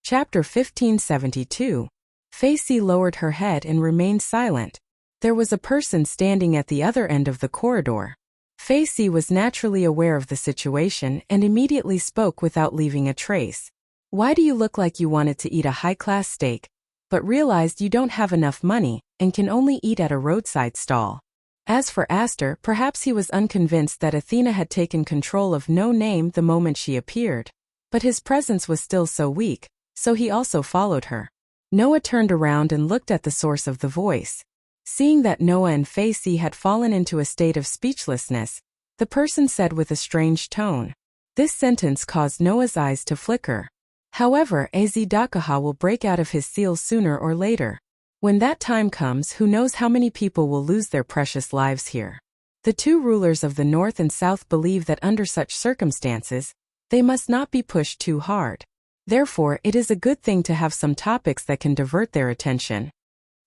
Chapter 1572. Facey lowered her head and remained silent. There was a person standing at the other end of the corridor. Facey was naturally aware of the situation and immediately spoke without leaving a trace. Why do you look like you wanted to eat a high-class steak, but realized you don't have enough money and can only eat at a roadside stall? As for Aster, perhaps he was unconvinced that Athena had taken control of No Name the moment she appeared. But his presence was still so weak, so he also followed her. Noah turned around and looked at the source of the voice. Seeing that Noah and Facey had fallen into a state of speechlessness, the person said with a strange tone. This sentence caused Noah's eyes to flicker. However, Azidakaha will break out of his seal sooner or later. When that time comes, who knows how many people will lose their precious lives here. The two rulers of the North and South believe that under such circumstances, they must not be pushed too hard. Therefore, it is a good thing to have some topics that can divert their attention.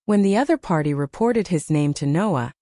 When the other party reported his name to Noah,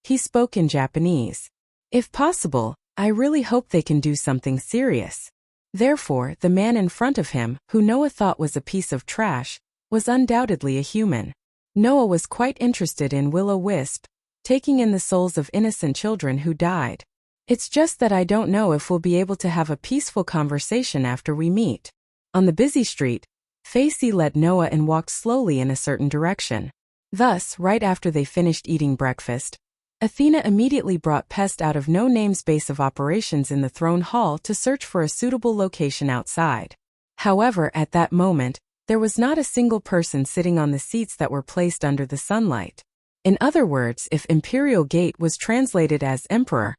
he spoke in Japanese. If possible, I really hope they can do something serious. Therefore, the man in front of him, who Noah thought was a piece of trash, was undoubtedly a human. Noah was quite interested in Will-O-Wisp, taking in the souls of innocent children who died. It's just that I don't know if we'll be able to have a peaceful conversation after we meet. On the busy street, Facey led Noah and walked slowly in a certain direction. Thus, right after they finished eating breakfast, Athena immediately brought Pest out of No Name's base of operations in the throne hall to search for a suitable location outside. However, at that moment, there was not a single person sitting on the seats that were placed under the sunlight. In other words, if Imperial Gate was translated as Emperor,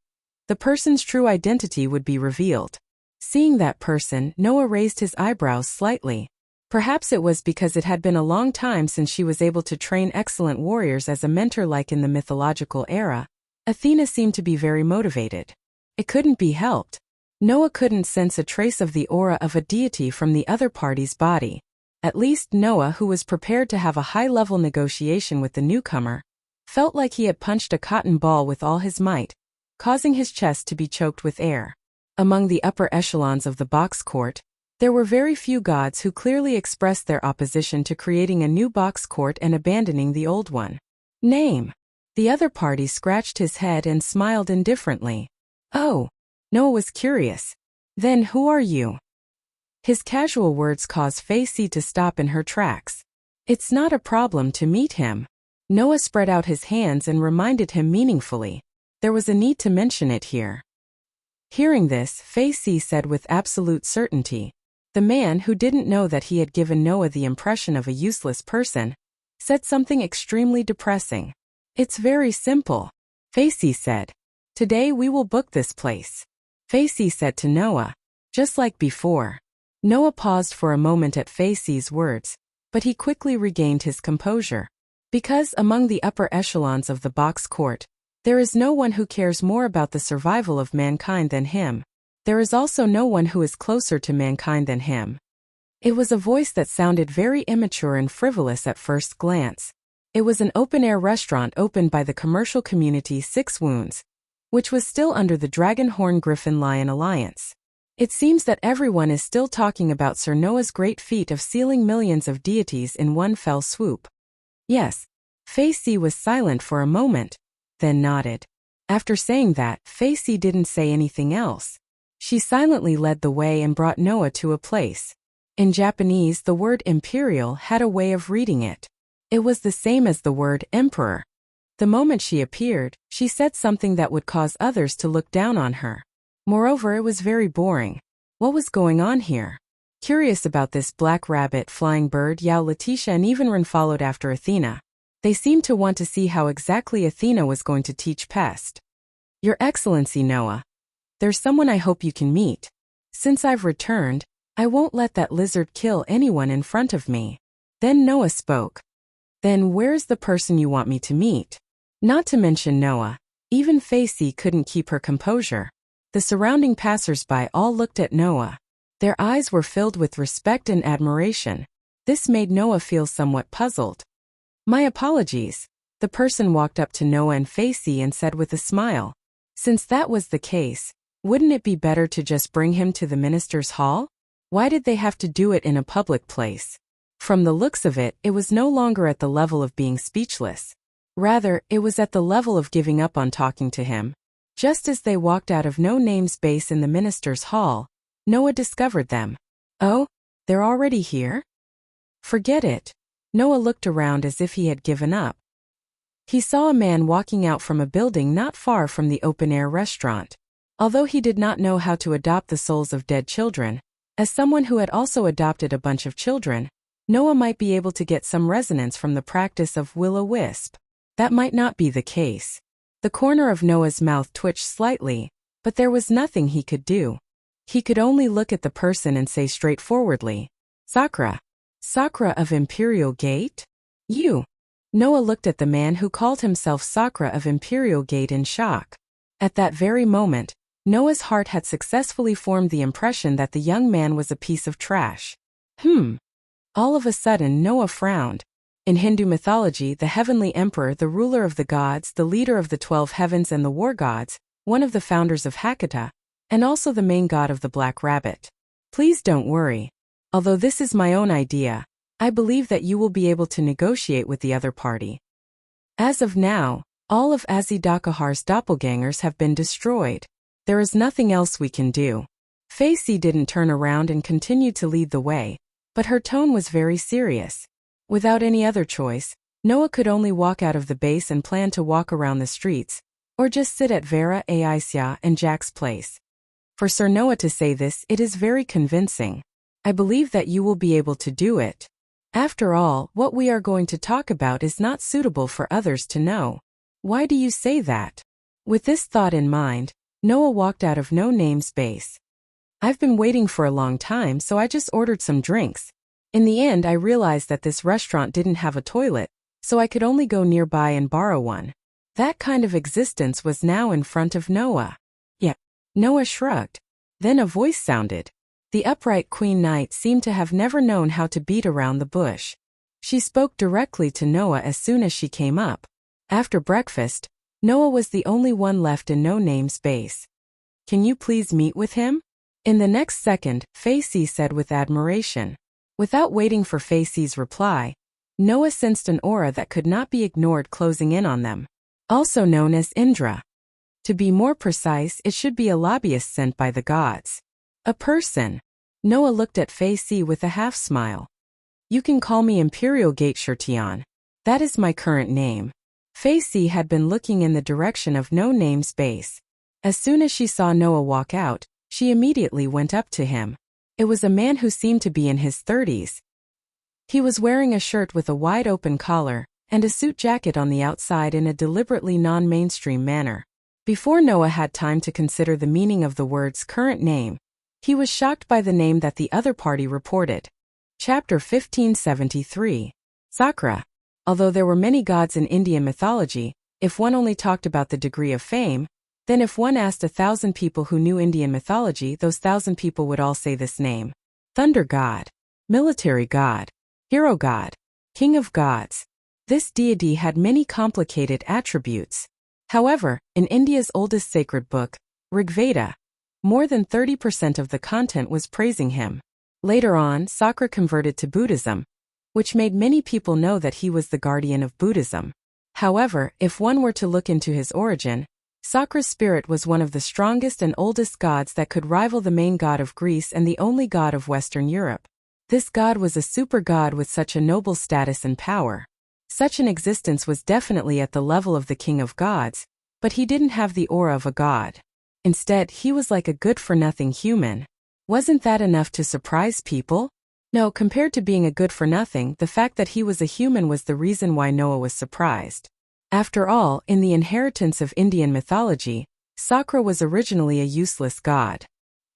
the person's true identity would be revealed. Seeing that person, Noah raised his eyebrows slightly. Perhaps it was because it had been a long time since she was able to train excellent warriors as a mentor like in the mythological era. Athena seemed to be very motivated. It couldn't be helped. Noah couldn't sense a trace of the aura of a deity from the other party's body. At least Noah, who was prepared to have a high-level negotiation with the newcomer, felt like he had punched a cotton ball with all his might, causing his chest to be choked with air. Among the upper echelons of the box court, there were very few gods who clearly expressed their opposition to creating a new box court and abandoning the old one. Name. The other party scratched his head and smiled indifferently. Oh. Noah was curious. Then who are you? His casual words caused Facey to stop in her tracks. It's not a problem to meet him. Noah spread out his hands and reminded him meaningfully. There was a need to mention it here. Hearing this, Facey said with absolute certainty. The man, who didn't know that he had given Noah the impression of a useless person, said something extremely depressing. It's very simple. Facey said. Today we will book this place. Facey said to Noah. Just like before. Noah paused for a moment at Facey's words, but he quickly regained his composure. Because among the upper echelons of the box court, there is no one who cares more about the survival of mankind than him. There is also no one who is closer to mankind than him. It was a voice that sounded very immature and frivolous at first glance. It was an open-air restaurant opened by the commercial community Six Wounds, which was still under the Dragon Horn Griffin Lion Alliance. It seems that everyone is still talking about Sir Noah's great feat of sealing millions of deities in one fell swoop. Yes. Facey was silent for a moment, then nodded. After saying that, Facey didn't say anything else. She silently led the way and brought Noah to a place. In Japanese, the word imperial had a way of reading it. It was the same as the word emperor. The moment she appeared, she said something that would cause others to look down on her. Moreover, it was very boring. What was going on here? Curious about this black rabbit, flying bird, Yao, Letitia and even Ren followed after Athena. They seemed to want to see how exactly Athena was going to teach Pest. Your Excellency Noah. There's someone I hope you can meet. Since I've returned, I won't let that lizard kill anyone in front of me. Then Noah spoke. Then where's the person you want me to meet? Not to mention Noah, even Facey couldn't keep her composure. The surrounding passers-by all looked at Noah. Their eyes were filled with respect and admiration. This made Noah feel somewhat puzzled. My apologies. The person walked up to Noah and Facey and said with a smile. Since that was the case, wouldn't it be better to just bring him to the minister's hall? Why did they have to do it in a public place? From the looks of it, it was no longer at the level of being speechless. Rather, it was at the level of giving up on talking to him. Just as they walked out of No Name's base in the minister's hall, Noah discovered them. Oh, they're already here? Forget it. Noah looked around as if he had given up. He saw a man walking out from a building not far from the open-air restaurant. Although he did not know how to adopt the souls of dead children, as someone who had also adopted a bunch of children, Noah might be able to get some resonance from the practice of will-o-wisp. That might not be the case. The corner of Noah's mouth twitched slightly, but there was nothing he could do. He could only look at the person and say straightforwardly, "Sakura. Sakura of Imperial Gate? You." Noah looked at the man who called himself Sakura of Imperial Gate in shock. At that very moment, Noah's heart had successfully formed the impression that the young man was a piece of trash. All of a sudden Noah frowned. In Hindu mythology, the heavenly emperor, the ruler of the gods, the leader of the 12 heavens and the war gods, one of the founders of Hakata, and also the main god of the Black Rabbit. Please don't worry. Although this is my own idea, I believe that you will be able to negotiate with the other party. As of now, all of Azidakahar's doppelgangers have been destroyed. There is nothing else we can do. Facey didn't turn around and continued to lead the way, but her tone was very serious. Without any other choice, Noah could only walk out of the base and plan to walk around the streets, or just sit at Vera Aisha and Jack's place. For Sir Noah to say this, it is very convincing. I believe that you will be able to do it. After all, what we are going to talk about is not suitable for others to know. Why do you say that? With this thought in mind, Noah walked out of No Name's base. I've been waiting for a long time, so I just ordered some drinks. In the end, I realized that this restaurant didn't have a toilet, so I could only go nearby and borrow one. That kind of existence was now in front of Noah. Yeah. Noah shrugged. Then a voice sounded. The upright Queen Knight seemed to have never known how to beat around the bush. She spoke directly to Noah as soon as she came up. After breakfast, Noah was the only one left in No Name's base. Can you please meet with him? In the next second, Facey said with admiration. Without waiting for Facey's reply, Noah sensed an aura that could not be ignored closing in on them. Also known as Indra. To be more precise, it should be a lobbyist sent by the gods. A person. Noah looked at Facey with a half-smile. You can call me Imperial Gate Shirtion. That is my current name. Facey had been looking in the direction of No Name's base. As soon as she saw Noah walk out, she immediately went up to him. It was a man who seemed to be in his 30s. He was wearing a shirt with a wide-open collar, and a suit jacket on the outside in a deliberately non-mainstream manner. Before Noah had time to consider the meaning of the words current name, he was shocked by the name that the other party reported. Chapter 1573. Sakura. Although there were many gods in Indian mythology, if one only talked about the degree of fame, then if one asked 1,000 people who knew Indian mythology, those 1,000 people would all say this name. Thunder god, military god, hero god, king of gods. This deity had many complicated attributes. However, in India's oldest sacred book, Rigveda, more than 30% of the content was praising him. Later on, Sakura converted to Buddhism, which made many people know that he was the guardian of Buddhism. However, if one were to look into his origin, Sakura's spirit was one of the strongest and oldest gods that could rival the main god of Greece and the only god of Western Europe. This god was a super god with such a noble status and power. Such an existence was definitely at the level of the king of gods, but he didn't have the aura of a god. Instead, he was like a good-for-nothing human. Wasn't that enough to surprise people? No, compared to being a good-for-nothing, the fact that he was a human was the reason why Noah was surprised. After all, in the inheritance of Indian mythology, Sakura was originally a useless god.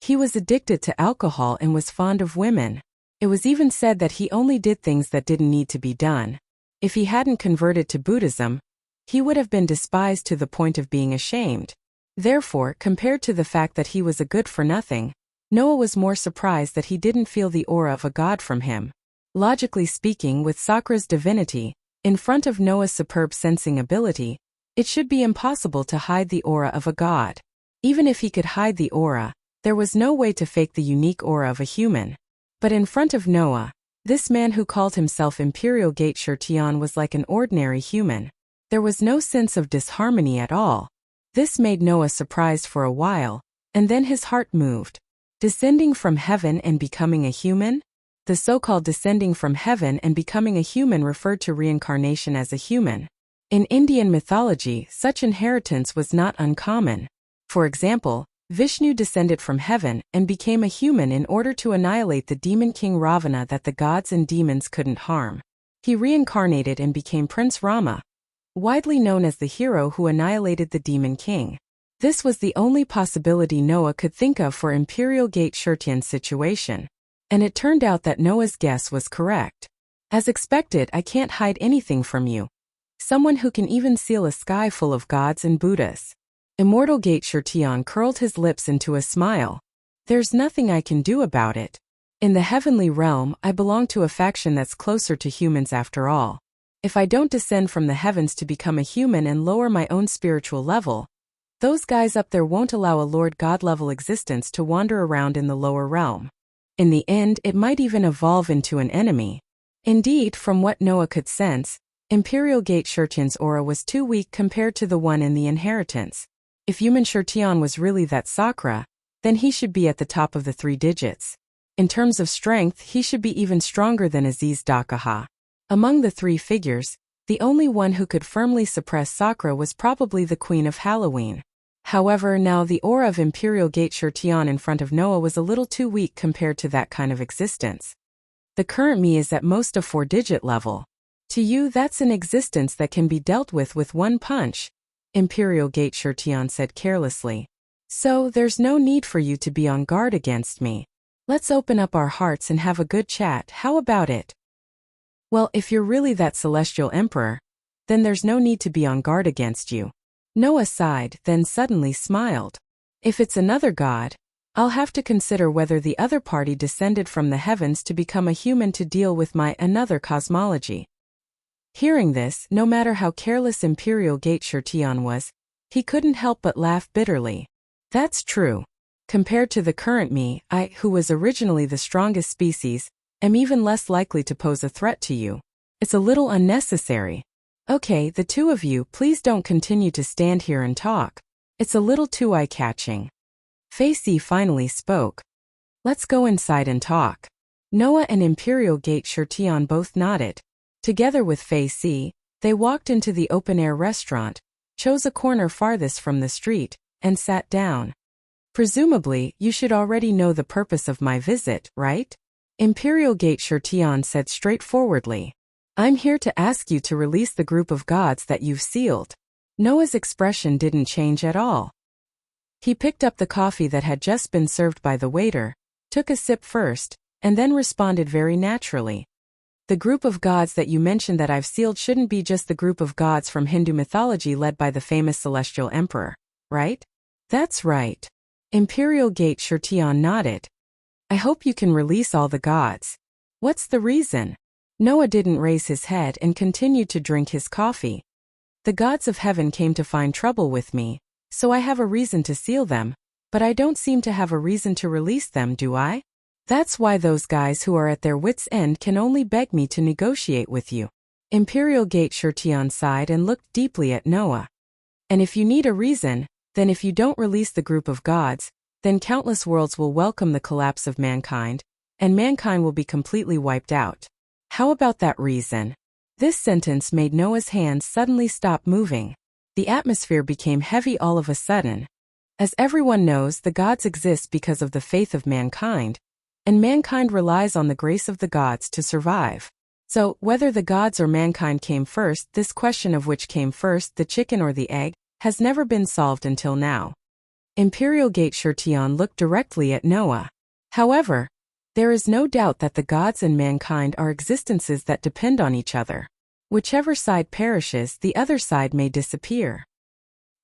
He was addicted to alcohol and was fond of women. It was even said that he only did things that didn't need to be done. If he hadn't converted to Buddhism, he would have been despised to the point of being ashamed. Therefore, compared to the fact that he was a good-for-nothing, Noah was more surprised that he didn't feel the aura of a god from him. Logically speaking, with Sakura's divinity, in front of Noah's superb sensing ability, it should be impossible to hide the aura of a god. Even if he could hide the aura, there was no way to fake the unique aura of a human. But in front of Noah, this man who called himself Imperial Gate Shirtion was like an ordinary human. There was no sense of disharmony at all. This made Noah surprised for a while, and then his heart moved. Descending from heaven and becoming a human? The so-called descending from heaven and becoming a human referred to reincarnation as a human. In Indian mythology, such inheritance was not uncommon. For example, Vishnu descended from heaven and became a human in order to annihilate the demon king Ravana that the gods and demons couldn't harm. He reincarnated and became Prince Rama, widely known as the hero who annihilated the demon king. This was the only possibility Noah could think of for Imperial Gate Shirtion's situation. And it turned out that Noah's guess was correct. As expected, I can't hide anything from you. Someone who can even seal a sky full of gods and Buddhas. Immortal Gate Shirtion curled his lips into a smile. There's nothing I can do about it. In the heavenly realm, I belong to a faction that's closer to humans after all. If I don't descend from the heavens to become a human and lower my own spiritual level, those guys up there won't allow a Lord God level existence to wander around in the lower realm. In the end, it might even evolve into an enemy. Indeed, from what Noah could sense, Imperial Gate Shirtion's aura was too weak compared to the one in the inheritance. If human Shirtion was really that Sakra, then he should be at the top of the 3 digits. In terms of strength, he should be even stronger than Aziz Dakaha. Among the 3 figures, the only one who could firmly suppress Sakra was probably the Queen of Halloween. However, now the aura of Imperial Gate Shirtion in front of Noah was a little too weak compared to that kind of existence. The current me is at most a 4-digit level. To you, that's an existence that can be dealt with one punch, Imperial Gate Shirtion said carelessly. So, there's no need for you to be on guard against me. Let's open up our hearts and have a good chat, how about it? Well, if you're really that celestial emperor, then there's no need to be on guard against you. Noah sighed, then suddenly smiled. If it's another god, I'll have to consider whether the other party descended from the heavens to become a human to deal with my another cosmology. Hearing this, no matter how careless Imperial Gate Shirtion was, he couldn't help but laugh bitterly. That's true. Compared to the current me, I, who was originally the strongest species, am even less likely to pose a threat to you. It's a little unnecessary. Okay, the 2 of you, please don't continue to stand here and talk. It's a little too eye-catching. Facey finally spoke. Let's go inside and talk. Noah and Imperial Gate Shirtion both nodded. Together with Facey, they walked into the open-air restaurant, chose a corner farthest from the street, and sat down. Presumably, you should already know the purpose of my visit, right? Imperial Gate Shirtion said straightforwardly. I'm here to ask you to release the group of gods that you've sealed. Noah's expression didn't change at all. He picked up the coffee that had just been served by the waiter, took a sip first, and then responded very naturally. The group of gods that you mentioned that I've sealed shouldn't be just the group of gods from Hindu mythology led by the famous celestial emperor, right? That's right. Imperial Gate Shirtion nodded. I hope you can release all the gods. What's the reason? Noah didn't raise his head and continued to drink his coffee. The gods of heaven came to find trouble with me, so I have a reason to seal them, but I don't seem to have a reason to release them, do I? That's why those guys who are at their wits' end can only beg me to negotiate with you. Imperial Gate Shirtion sighed and looked deeply at Noah. And if you need a reason, then if you don't release the group of gods, then countless worlds will welcome the collapse of mankind, and mankind will be completely wiped out. How about that reason? This sentence made Noah's hands suddenly stop moving. The atmosphere became heavy all of a sudden. As everyone knows, the gods exist because of the faith of mankind, and mankind relies on the grace of the gods to survive. So, whether the gods or mankind came first, this question of which came first, the chicken or the egg, has never been solved until now. Imperial Gate Shirtion looked directly at Noah. However, there is no doubt that the gods and mankind are existences that depend on each other. Whichever side perishes, the other side may disappear.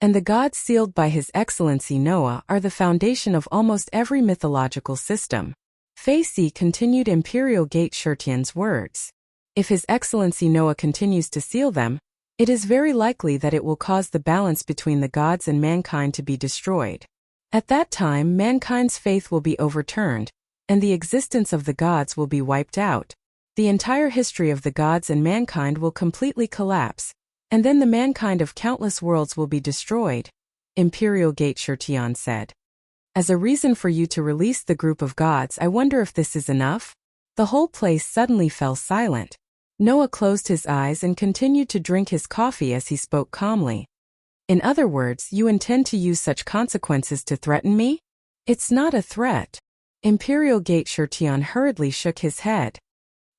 And the gods sealed by His Excellency Noah are the foundation of almost every mythological system. Facey continued Imperial Gate Shirtion's words. If His Excellency Noah continues to seal them, it is very likely that it will cause the balance between the gods and mankind to be destroyed. At that time, mankind's faith will be overturned, and the existence of the gods will be wiped out. The entire history of the gods and mankind will completely collapse, and then the mankind of countless worlds will be destroyed, Imperial Gate Shirtian said. As a reason for you to release the group of gods, I wonder if this is enough? The whole place suddenly fell silent. Noah closed his eyes and continued to drink his coffee as he spoke calmly. In other words, you intend to use such consequences to threaten me? It's not a threat. Imperial Gate Shirtian hurriedly shook his head.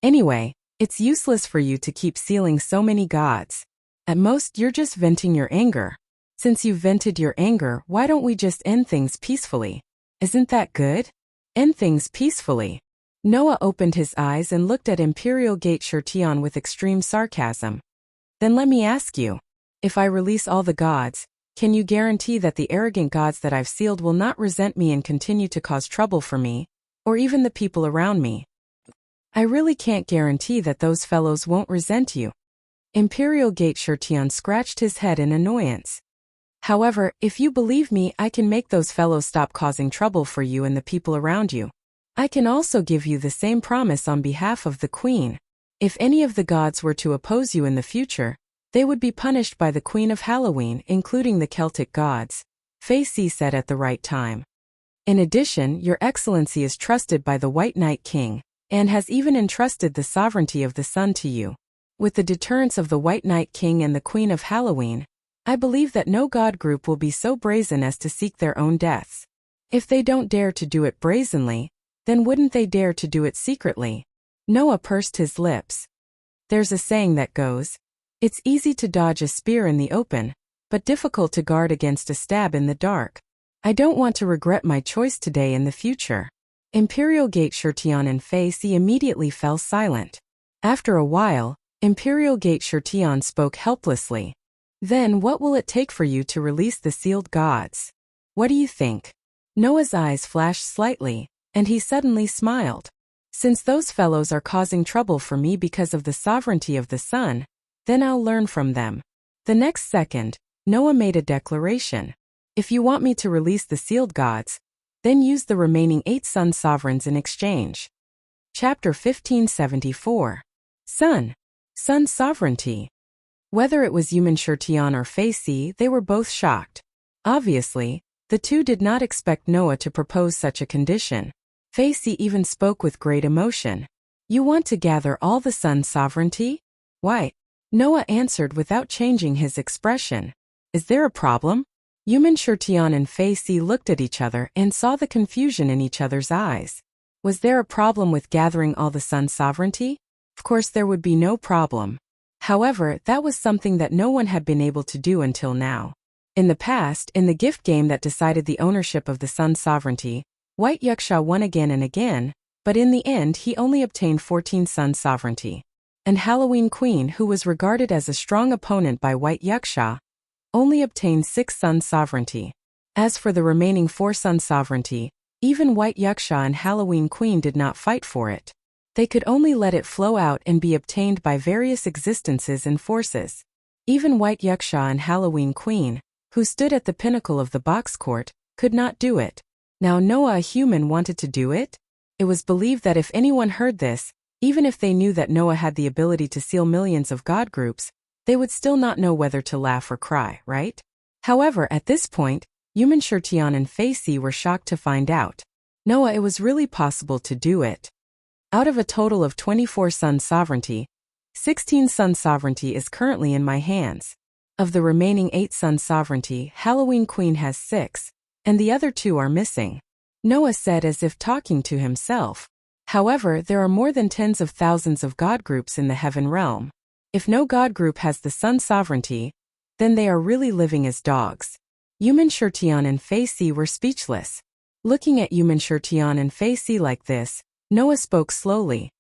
Anyway, it's useless for you to keep sealing so many gods. At most, you're just venting your anger. Since you've vented your anger, why don't we just end things peacefully? Isn't that good? End things peacefully. Noah opened his eyes and looked at Imperial Gate Shirtian with extreme sarcasm. Then let me ask you, if I release all the gods, can you guarantee that the arrogant gods that I've sealed will not resent me and continue to cause trouble for me, or even the people around me? I really can't guarantee that those fellows won't resent you. Imperial Gate Shirtian scratched his head in annoyance. However, if you believe me, I can make those fellows stop causing trouble for you and the people around you. I can also give you the same promise on behalf of the Queen. If any of the gods were to oppose you in the future, they would be punished by the Queen of Halloween, including the Celtic gods, Fei Si said at the right time. In addition, Your Excellency is trusted by the White Knight King, and has even entrusted the sovereignty of the sun to you. With the deterrence of the White Knight King and the Queen of Halloween, I believe that no god group will be so brazen as to seek their own deaths. If they don't dare to do it brazenly, then wouldn't they dare to do it secretly? Noah pursed his lips. There's a saying that goes, it's easy to dodge a spear in the open, but difficult to guard against a stab in the dark. I don't want to regret my choice today in the future. Imperial Gate Shirtian and Fei Si immediately fell silent. After a while, Imperial Gate Shirtian spoke helplessly. Then what will it take for you to release the sealed gods? What do you think? Noah's eyes flashed slightly, and he suddenly smiled. Since those fellows are causing trouble for me because of the sovereignty of the sun, then I'll learn from them. The next second, Noah made a declaration. If you want me to release the sealed gods, then use the remaining 8 sun sovereigns in exchange. Chapter 1574. Sun sovereignty. Whether it was Yumin Shirtian or Fei Si, they were both shocked. Obviously, the two did not expect Noah to propose such a condition. Fei Si even spoke with great emotion. You want to gather all the sun sovereignty? Why? Noah answered without changing his expression. Is there a problem? Yumin Shirtian and Fei Si looked at each other and saw the confusion in each other's eyes. Was there a problem with gathering all the sun sovereignty? Of course there would be no problem. However, that was something that no one had been able to do until now. In the past, in the gift game that decided the ownership of the sun sovereignty, White Wuxia won again and again, but in the end he only obtained 14 sun sovereignty. And Halloween Queen, who was regarded as a strong opponent by White Wuxia, only obtained 6 sun sovereignty. As for the remaining 4 sun sovereignty, even White Wuxia and Halloween Queen did not fight for it. They could only let it flow out and be obtained by various existences and forces. Even White Wuxia and Halloween Queen, who stood at the pinnacle of the box court, could not do it. Now Noah, a human, wanted to do it? It was believed that if anyone heard this, even if they knew that Noah had the ability to seal millions of god groups, they would still not know whether to laugh or cry, right? However, at this point, Yumin Shirtian and Fei Si were shocked to find out. Noah, it was really possible to do it. Out of a total of 24 sun sovereignty, 16 sun sovereignty is currently in my hands. Of the remaining 8 sun sovereignty, Halloween Queen has 6, and the other 2 are missing. Noah said as if talking to himself. However, there are more than tens of thousands of god groups in the heaven realm. If no god group has the sun sovereignty, then they are really living as dogs. Yumin Shirtian and Fei Si were speechless. Looking at Yumin Shirtian and Fei Si like this, Noah spoke slowly.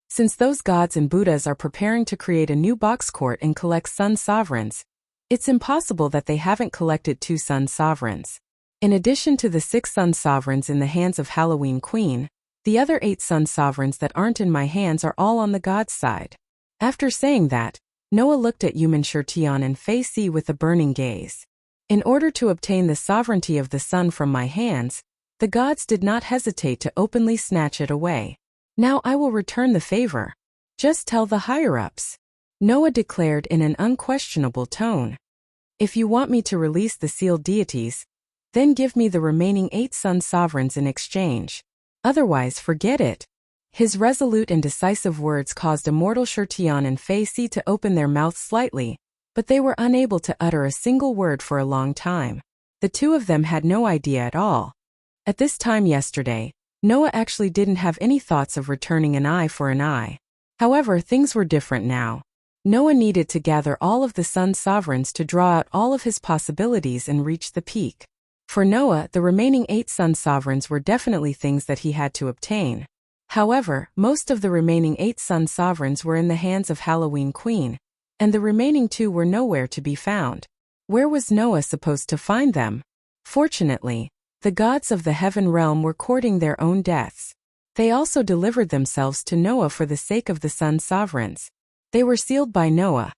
Since those gods and Buddhas are preparing to create a new box court and collect sun sovereigns, it's impossible that they haven't collected 2 sun sovereigns. In addition to the 6 sun sovereigns in the hands of Halloween Queen, the other 8 sun sovereigns that aren't in my hands are all on the god's side. After saying that, Noah looked at Yumin Shirtian and Fei Si with a burning gaze. In order to obtain the sovereignty of the sun from my hands, The gods did not hesitate to openly snatch it away. Now I will return the favor. Just tell the higher-ups, Noah declared in an unquestionable tone. If you want me to release the sealed deities, then give me the remaining 8 sun sovereigns in exchange. Otherwise, forget it. His resolute and decisive words caused immortal Shurtian and Fei Si to open their mouths slightly, but they were unable to utter a single word for a long time. The two of them had no idea at all. At this time yesterday, Noah actually didn't have any thoughts of returning an eye for an eye. However, things were different now. Noah needed to gather all of the sun sovereigns to draw out all of his possibilities and reach the peak. For Noah, the remaining 8 sun sovereigns were definitely things that he had to obtain. However, most of the remaining 8 sun sovereigns were in the hands of Halloween Queen, and the remaining 2 were nowhere to be found. Where was Noah supposed to find them? Fortunately, the gods of the heaven realm were courting their own deaths. They also delivered themselves to Noah for the sake of the sun sovereigns. They were sealed by Noah,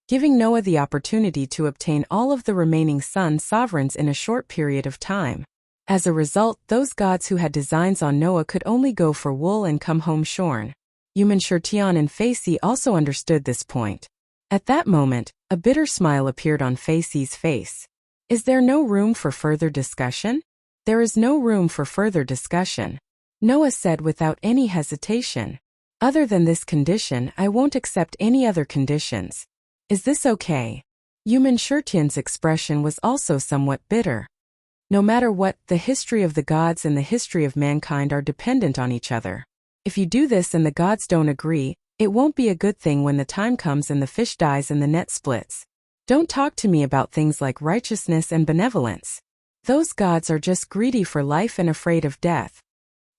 giving Noah the opportunity to obtain all of the remaining sun sovereigns in a short period of time. As a result, those gods who had designs on Noah could only go for wool and come home shorn. Yumen Shurtian and Fei Si also understood this point. At that moment, a bitter smile appeared on Fei Si's face. Is there no room for further discussion? There is no room for further discussion, Noah said without any hesitation. Other than this condition, I won't accept any other conditions. Is this okay? Yumen Shurtian's expression was also somewhat bitter. No matter what, the history of the gods and the history of mankind are dependent on each other. If you do this and the gods don't agree, it won't be a good thing when the time comes and the fish dies and the net splits. Don't talk to me about things like righteousness and benevolence. Those gods are just greedy for life and afraid of death.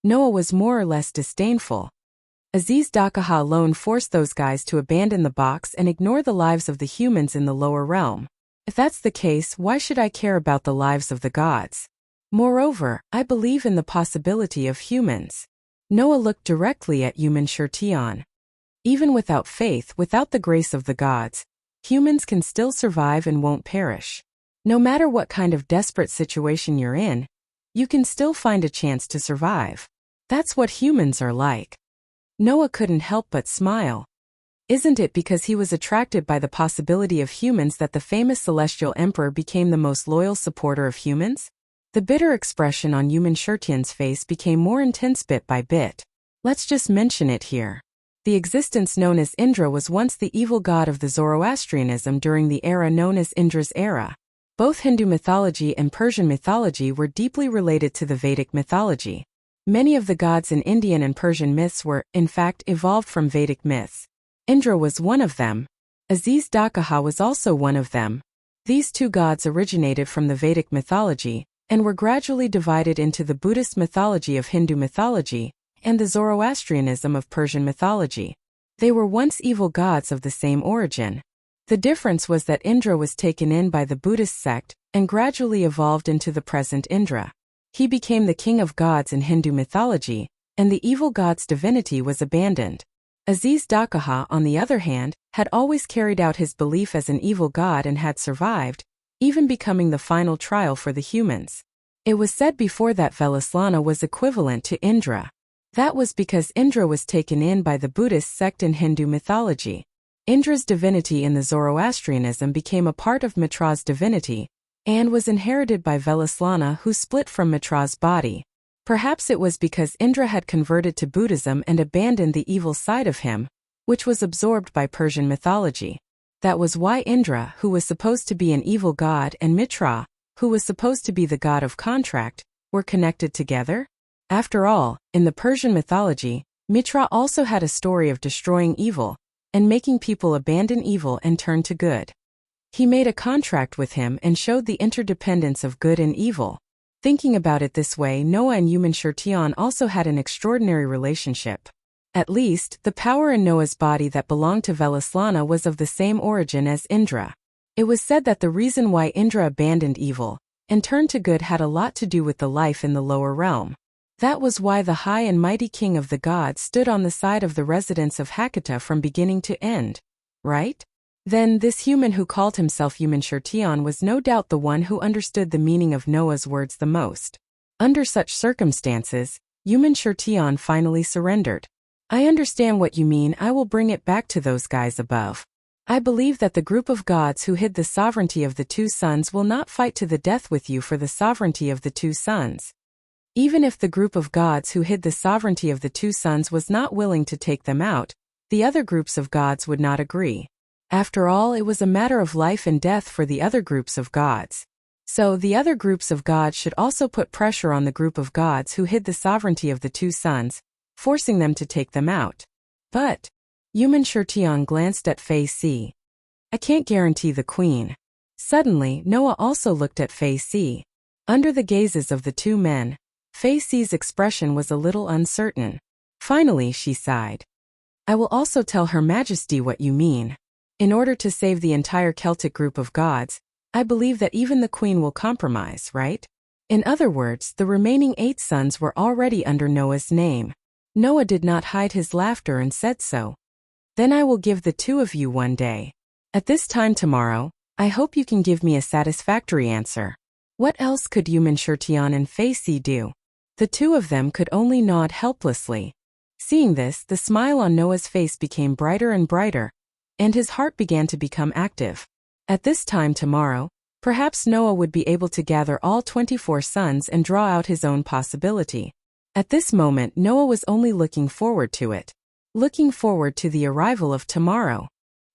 Noah was more or less disdainful. Aziz Dakaha alone forced those guys to abandon the box and ignore the lives of the humans in the lower realm. If that's the case, why should I care about the lives of the gods? Moreover, I believe in the possibility of humans. Noah looked directly at Yumen Shurtian. Even without faith, without the grace of the gods, humans can still survive and won't perish. No matter what kind of desperate situation you're in, you can still find a chance to survive. That's what humans are like. Noah couldn't help but smile. Isn't it because he was attracted by the possibility of humans that the famous celestial emperor became the most loyal supporter of humans? The bitter expression on Yumen Shurtian's face became more intense bit by bit. Let's just mention it here. The existence known as Indra was once the evil god of the Zoroastrianism during the era known as Indra's era. Both Hindu mythology and Persian mythology were deeply related to the Vedic mythology. Many of the gods in Indian and Persian myths were, in fact, evolved from Vedic myths. Indra was one of them. Aziz Dakaha was also one of them. These two gods originated from the Vedic mythology, and were gradually divided into the Buddhist mythology of Hindu mythology, and the Zoroastrianism of Persian mythology. They were once evil gods of the same origin. The difference was that Indra was taken in by the Buddhist sect, and gradually evolved into the present Indra. He became the king of gods in Hindu mythology, and the evil god's divinity was abandoned. Aziz Dakaha, on the other hand, had always carried out his belief as an evil god and had survived, even becoming the final trial for the humans. It was said before that Velaslana was equivalent to Indra. That was because Indra was taken in by the Buddhist sect in Hindu mythology. Indra's divinity in the Zoroastrianism became a part of Mitra's divinity, and was inherited by Velaslana, who split from Mitra's body. Perhaps it was because Indra had converted to Buddhism and abandoned the evil side of him, which was absorbed by Persian mythology. That was why Indra, who was supposed to be an evil god, and Mitra, who was supposed to be the god of contract, were connected together. After all, in the Persian mythology, Mitra also had a story of destroying evil, and making people abandon evil and turn to good. He made a contract with him and showed the interdependence of good and evil. Thinking about it this way, Noah and Yumen Shurtian also had an extraordinary relationship. At least, the power in Noah's body that belonged to Velaslana was of the same origin as Indra. It was said that the reason why Indra abandoned evil and turned to good had a lot to do with the life in the lower realm. That was why the high and mighty king of the gods stood on the side of the residents of Hakata from beginning to end. Right? Then, this human who called himself Yumen Shurtian was no doubt the one who understood the meaning of Noah's words the most. Under such circumstances, Yumin Shirtian finally surrendered. I understand what you mean. I will bring it back to those guys above. I believe that the group of gods who hid the sovereignty of the two suns will not fight to the death with you for the sovereignty of the two suns. Even if the group of gods who hid the sovereignty of the two suns was not willing to take them out, the other groups of gods would not agree. After all, it was a matter of life and death for the other groups of gods. So the other groups of gods should also put pressure on the group of gods who hid the sovereignty of the two suns, forcing them to take them out. But Yumin Shirtian glanced at Fei Si. I can't guarantee the queen. Suddenly, Noah also looked at Fei Si. Under the gazes of the two men, Fei Si's expression was a little uncertain. Finally, she sighed. I will also tell Her Majesty what you mean. In order to save the entire Celtic group of gods, I believe that even the queen will compromise, right? In other words, the remaining 8 sons were already under Noah's name. Noah did not hide his laughter and said so. Then I will give the two of you one day. At this time tomorrow, I hope you can give me a satisfactory answer. What else could Yumin Shirtian and Fei Si do? The two of them could only nod helplessly. Seeing this, the smile on Noah's face became brighter and brighter, and his heart began to become active. At this time tomorrow, perhaps Noah would be able to gather all 24 sons and draw out his own possibility. At this moment, Noah was only looking forward to it. Looking forward to the arrival of tomorrow.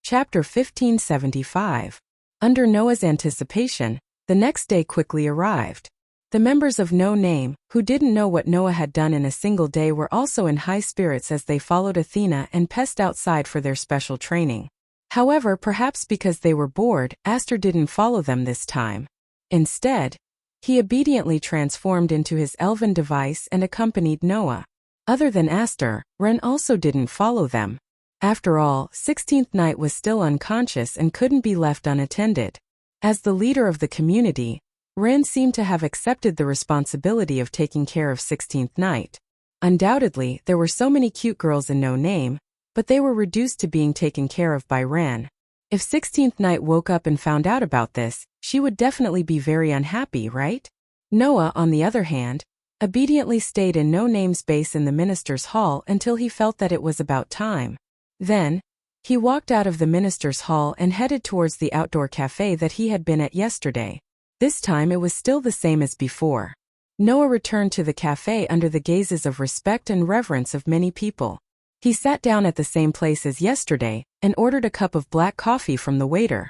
Chapter 1575. Under Noah's anticipation, the next day quickly arrived. The members of No Name, who didn't know what Noah had done in a single day, were also in high spirits as they followed Athena and Pest outside for their special training. However, perhaps because they were bored, Aster didn't follow them this time. Instead, he obediently transformed into his elven device and accompanied Noah. Other than Aster, Ren also didn't follow them. After all, 16th Night was still unconscious and couldn't be left unattended. As the leader of the community, Ren seemed to have accepted the responsibility of taking care of 16th Night. Undoubtedly, there were so many cute girls in No Name, but they were reduced to being taken care of by Ren. If 16th Night woke up and found out about this, she would definitely be very unhappy, right? Noah, on the other hand, obediently stayed in No Name's base in the minister's hall until he felt that it was about time. Then, he walked out of the minister's hall and headed towards the outdoor cafe that he had been at yesterday. This time it was still the same as before. Noah returned to the cafe under the gazes of respect and reverence of many people. He sat down at the same place as yesterday and ordered a cup of black coffee from the waiter.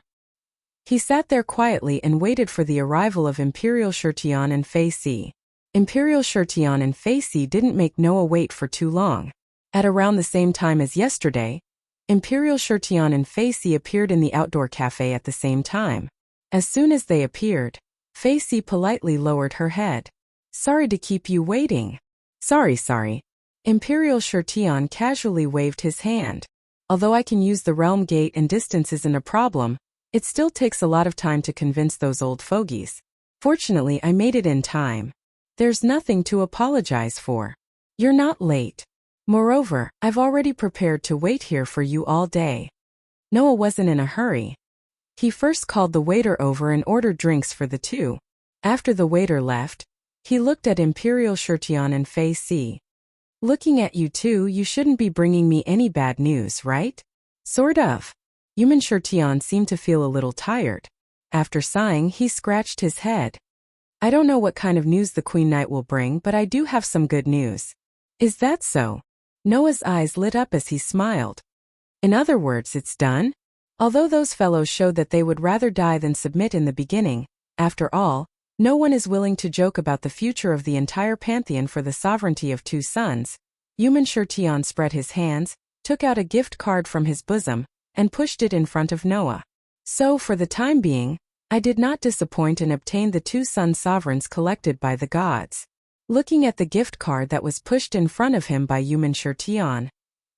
He sat there quietly and waited for the arrival of Imperial Shirtian and Fei Si. Imperial Shirtian and Fei Si didn't make Noah wait for too long. At around the same time as yesterday, Imperial Shirtian and Fei Si appeared in the outdoor cafe at the same time. As soon as they appeared, Fei Si politely lowered her head. Sorry to keep you waiting. Sorry. Imperial Shirtian casually waved his hand. Although I can use the realm gate and distance isn't a problem, it still takes a lot of time to convince those old fogies. Fortunately, I made it in time. There's nothing to apologize for. You're not late. Moreover, I've already prepared to wait here for you all day. Noah wasn't in a hurry. He first called the waiter over and ordered drinks for the two. After the waiter left, he looked at Imperial Shirtian and Fei Si. Looking at you two, you shouldn't be bringing me any bad news, right? Sort of. Yumin Shirtian seemed to feel a little tired. After sighing, he scratched his head. I don't know what kind of news the Queen Night will bring, but I do have some good news. Is that so? Noah's eyes lit up as he smiled. In other words, it's done? Although those fellows showed that they would rather die than submit in the beginning, after all, no one is willing to joke about the future of the entire pantheon for the sovereignty of two sons. Yumin Shirtian spread his hands, took out a gift card from his bosom, and pushed it in front of Noah. So, for the time being, I did not disappoint and obtained the two sun sovereigns collected by the gods. Looking at the gift card that was pushed in front of him by Yumin Shirtian,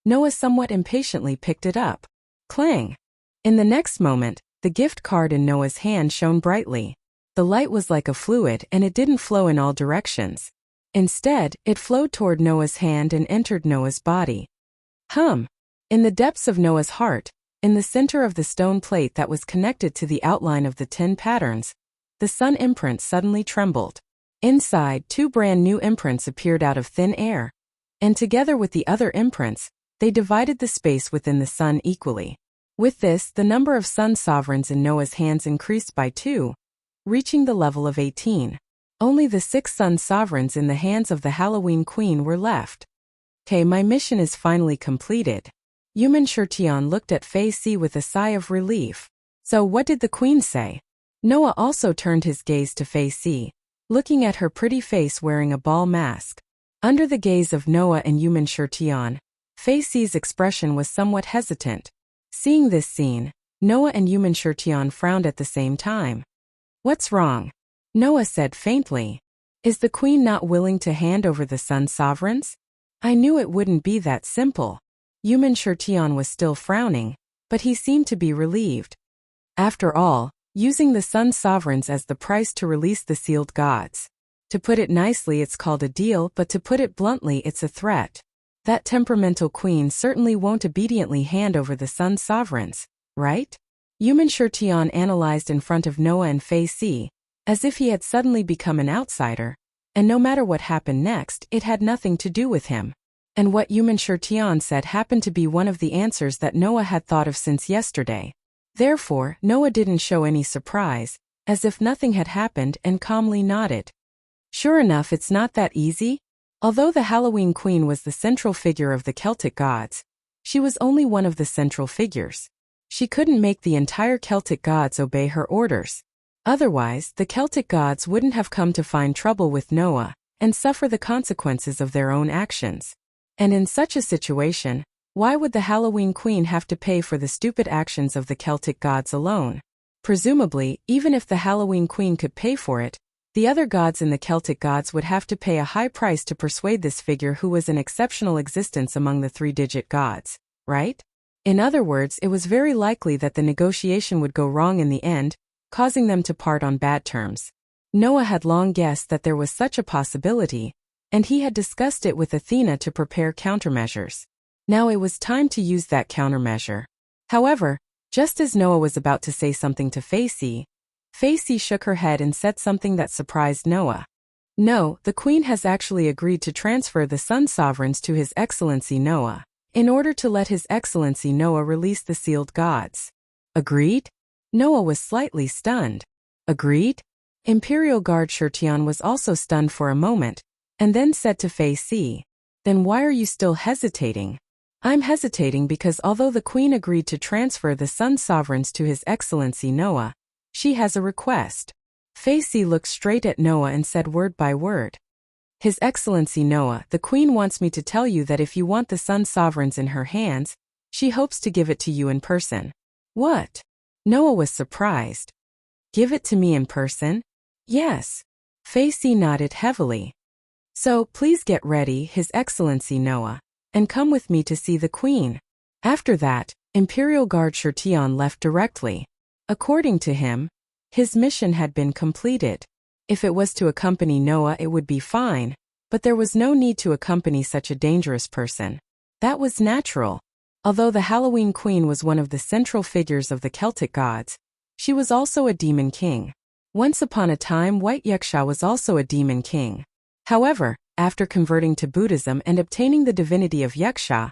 Noah somewhat impatiently picked it up. Clang! In the next moment, the gift card in Noah's hand shone brightly. The light was like a fluid and it didn't flow in all directions. Instead, it flowed toward Noah's hand and entered Noah's body. In the depths of Noah's heart, in the center of the stone plate that was connected to the outline of the 10 patterns, the sun imprint suddenly trembled. Inside, two brand new imprints appeared out of thin air, and together with the other imprints, they divided the space within the sun equally. With this, the number of sun sovereigns in Noah's hands increased by 2, reaching the level of 18. Only the 6 sun sovereigns in the hands of the Halloween Queen were left. Okay, my mission is finally completed. Yumin Shirtian looked at Fei Si with a sigh of relief. So what did the Queen say? Noah also turned his gaze to Fei Si, looking at her pretty face wearing a ball mask. Under the gaze of Noah and Yumin Shirtian, Fei Si's expression was somewhat hesitant. Seeing this scene, Noah and Yumin Shirtian frowned at the same time. What's wrong? Noah said faintly. Is the Queen not willing to hand over the sun sovereigns? I knew it wouldn't be that simple. Yumin Shirtian was still frowning, but he seemed to be relieved. After all, using the sun sovereigns as the price to release the sealed gods. To put it nicely, it's called a deal, but to put it bluntly, it's a threat. That temperamental queen certainly won't obediently hand over the sun sovereigns, right? Yumin Shirtian analyzed in front of Noah and Fei Si, as if he had suddenly become an outsider, and no matter what happened next, it had nothing to do with him. And what Yumin Shirtian said happened to be one of the answers that Noah had thought of since yesterday. Therefore, Noah didn't show any surprise, as if nothing had happened, and calmly nodded. Sure enough, it's not that easy. Although the Halloween Queen was the central figure of the Celtic gods, she was only one of the central figures. She couldn't make the entire Celtic gods obey her orders. Otherwise, the Celtic gods wouldn't have come to find trouble with Noah and suffer the consequences of their own actions. And in such a situation, why would the Halloween Queen have to pay for the stupid actions of the Celtic gods alone? Presumably, even if the Halloween Queen could pay for it, the other gods in the Celtic gods would have to pay a high price to persuade this figure who was an exceptional existence among the 3-digit gods, right? In other words, it was very likely that the negotiation would go wrong in the end, causing them to part on bad terms. Noah had long guessed that there was such a possibility, and he had discussed it with Athena to prepare countermeasures. Now it was time to use that countermeasure. However, just as Noah was about to say something to Fei Si shook her head and said something that surprised Noah. No, the Queen has actually agreed to transfer the Sun Sovereigns to His Excellency Noah, in order to let His Excellency Noah release the sealed gods. Agreed? Noah was slightly stunned. Agreed? Imperial Guard Shirtian was also stunned for a moment, and then said to Fei Si, then why are you still hesitating? I'm hesitating because although the Queen agreed to transfer the Sun Sovereigns to His Excellency Noah, she has a request. Fei Si looked straight at Noah and said word by word. His Excellency Noah, the Queen wants me to tell you that if you want the Sun Sovereigns in her hands, she hopes to give it to you in person. What? Noah was surprised. Give it to me in person? Yes. Fei Si nodded heavily. So, please get ready, His Excellency Noah, and come with me to see the Queen. After that, Imperial Guard Shirtian left directly. According to him, his mission had been completed. If it was to accompany Noah, it would be fine, but there was no need to accompany such a dangerous person. That was natural. Although the Halloween Queen was one of the central figures of the Celtic gods, she was also a demon king. Once upon a time, White Wuxia was also a demon king. However, after converting to Buddhism and obtaining the divinity of Wuxia,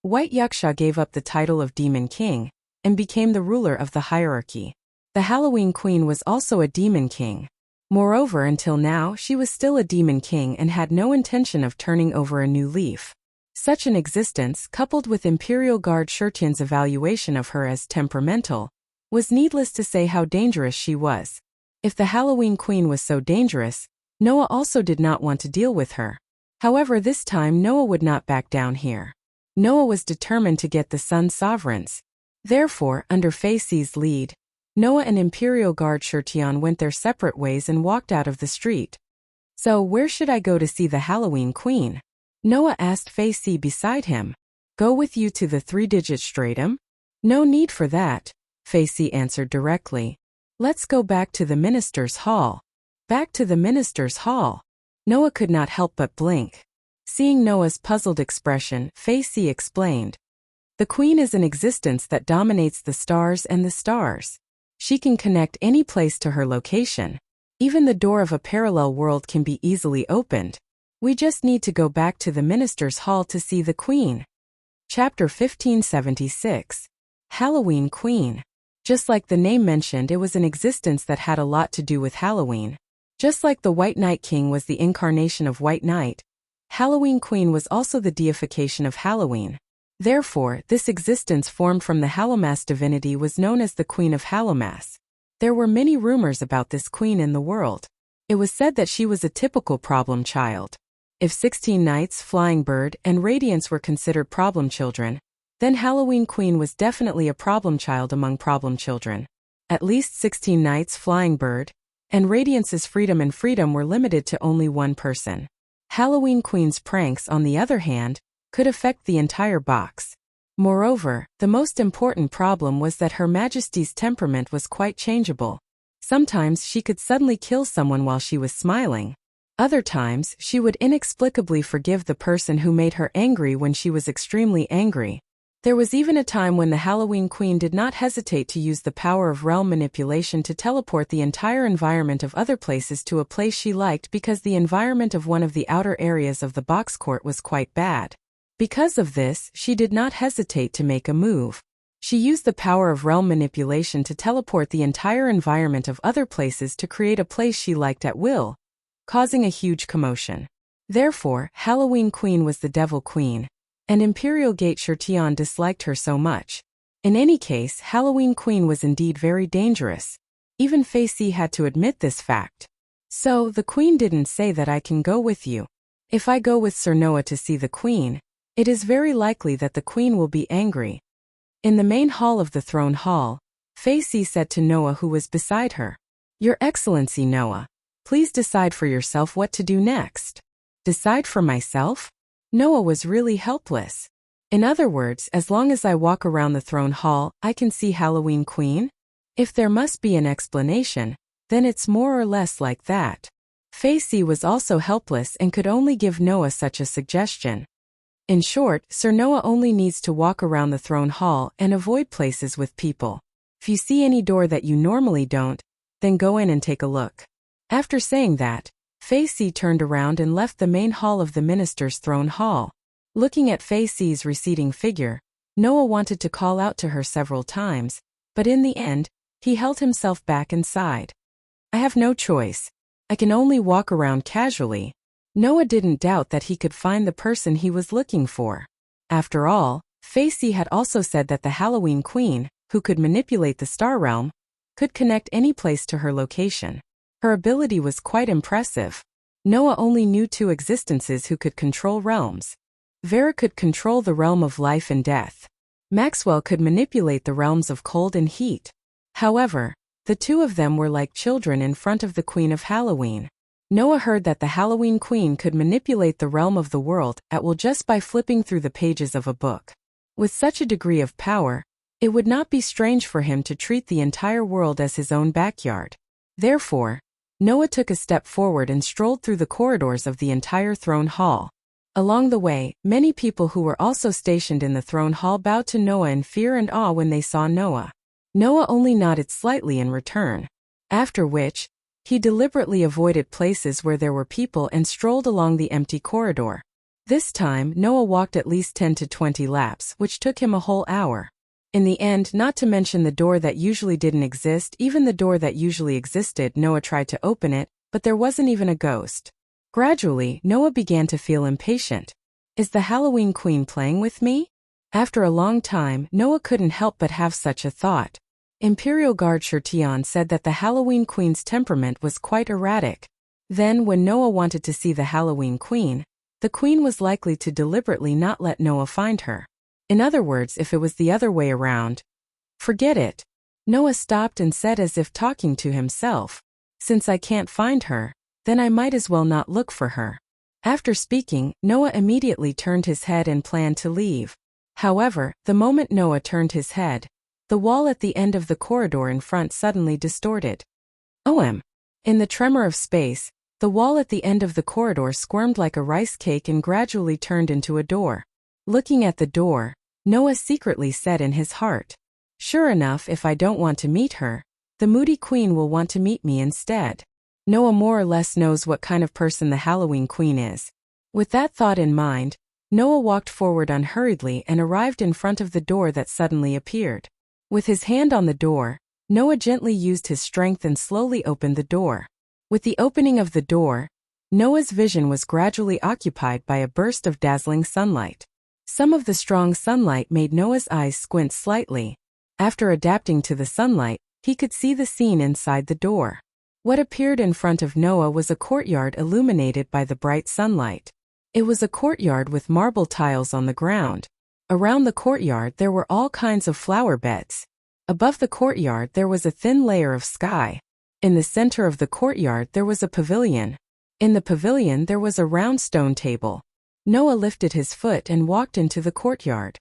White Wuxia gave up the title of demon king and became the ruler of the hierarchy. The Halloween Queen was also a demon king. Moreover, until now, she was still a demon king and had no intention of turning over a new leaf. Such an existence, coupled with Imperial Guard Shirtian's evaluation of her as temperamental, was needless to say how dangerous she was. If the Halloween Queen was so dangerous, Noah also did not want to deal with her. However, this time Noah would not back down here. Noah was determined to get the Sun Sovereigns. Therefore, under Fei Si's lead, Noah and Imperial Guard Shirtian went their separate ways and walked out of the street. So, where should I go to see the Halloween Queen? Noah asked Fei Si beside him. Go with you to the 3-digit stratum? No need for that, Fei Si answered directly. Let's go back to the Minister's Hall. Back to the Minister's Hall. Noah could not help but blink. Seeing Noah's puzzled expression, Fei Si explained. The Queen is an existence that dominates the stars and the stars. She can connect any place to her location. Even the door of a parallel world can be easily opened. We just need to go back to the minister's hall to see the queen. Chapter 1576. Halloween Queen. Just like the name mentioned, it was an existence that had a lot to do with Halloween. Just like the White Night King was the incarnation of White Night, Halloween Queen was also the deification of Halloween. Therefore, this existence formed from the Hallowmas divinity was known as the Queen of Hallowmas. There were many rumors about this queen in the world. It was said that she was a typical problem child. If 16 Nights, Flying Bird, and Radiance were considered problem children, then Halloween Queen was definitely a problem child among problem children. At least 16 Nights, Flying Bird, and Radiance's freedom and freedom were limited to only one person. Halloween Queen's pranks, on the other hand, could affect the entire box. Moreover, the most important problem was that Her Majesty's temperament was quite changeable. Sometimes she could suddenly kill someone while she was smiling. Other times, she would inexplicably forgive the person who made her angry when she was extremely angry. There was even a time when the Halloween Queen did not hesitate to use the power of realm manipulation to teleport the entire environment of other places to a place she liked because the environment of one of the outer areas of the box court was quite bad. Because of this, she did not hesitate to make a move. She used the power of realm manipulation to teleport the entire environment of other places to create a place she liked at will, causing a huge commotion. Therefore, Halloween Queen was the Devil Queen, and Imperial Gate Shirtion disliked her so much. In any case, Halloween Queen was indeed very dangerous. Even Fei Si had to admit this fact. So, the Queen didn't say that I can go with you. If I go with Sir Noah to see the Queen, it is very likely that the Queen will be angry. In the main hall of the throne hall, Fei Si said to Noah, who was beside her, "Your Excellency Noah, please decide for yourself what to do next." Decide for myself? Noah was really helpless. In other words, as long as I walk around the throne hall, I can see Halloween Queen? If there must be an explanation, then it's more or less like that. Fei Si was also helpless and could only give Noah such a suggestion. In short, Sir Noah only needs to walk around the throne hall and avoid places with people. If you see any door that you normally don't, then go in and take a look. After saying that, Fei Si turned around and left the main hall of the minister's throne hall. Looking at Fei Si's receding figure, Noah wanted to call out to her several times, but in the end, he held himself back and sighed. I have no choice. I can only walk around casually. Noah didn't doubt that he could find the person he was looking for. After all, Fei Si had also said that the Halloween Queen, who could manipulate the star realm, could connect any place to her location. Her ability was quite impressive. Noah only knew two existences who could control realms. Vera could control the realm of life and death. Maxwell could manipulate the realms of cold and heat. However, the two of them were like children in front of the Queen of Halloween. Noah heard that the Halloween Queen could manipulate the realm of the world at will just by flipping through the pages of a book. With such a degree of power, it would not be strange for him to treat the entire world as his own backyard. Therefore, Noah took a step forward and strolled through the corridors of the entire throne hall. Along the way, many people who were also stationed in the throne hall bowed to Noah in fear and awe when they saw Noah. Noah only nodded slightly in return. After which, he deliberately avoided places where there were people and strolled along the empty corridor. This time, Noah walked at least 10 to 20 laps, which took him a whole hour. In the end, not to mention the door that usually didn't exist, even the door that usually existed, Noah tried to open it, but there wasn't even a ghost. Gradually, Noah began to feel impatient. Is the Halloween Queen playing with me? After a long time, Noah couldn't help but have such a thought. Imperial Guard Shirtion said that the Halloween Queen's temperament was quite erratic. Then, when Noah wanted to see the Halloween Queen, the Queen was likely to deliberately not let Noah find her. In other words, if it was the other way around, forget it. Noah stopped and said as if talking to himself, since I can't find her, then I might as well not look for her. After speaking, Noah immediately turned his head and planned to leave. However, the moment Noah turned his head, the wall at the end of the corridor in front suddenly distorted. OM! In the tremor of space, the wall at the end of the corridor squirmed like a rice cake and gradually turned into a door. Looking at the door, Noah secretly said in his heart, sure enough, if I don't want to meet her, the moody queen will want to meet me instead. Noah more or less knows what kind of person the Halloween Queen is. With that thought in mind, Noah walked forward unhurriedly and arrived in front of the door that suddenly appeared. With his hand on the door, Noah gently used his strength and slowly opened the door. With the opening of the door, Noah's vision was gradually occupied by a burst of dazzling sunlight. Some of the strong sunlight made Noah's eyes squint slightly. After adapting to the sunlight, he could see the scene inside the door. What appeared in front of Noah was a courtyard illuminated by the bright sunlight. It was a courtyard with marble tiles on the ground. Around the courtyard there were all kinds of flower beds. Above the courtyard there was a thin layer of sky. In the center of the courtyard there was a pavilion. In the pavilion there was a round stone table. Noah lifted his foot and walked into the courtyard.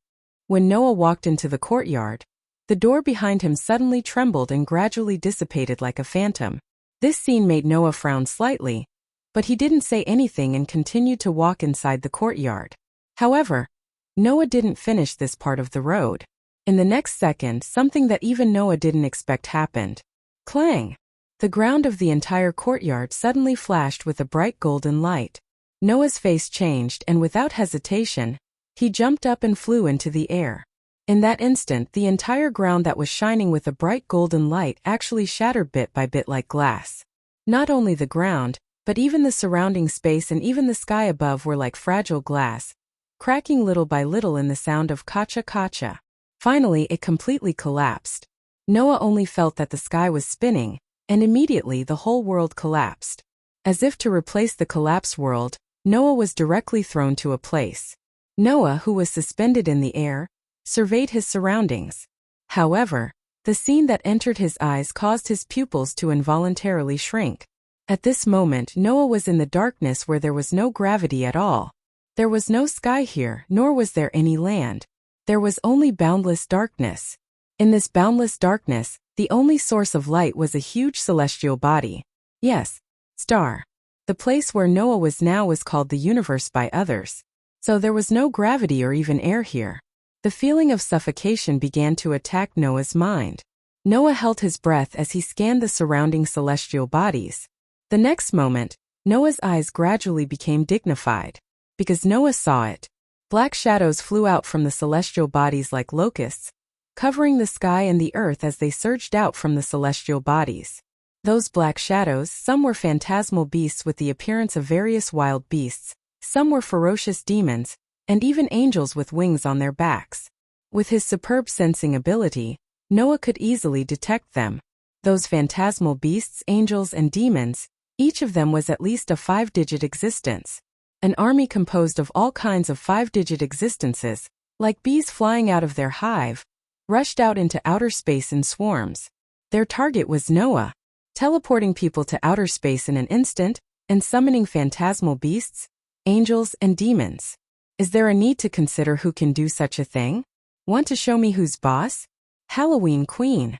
When Noah walked into the courtyard, the door behind him suddenly trembled and gradually dissipated like a phantom. This scene made Noah frown slightly, but he didn't say anything and continued to walk inside the courtyard. However, Noah didn't finish this part of the road. In the next second, something that even Noah didn't expect happened. Clang! The ground of the entire courtyard suddenly flashed with a bright golden light. Noah's face changed and without hesitation, he jumped up and flew into the air. In that instant, the entire ground that was shining with a bright golden light actually shattered bit by bit like glass. Not only the ground, but even the surrounding space and even the sky above were like fragile glass, cracking little by little in the sound of kacha-kacha. Finally, it completely collapsed. Noah only felt that the sky was spinning, and immediately the whole world collapsed. As if to replace the collapsed world, Noah was directly thrown to a place. Noah, who was suspended in the air, surveyed his surroundings. However, the scene that entered his eyes caused his pupils to involuntarily shrink. At this moment, Noah was in the darkness where there was no gravity at all. There was no sky here, nor was there any land. There was only boundless darkness. In this boundless darkness, the only source of light was a huge celestial body. Yes, star. The place where Noah was now was called the universe by others. So there was no gravity or even air here. The feeling of suffocation began to attack Noah's mind. Noah held his breath as he scanned the surrounding celestial bodies. The next moment, Noah's eyes gradually became dignified. Because Noah saw it, black shadows flew out from the celestial bodies like locusts, covering the sky and the earth as they surged out from the celestial bodies. Those black shadows, some were phantasmal beasts with the appearance of various wild beasts, some were ferocious demons, and even angels with wings on their backs. With his superb sensing ability, Noah could easily detect them. Those phantasmal beasts, angels, and demons, each of them was at least a 5-digit existence. An army composed of all kinds of 5-digit existences, like bees flying out of their hive, rushed out into outer space in swarms. Their target was Noah, teleporting people to outer space in an instant, and summoning phantasmal beasts, angels, and demons. Is there a need to consider who can do such a thing? Want to show me who's boss? Halloween Queen.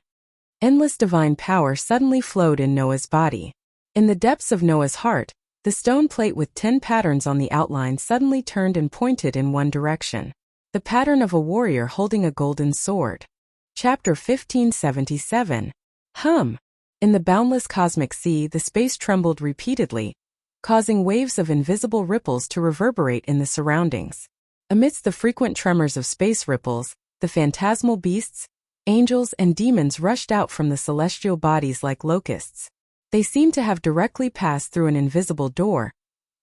Endless divine power suddenly flowed in Noah's body. In the depths of Noah's heart, the stone plate with 10 patterns on the outline suddenly turned and pointed in one direction. The pattern of a warrior holding a golden sword. Chapter 1577. In the boundless cosmic sea, the space trembled repeatedly, causing waves of invisible ripples to reverberate in the surroundings. Amidst the frequent tremors of space ripples, the phantasmal beasts, angels, and demons rushed out from the celestial bodies like locusts. They seemed to have directly passed through an invisible door,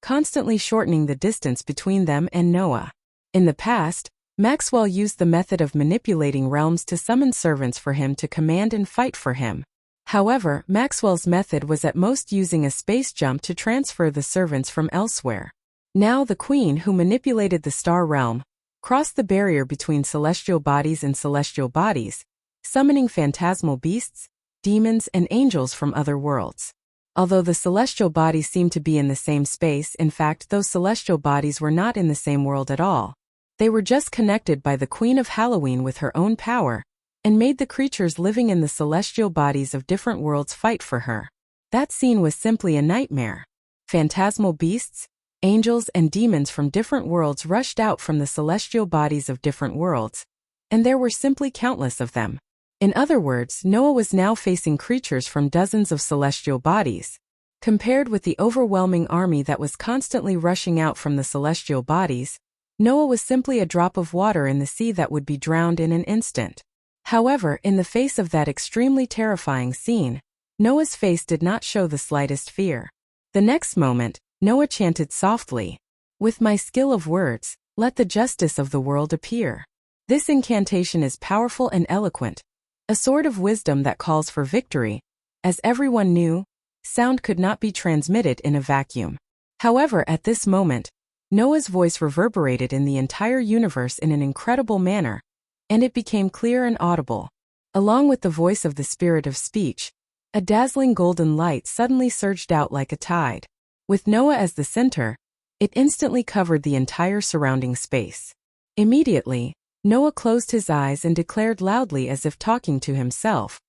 constantly shortening the distance between them and Noah. In the past, Maxwell used the method of manipulating realms to summon servants for him to command and fight for him. However, Maxwell's method was at most using a space jump to transfer the servants from elsewhere. Now the queen, who manipulated the star realm, crossed the barrier between celestial bodies and celestial bodies, summoning phantasmal beasts, demons, and angels from other worlds. Although the celestial bodies seemed to be in the same space, in fact, those celestial bodies were not in the same world at all. They were just connected by the Queen of Halloween with her own power, and made the creatures living in the celestial bodies of different worlds fight for her. That scene was simply a nightmare. Phantasmal beasts, angels, and demons from different worlds rushed out from the celestial bodies of different worlds, and there were simply countless of them. In other words, Noah was now facing creatures from dozens of celestial bodies. Compared with the overwhelming army that was constantly rushing out from the celestial bodies, Noah was simply a drop of water in the sea that would be drowned in an instant. However, in the face of that extremely terrifying scene, Noah's face did not show the slightest fear. The next moment, Noah chanted softly, "With my skill of words, let the justice of the world appear." This incantation is powerful and eloquent, a sword of wisdom that calls for victory. As everyone knew, sound could not be transmitted in a vacuum. However, at this moment, Noah's voice reverberated in the entire universe in an incredible manner, and it became clear and audible. Along with the voice of the spirit of speech, a dazzling golden light suddenly surged out like a tide. With Noah as the center, it instantly covered the entire surrounding space. Immediately, Noah closed his eyes and declared loudly as if talking to himself,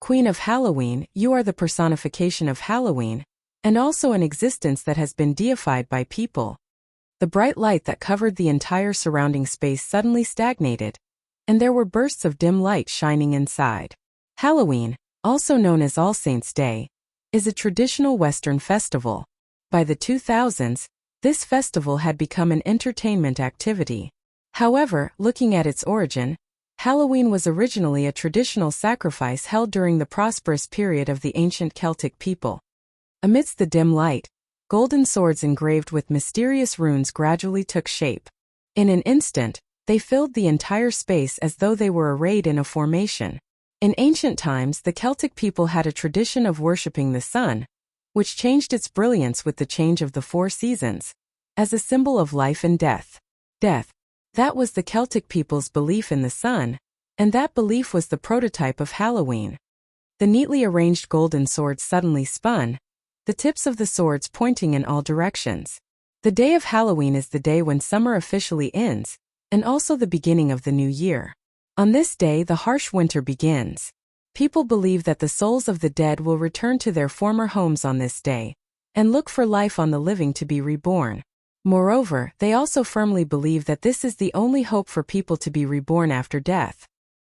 "Queen of Halloween, you are the personification of Halloween, and also an existence that has been deified by people." The bright light that covered the entire surrounding space suddenly stagnated, and there were bursts of dim light shining inside. Halloween, also known as All Saints' Day, is a traditional Western festival. By the 2000s, this festival had become an entertainment activity. However, looking at its origin, Halloween was originally a traditional sacrifice held during the prosperous period of the ancient Celtic people. Amidst the dim light, golden swords engraved with mysterious runes gradually took shape. In an instant, they filled the entire space as though they were arrayed in a formation. In ancient times, the Celtic people had a tradition of worshipping the sun, which changed its brilliance with the change of the 4 seasons, as a symbol of life and death. That was the Celtic people's belief in the sun, and that belief was the prototype of Halloween. The neatly arranged golden swords suddenly spun, the tips of the swords pointing in all directions. The day of Halloween is the day when summer officially ends, and also the beginning of the new year. On this day, the harsh winter begins. People believe that the souls of the dead will return to their former homes on this day, and look for life on the living to be reborn. Moreover, they also firmly believe that this is the only hope for people to be reborn after death.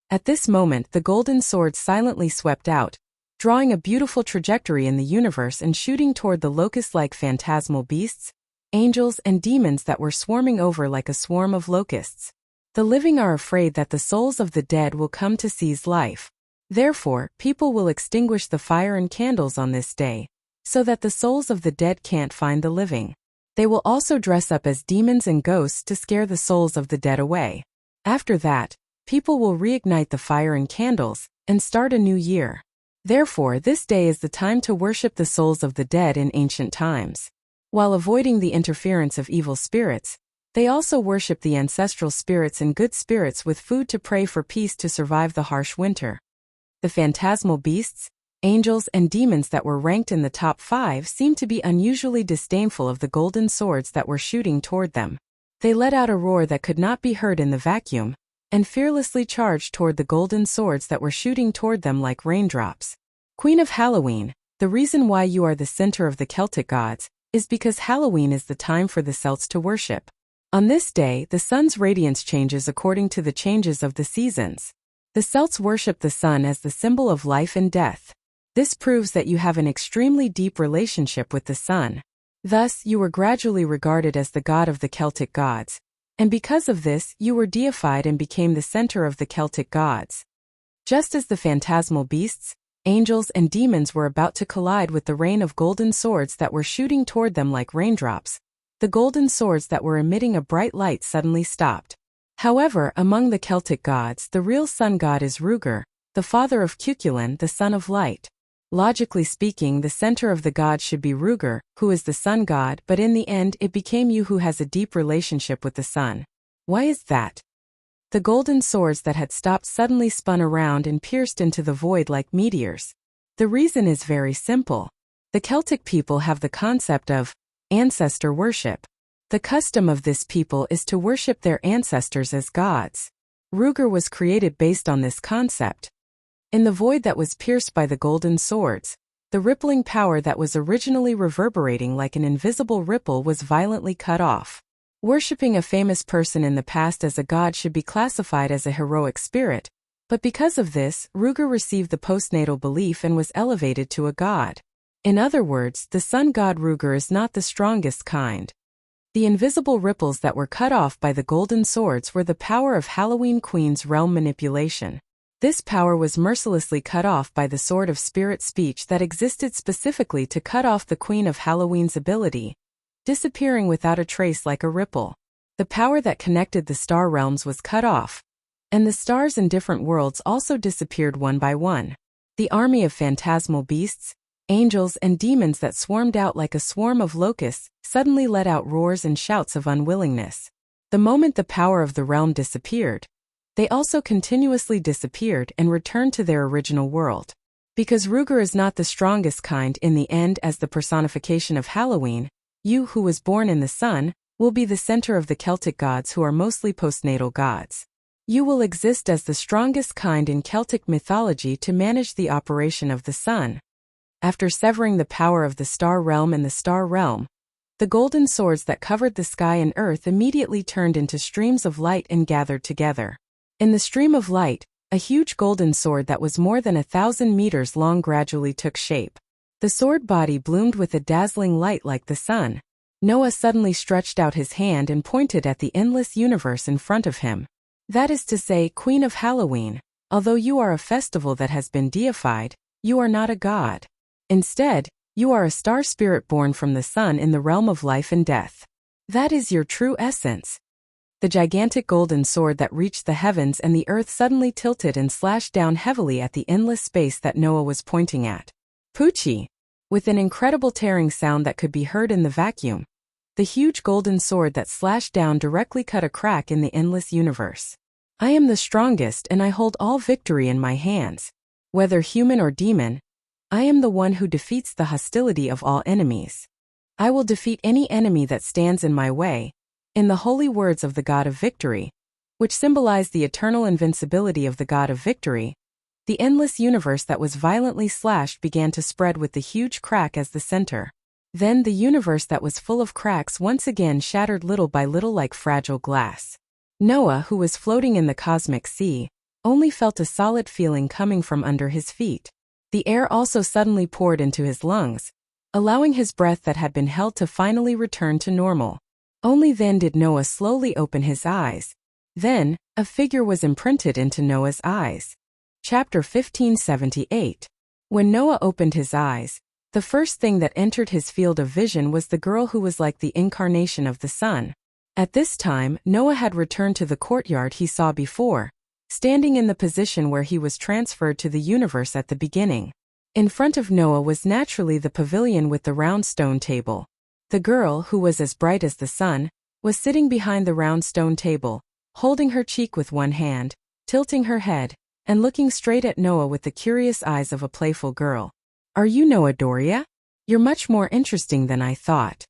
At this moment, the golden sword silently swept out, drawing a beautiful trajectory in the universe and shooting toward the locust-like phantasmal beasts, angels, and demons that were swarming over like a swarm of locusts. The living are afraid that the souls of the dead will come to seize life. Therefore, people will extinguish the fire and candles on this day, so that the souls of the dead can't find the living. They will also dress up as demons and ghosts to scare the souls of the dead away. After that, people will reignite the fire and candles, and start a new year. Therefore, this day is the time to worship the souls of the dead in ancient times. While avoiding the interference of evil spirits, they also worship the ancestral spirits and good spirits with food to pray for peace to survive the harsh winter. The phantasmal beasts, angels, and demons that were ranked in the top 5 seemed to be unusually disdainful of the golden swords that were shooting toward them. They let out a roar that could not be heard in the vacuum, and fearlessly charged toward the golden swords that were shooting toward them like raindrops. Queen of Halloween, the reason why you are the center of the Celtic gods is because Halloween is the time for the Celts to worship. On this day, the sun's radiance changes according to the changes of the seasons. The Celts worship the sun as the symbol of life and death. This proves that you have an extremely deep relationship with the sun. Thus, you were gradually regarded as the god of the Celtic gods, and because of this, you were deified and became the center of the Celtic gods. Just as the phantasmal beasts, angels, and demons were about to collide with the rain of golden swords that were shooting toward them like raindrops, the golden swords that were emitting a bright light suddenly stopped. However, among the Celtic gods, the real sun god is Ruger, the father of Cuchulainn, the son of light. Logically speaking, the center of the gods should be Ruger, who is the sun god, but in the end it became you who has a deep relationship with the sun. Why is that? The golden swords that had stopped suddenly spun around and pierced into the void like meteors. The reason is very simple. The Celtic people have the concept of ancestor worship. The custom of this people is to worship their ancestors as gods. Ruger was created based on this concept. In the void that was pierced by the golden swords, the rippling power that was originally reverberating like an invisible ripple was violently cut off. Worshipping a famous person in the past as a god should be classified as a heroic spirit, but because of this, Ruger received the postnatal belief and was elevated to a god. In other words, the sun god Ruger is not the strongest kind. The invisible ripples that were cut off by the golden swords were the power of Halloween Queen's realm manipulation. This power was mercilessly cut off by the sword of spirit speech that existed specifically to cut off the Queen of Halloween's ability, disappearing without a trace like a ripple. The power that connected the star realms was cut off, and the stars in different worlds also disappeared one by one. The army of phantasmal beasts, angels and demons that swarmed out like a swarm of locusts suddenly let out roars and shouts of unwillingness. The moment the power of the realm disappeared, they also continuously disappeared and returned to their original world. Because Ruger is not the strongest kind in the end as the personification of Halloween, you who was born in the sun will be the center of the Celtic gods who are mostly postnatal gods. You will exist as the strongest kind in Celtic mythology to manage the operation of the sun. After severing the power of the star realm and the star realm, the golden swords that covered the sky and earth immediately turned into streams of light and gathered together. In the stream of light, a huge golden sword that was more than 1,000 meters long gradually took shape. The sword body bloomed with a dazzling light like the sun. Noah suddenly stretched out his hand and pointed at the endless universe in front of him. That is to say, Queen of Halloween, although you are a festival that has been deified, you are not a god. Instead, you are a star spirit born from the sun in the realm of life and death. That is your true essence. The gigantic golden sword that reached the heavens and the earth suddenly tilted and slashed down heavily at the endless space that Noah was pointing at. Poochie! With an incredible tearing sound that could be heard in the vacuum, the huge golden sword that slashed down directly cut a crack in the endless universe. I am the strongest and I hold all victory in my hands. Whether human or demon, I am the one who defeats the hostility of all enemies. I will defeat any enemy that stands in my way. In the holy words of the God of Victory, which symbolize the eternal invincibility of the God of Victory, the endless universe that was violently slashed began to spread with the huge crack as the center. Then the universe that was full of cracks once again shattered little by little like fragile glass. Noah, who was floating in the cosmic sea, only felt a solid feeling coming from under his feet. The air also suddenly poured into his lungs, allowing his breath that had been held to finally return to normal. Only then did Noah slowly open his eyes. Then, a figure was imprinted into Noah's eyes. Chapter 1578. When Noah opened his eyes, the first thing that entered his field of vision was the girl who was like the incarnation of the sun. At this time, Noah had returned to the courtyard he saw before, standing in the position where he was transferred to the universe at the beginning. In front of Noah was naturally the pavilion with the round stone table. The girl, who was as bright as the sun, was sitting behind the round stone table, holding her cheek with one hand, tilting her head, and looking straight at Noah with the curious eyes of a playful girl. Are you Noah Doria? You're much more interesting than I thought.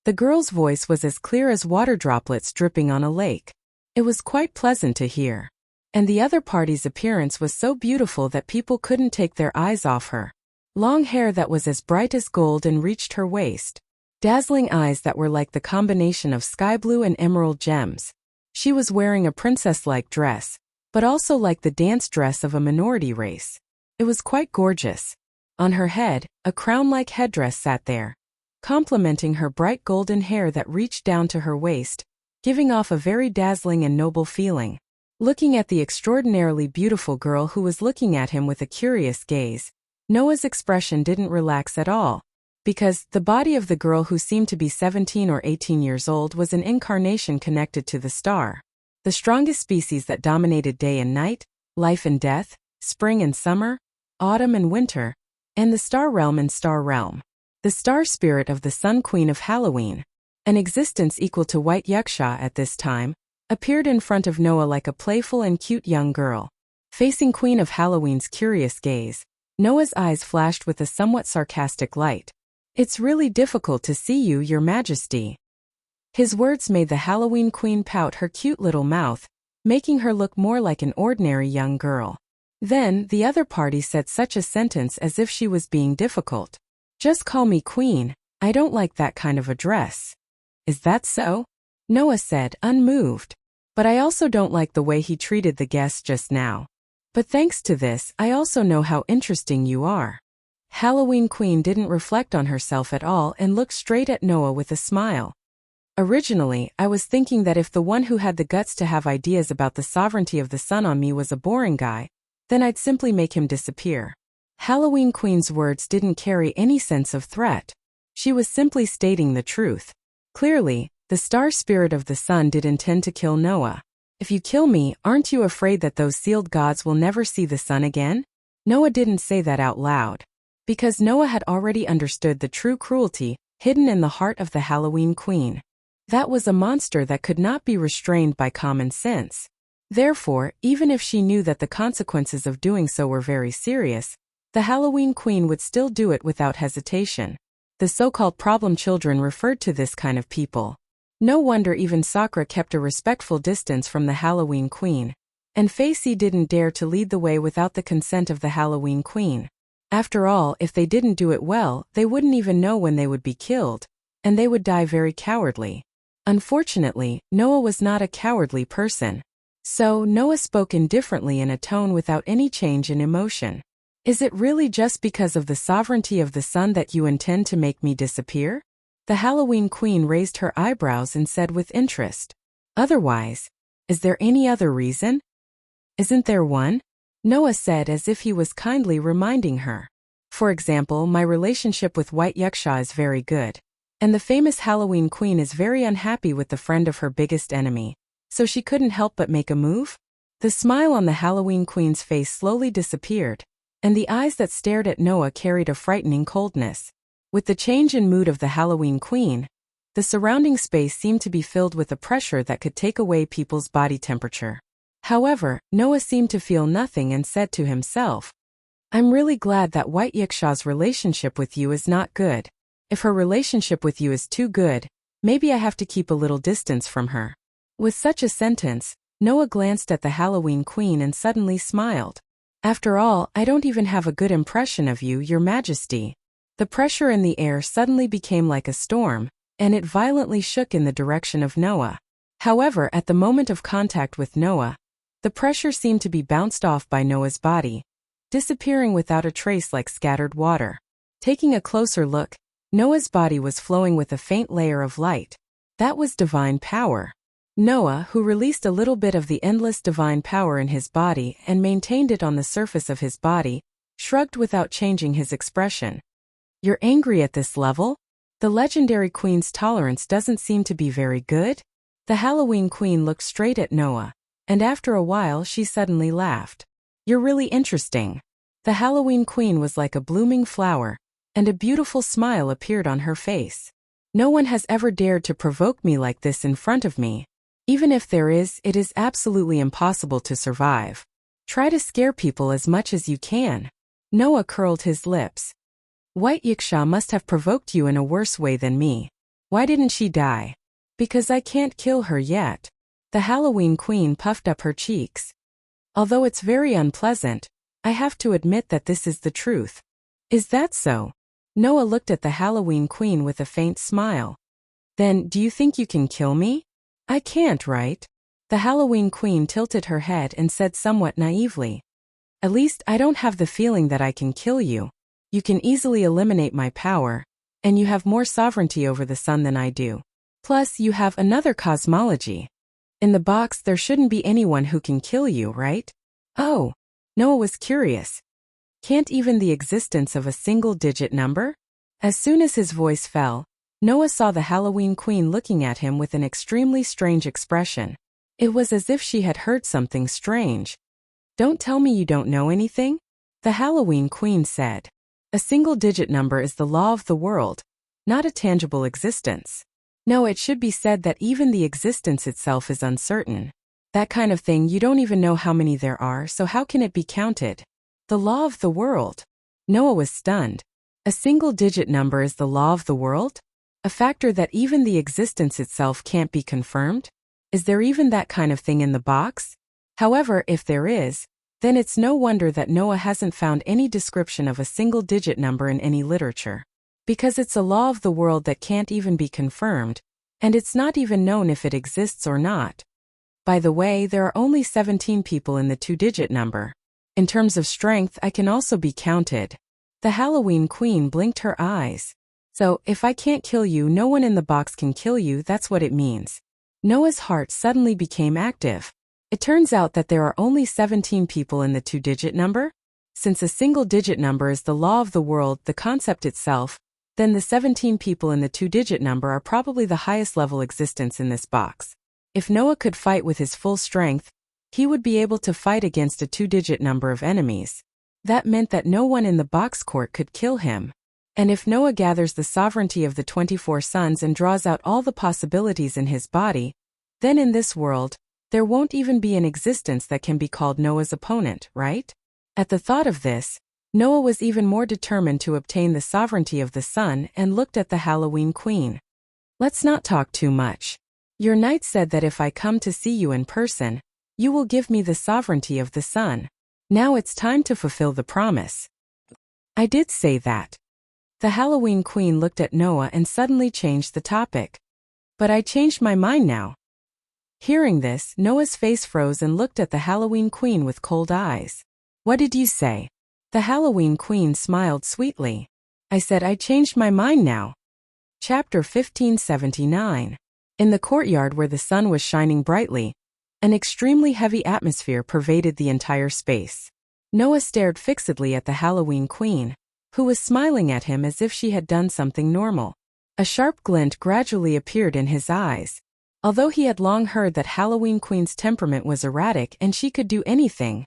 The girl's voice was as clear as water droplets dripping on a lake. It was quite pleasant to hear. And the other party's appearance was so beautiful that people couldn't take their eyes off her. Long hair that was as bright as gold and reached her waist. Dazzling eyes that were like the combination of sky blue and emerald gems. She was wearing a princess-like dress, but also like the dance dress of a minority race. It was quite gorgeous. On her head, a crown-like headdress sat there, complementing her bright golden hair that reached down to her waist, giving off a very dazzling and noble feeling. Looking at the extraordinarily beautiful girl who was looking at him with a curious gaze, Noah's expression didn't relax at all. Because the body of the girl who seemed to be 17 or 18 years old was an incarnation connected to the star. The strongest species that dominated day and night, life and death, spring and summer, autumn and winter, and the star realm and star realm. The star spirit of the Sun Queen of Halloween, an existence equal to White Yuksha at this time, appeared in front of Noah like a playful and cute young girl. Facing Queen of Halloween's curious gaze, Noah's eyes flashed with a somewhat sarcastic light. It's really difficult to see you, Your Majesty. His words made the Halloween Queen pout her cute little mouth, making her look more like an ordinary young girl. Then, the other party said such a sentence as if she was being difficult. Just call me Queen, I don't like that kind of a dress. Is that so? Noah said, unmoved. But I also don't like the way he treated the guests just now. But thanks to this, I also know how interesting you are. Halloween Queen didn't reflect on herself at all and looked straight at Noah with a smile. Originally, I was thinking that if the one who had the guts to have ideas about the sovereignty of the sun on me was a boring guy, then I'd simply make him disappear. Halloween Queen's words didn't carry any sense of threat. She was simply stating the truth. Clearly, the star spirit of the sun did intend to kill Noah. If you kill me, aren't you afraid that those sealed gods will never see the sun again? Noah didn't say that out loud, because Noah had already understood the true cruelty hidden in the heart of the Halloween Queen. That was a monster that could not be restrained by common sense. Therefore, even if she knew that the consequences of doing so were very serious, the Halloween Queen would still do it without hesitation. The so-called problem children referred to this kind of people. No wonder even Sakura kept a respectful distance from the Halloween Queen. And Facey didn't dare to lead the way without the consent of the Halloween Queen. After all, if they didn't do it well, they wouldn't even know when they would be killed, and they would die very cowardly. Unfortunately, Noah was not a cowardly person. So, Noah spoke indifferently in a tone without any change in emotion. Is it really just because of the sovereignty of the sun that you intend to make me disappear? The Halloween Queen raised her eyebrows and said with interest. Otherwise, is there any other reason? Isn't there one? Noah said as if he was kindly reminding her. For example, my relationship with White Wuxia is very good. And the famous Halloween Queen is very unhappy with the friend of her biggest enemy. So she couldn't help but make a move? The smile on the Halloween Queen's face slowly disappeared, and the eyes that stared at Noah carried a frightening coldness. With the change in mood of the Halloween Queen, the surrounding space seemed to be filled with a pressure that could take away people's body temperature. However, Noah seemed to feel nothing and said to himself, I'm really glad that White Wuxia's relationship with you is not good. If her relationship with you is too good, maybe I have to keep a little distance from her. With such a sentence, Noah glanced at the Halloween Queen and suddenly smiled. After all, I don't even have a good impression of you, Your Majesty. The pressure in the air suddenly became like a storm, and it violently shook in the direction of Noah. However, at the moment of contact with Noah, the pressure seemed to be bounced off by Noah's body, disappearing without a trace like scattered water. Taking a closer look, Noah's body was flowing with a faint layer of light. That was divine power. Noah, who released a little bit of the endless divine power in his body and maintained it on the surface of his body, shrugged without changing his expression. You're angry at this level? The legendary queen's tolerance doesn't seem to be very good? The Halloween Queen looked straight at Noah, and after a while she suddenly laughed. You're really interesting. The Halloween Queen was like a blooming flower, and a beautiful smile appeared on her face. No one has ever dared to provoke me like this in front of me. Even if there is, it is absolutely impossible to survive. Try to scare people as much as you can. Noah curled his lips. White Wuxia must have provoked you in a worse way than me. Why didn't she die? Because I can't kill her yet. The Halloween Queen puffed up her cheeks. Although it's very unpleasant, I have to admit that this is the truth. Is that so? Noah looked at the Halloween Queen with a faint smile. Then, do you think you can kill me? I can't, right? The Halloween Queen tilted her head and said somewhat naively. At least I don't have the feeling that I can kill you. You can easily eliminate my power, and you have more sovereignty over the sun than I do. Plus, you have another cosmology. In the box, there shouldn't be anyone who can kill you, right? Oh, Noah was curious. Can't even the existence of a single-digit number? As soon as his voice fell, Noah saw the Halloween Queen looking at him with an extremely strange expression. It was as if she had heard something strange. Don't tell me you don't know anything? The Halloween Queen said. A single-digit number is the law of the world, not a tangible existence. No, it should be said that even the existence itself is uncertain. That kind of thing, you don't even know how many there are, so how can it be counted? The law of the world. Noah was stunned. A single-digit number is the law of the world? A factor that even the existence itself can't be confirmed? Is there even that kind of thing in the box? However, if there is, then it's no wonder that Noah hasn't found any description of a single-digit number in any literature. Because it's a law of the world that can't even be confirmed, and it's not even known if it exists or not. By the way, there are only 17 people in the two-digit number. In terms of strength, I can also be counted. The Halloween Queen blinked her eyes. So, if I can't kill you, no one in the box can kill you, that's what it means. Noah's heart suddenly became active. It turns out that there are only 17 people in the two-digit number. Since a single-digit number is the law of the world, the concept itself, then the 17 people in the two-digit number are probably the highest level existence in this box. If Noah could fight with his full strength, he would be able to fight against a two-digit number of enemies. That meant that no one in the box court could kill him. And if Noah gathers the sovereignty of the 24 suns and draws out all the possibilities in his body, then in this world, there won't even be an existence that can be called Noah's opponent, right? At the thought of this, Noah was even more determined to obtain the sovereignty of the sun and looked at the Halloween Queen. Let's not talk too much. Your knight said that if I come to see you in person, you will give me the sovereignty of the sun. Now it's time to fulfill the promise. I did say that. The Halloween Queen looked at Noah and suddenly changed the topic. But I changed my mind now. Hearing this, Noah's face froze and looked at the Halloween Queen with cold eyes. What did you say? The Halloween Queen smiled sweetly. I said I changed my mind now. Chapter 1579. In the courtyard where the sun was shining brightly, an extremely heavy atmosphere pervaded the entire space. Noah stared fixedly at the Halloween Queen, who was smiling at him as if she had done something normal. A sharp glint gradually appeared in his eyes. Although he had long heard that Halloween Queen's temperament was erratic and she could do anything,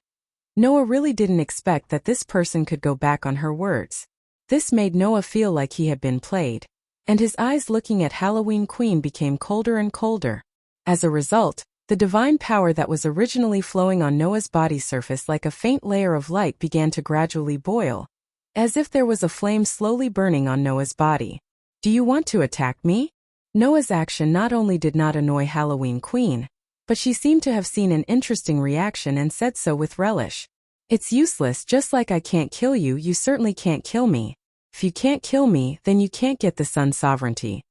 Noah really didn't expect that this person could go back on her words. This made Noah feel like he had been played, and his eyes looking at Halloween Queen became colder and colder. As a result, the divine power that was originally flowing on Noah's body surface like a faint layer of light began to gradually boil, as if there was a flame slowly burning on Noah's body. Do you want to attack me? Noah's action not only did not annoy Halloween Queen, but she seemed to have seen an interesting reaction and said so with relish. It's useless, just like I can't kill you, you certainly can't kill me. If you can't kill me, then you can't get the sun's sovereignty.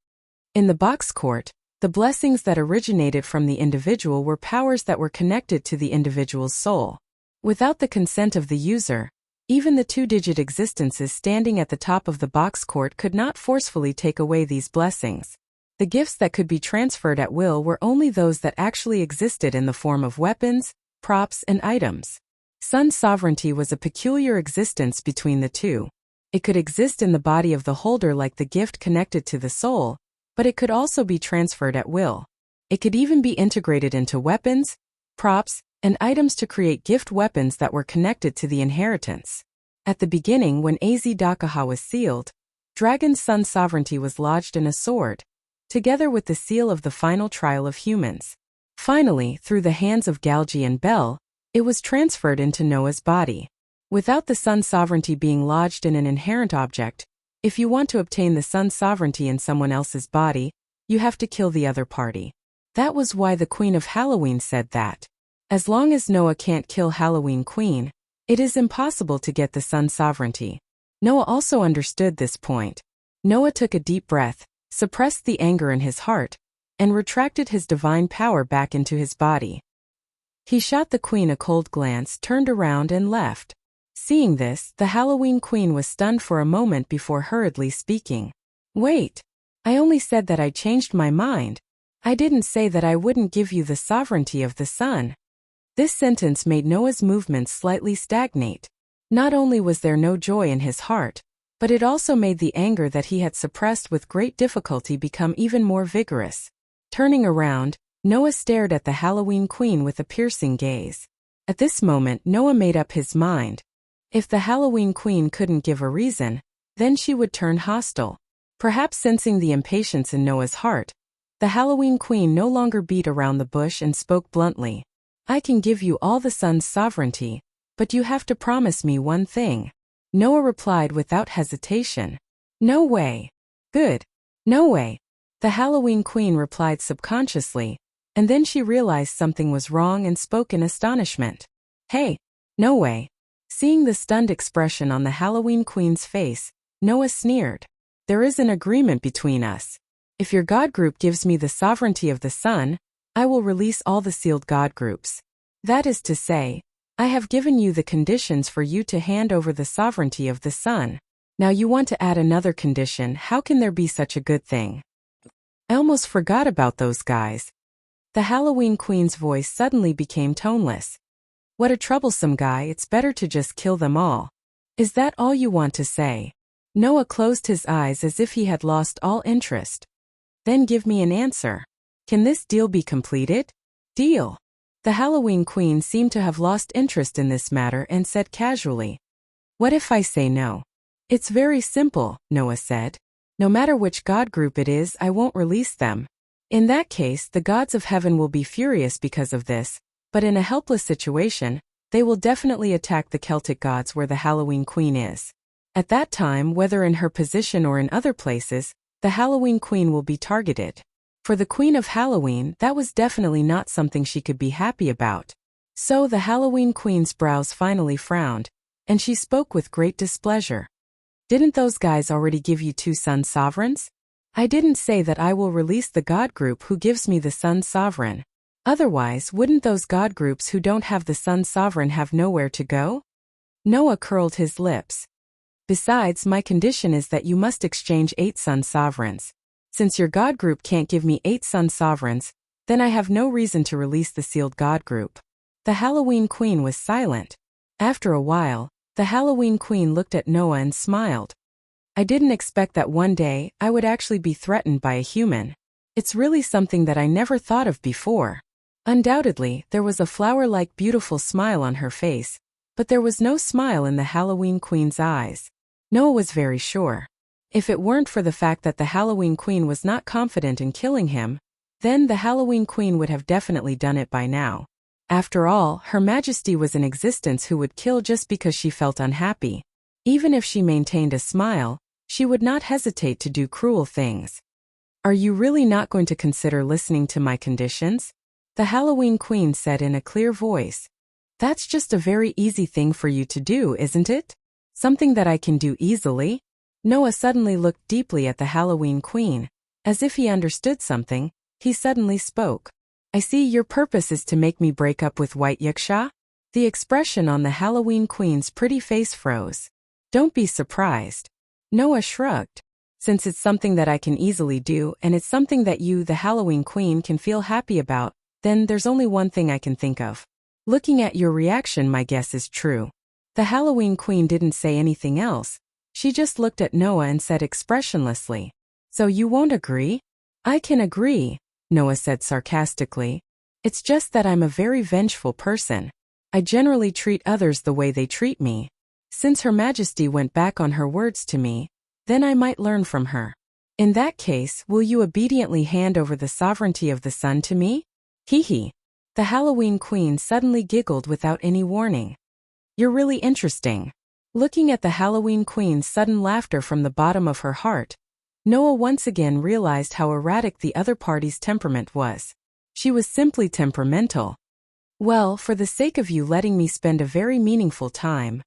In the box court, the blessings that originated from the individual were powers that were connected to the individual's soul. Without the consent of the user, even the two-digit existences standing at the top of the box court could not forcefully take away these blessings. The gifts that could be transferred at will were only those that actually existed in the form of weapons, props, and items. Sun sovereignty was a peculiar existence between the two. It could exist in the body of the holder like the gift connected to the soul, but it could also be transferred at will. It could even be integrated into weapons, props, and items to create gift weapons that were connected to the inheritance. At the beginning, when Az Dakaha was sealed, Dragon's Sun sovereignty was lodged in a sword, together with the seal of the final trial of humans. Finally, through the hands of Galgi and Bel, it was transferred into Noah's body. Without the sun sovereignty being lodged in an inherent object, if you want to obtain the sun sovereignty in someone else's body, you have to kill the other party. That was why the Queen of Halloween said that. As long as Noah can't kill Halloween Queen, it is impossible to get the sun sovereignty. Noah also understood this point. Noah took a deep breath, suppressed the anger in his heart, and retracted his divine power back into his body. He shot the queen a cold glance, turned around and left. Seeing this, the Halloween Queen was stunned for a moment before hurriedly speaking. Wait, I only said that I changed my mind. I didn't say that I wouldn't give you the sovereignty of the sun. This sentence made Noah's movements slightly stagnate. Not only was there no joy in his heart, but it also made the anger that he had suppressed with great difficulty become even more vigorous. Turning around, Noah stared at the Halloween Queen with a piercing gaze. At this moment, Noah made up his mind. If the Halloween Queen couldn't give a reason, then she would turn hostile. Perhaps sensing the impatience in Noah's heart, the Halloween Queen no longer beat around the bush and spoke bluntly. I can give you all the sun's sovereignty, but you have to promise me one thing. Noah replied without hesitation. No way. Good. No way. The Halloween Queen replied subconsciously, and then she realized something was wrong and spoke in astonishment. Hey, no way. Seeing the stunned expression on the Halloween Queen's face, Noah sneered. There is an agreement between us. If your god group gives me the sovereignty of the sun, I will release all the sealed god groups. That is to say, I have given you the conditions for you to hand over the sovereignty of the sun. Now you want to add another condition. How can there be such a good thing? I almost forgot about those guys. The Halloween Queen's voice suddenly became toneless. What a troublesome guy, it's better to just kill them all. Is that all you want to say? Noah closed his eyes as if he had lost all interest. Then give me an answer. Can this deal be completed? Deal. The Halloween Queen seemed to have lost interest in this matter and said casually, "What if I say no?" "It's very simple," Noah said. "No matter which god group it is, I won't release them. In that case, the gods of heaven will be furious because of this, but in a helpless situation, they will definitely attack the Celtic gods where the Halloween Queen is. At that time, whether in her position or in other places, the Halloween Queen will be targeted. For the Queen of Halloween, that was definitely not something she could be happy about." So the Halloween Queen's brows finally frowned, and she spoke with great displeasure. "Didn't those guys already give you 2 sun sovereigns? I didn't say that I will release the god group who gives me the sun sovereign. Otherwise, wouldn't those god groups who don't have the sun sovereign have nowhere to go?" Noah curled his lips. "Besides, my condition is that you must exchange 8 sun sovereigns. Since your god group can't give me 8 sun sovereigns, then I have no reason to release the sealed god group." The Halloween Queen was silent. After a while, the Halloween Queen looked at Noah and smiled. "I didn't expect that one day I would actually be threatened by a human. It's really something that I never thought of before." Undoubtedly, there was a flower-like beautiful smile on her face, but there was no smile in the Halloween Queen's eyes. Noah was very sure. If it weren't for the fact that the Halloween Queen was not confident in killing him, then the Halloween Queen would have definitely done it by now. After all, Her Majesty was in existence who would kill just because she felt unhappy. Even if she maintained a smile, she would not hesitate to do cruel things. "Are you really not going to consider listening to my conditions?" the Halloween Queen said in a clear voice. "That's just a very easy thing for you to do, isn't it? Something that I can do easily?" Noah suddenly looked deeply at the Halloween Queen. As if he understood something, he suddenly spoke. "I see your purpose is to make me break up with White Wuxia?" The expression on the Halloween Queen's pretty face froze. "Don't be surprised." Noah shrugged. "Since it's something that I can easily do and it's something that you, the Halloween Queen, can feel happy about, then there's only one thing I can think of. Looking at your reaction, my guess is true." The Halloween Queen didn't say anything else. She just looked at Noah and said expressionlessly, "So you won't agree?" "I can agree," Noah said sarcastically. "It's just that I'm a very vengeful person. I generally treat others the way they treat me. Since Her Majesty went back on her words to me, then I might learn from her. In that case, will you obediently hand over the sovereignty of the sun to me?" "Hee hee." The Halloween Queen suddenly giggled without any warning. "You're really interesting." Looking at the Halloween Queen's sudden laughter from the bottom of her heart, Noah once again realized how erratic the other party's temperament was. She was simply temperamental. "Well, for the sake of you letting me spend a very meaningful time,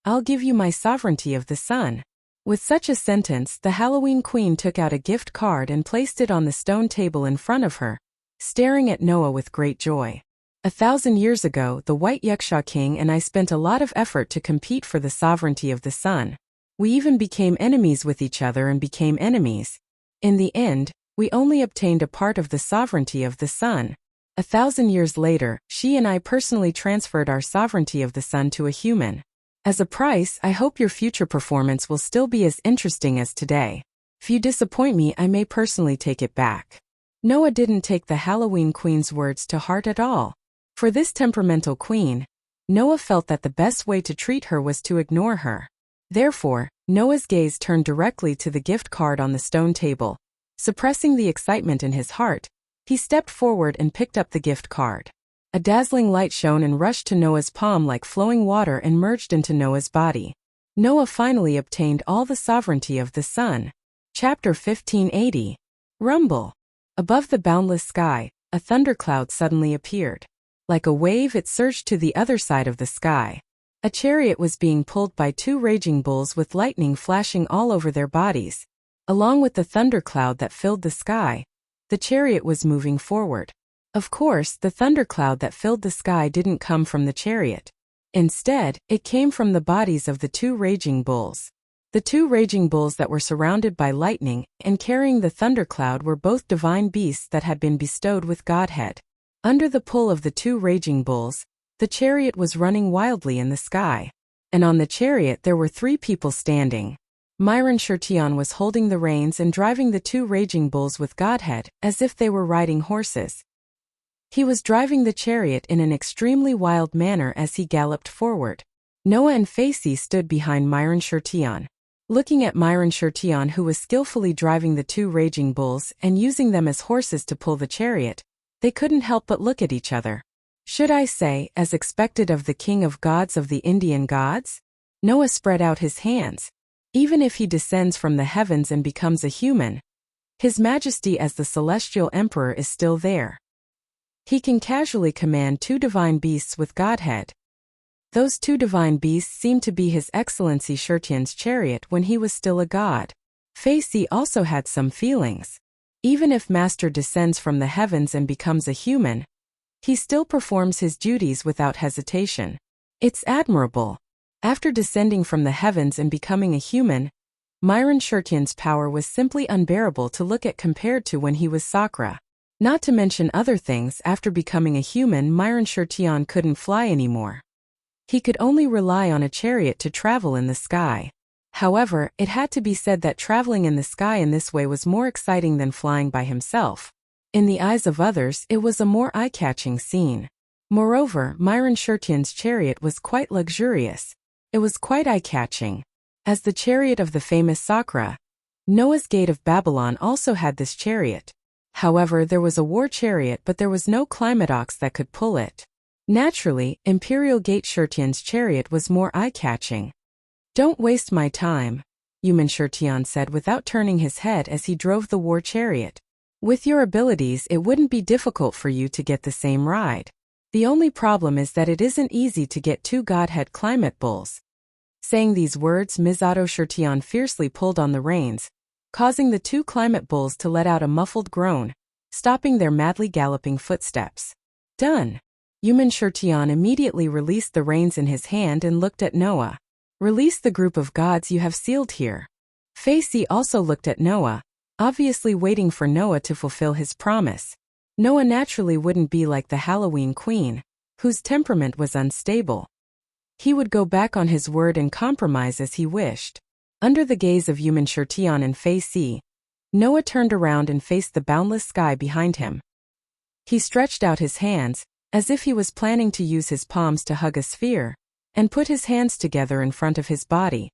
I'll give you my sovereignty of the sun." With such a sentence, the Halloween Queen took out a gift card and placed it on the stone table in front of her, staring at Noah with great joy. "1,000 years ago, the White Wuxia King and I spent a lot of effort to compete for the sovereignty of the sun. We even became enemies with each other and became enemies. In the end, we only obtained a part of the sovereignty of the sun. 1,000 years later, she and I personally transferred our sovereignty of the sun to a human. As a price, I hope your future performance will still be as interesting as today. If you disappoint me, I may personally take it back." Noah didn't take the Halloween Queen's words to heart at all. For this temperamental queen, Noah felt that the best way to treat her was to ignore her. Therefore, Noah's gaze turned directly to the gift card on the stone table. Suppressing the excitement in his heart, he stepped forward and picked up the gift card. A dazzling light shone and rushed to Noah's palm like flowing water and merged into Noah's body. Noah finally obtained all the sovereignty of the sun. Chapter 1580. Rumble. Above the boundless sky, a thundercloud suddenly appeared. Like a wave, it surged to the other side of the sky. A chariot was being pulled by 2 raging bulls with lightning flashing all over their bodies. Along with the thundercloud that filled the sky, the chariot was moving forward. Of course, the thundercloud that filled the sky didn't come from the chariot. Instead, it came from the bodies of the 2 raging bulls. The two raging bulls that were surrounded by lightning and carrying the thundercloud were both divine beasts that had been bestowed with Godhead. Under the pull of the two raging bulls, the chariot was running wildly in the sky. And on the chariot there were 3 people standing. Myron Shirtion was holding the reins and driving the two raging bulls with Godhead, as if they were riding horses. He was driving the chariot in an extremely wild manner as he galloped forward. Noah and Facey stood behind Myron Shirtion. Looking at Myron Shirtion, who was skillfully driving the two raging bulls and using them as horses to pull the chariot, they couldn't help but look at each other. Should I say, as expected of the king of gods of the Indian gods? Noah spread out his hands. Even if he descends from the heavens and becomes a human, his majesty as the celestial emperor is still there. He can casually command 2 divine beasts with Godhead. Those 2 divine beasts seem to be His Excellency Shirtion's chariot when he was still a god. Facey also had some feelings. Even if Master descends from the heavens and becomes a human, he still performs his duties without hesitation. It's admirable. After descending from the heavens and becoming a human, Myron Shirtion's power was simply unbearable to look at compared to when he was Sakra. Not to mention other things, after becoming a human, Myron Shirtion couldn't fly anymore. He could only rely on a chariot to travel in the sky. However, it had to be said that traveling in the sky in this way was more exciting than flying by himself. In the eyes of others, it was a more eye-catching scene. Moreover, Myron Shirtion's chariot was quite luxurious. It was quite eye-catching. As the chariot of the famous Sakra, Noah's Gate of Babylon also had this chariot. However, there was a war chariot, but there was no Climadox that could pull it. Naturally, Imperial Gate Shirtion's chariot was more eye-catching. "Don't waste my time," Yuman Shirtion said without turning his head as he drove the war chariot. "With your abilities, it wouldn't be difficult for you to get the same ride. The only problem is that it isn't easy to get 2 Godhead climate bulls." Saying these words, Misato Shirtion fiercely pulled on the reins, causing the 2 climate bulls to let out a muffled groan, stopping their madly galloping footsteps. "Done." Yuman Shirtion immediately released the reins in his hand and looked at Noah. "Release the group of gods you have sealed here." Facey also looked at Noah, obviously waiting for Noah to fulfill his promise. Noah naturally wouldn't be like the Halloween queen, whose temperament was unstable. He would go back on his word and compromise as he wished. Under the gaze of Yuman Shirtion and Facey, Noah turned around and faced the boundless sky behind him. He stretched out his hands, as if he was planning to use his palms to hug a sphere, and put his hands together in front of his body.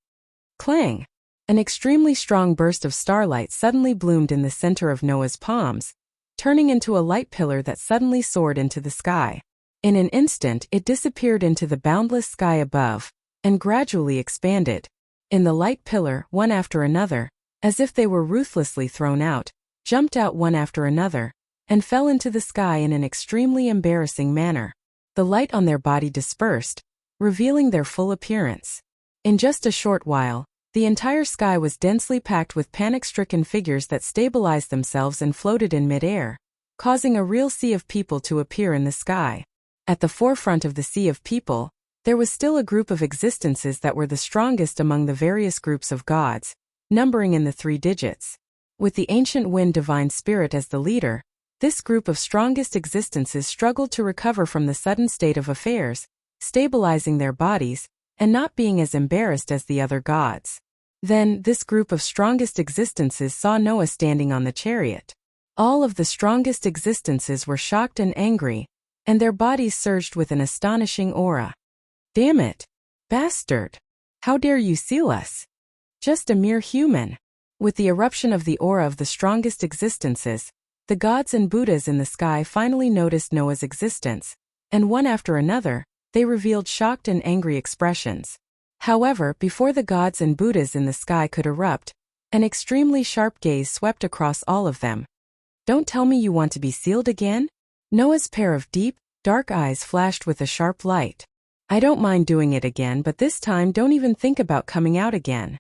Clang! An extremely strong burst of starlight suddenly bloomed in the center of Noah's palms, turning into a light pillar that suddenly soared into the sky. In an instant, it disappeared into the boundless sky above, and gradually expanded. In the light pillar, one after another, as if they were ruthlessly thrown out, jumped out one after another, and fell into the sky in an extremely embarrassing manner. The light on their body dispersed, revealing their full appearance. In just a short while, the entire sky was densely packed with panic-stricken figures that stabilized themselves and floated in mid-air, causing a real sea of people to appear in the sky. At the forefront of the sea of people, there was still a group of existences that were the strongest among the various groups of gods, numbering in the 3 digits. With the ancient wind divine spirit as the leader, this group of strongest existences struggled to recover from the sudden state of affairs, stabilizing their bodies, and not being as embarrassed as the other gods. Then, this group of strongest existences saw Noah standing on the chariot. All of the strongest existences were shocked and angry, and their bodies surged with an astonishing aura. "Damn it! Bastard! How dare you seal us? Just a mere human!" With the eruption of the aura of the strongest existences, the gods and Buddhas in the sky finally noticed Noah's existence, and one after another, they revealed shocked and angry expressions. However, before the gods and Buddhas in the sky could erupt, an extremely sharp gaze swept across all of them. "Don't tell me you want to be sealed again?" Noah's pair of deep, dark eyes flashed with a sharp light. "I don't mind doing it again, but this time don't even think about coming out again."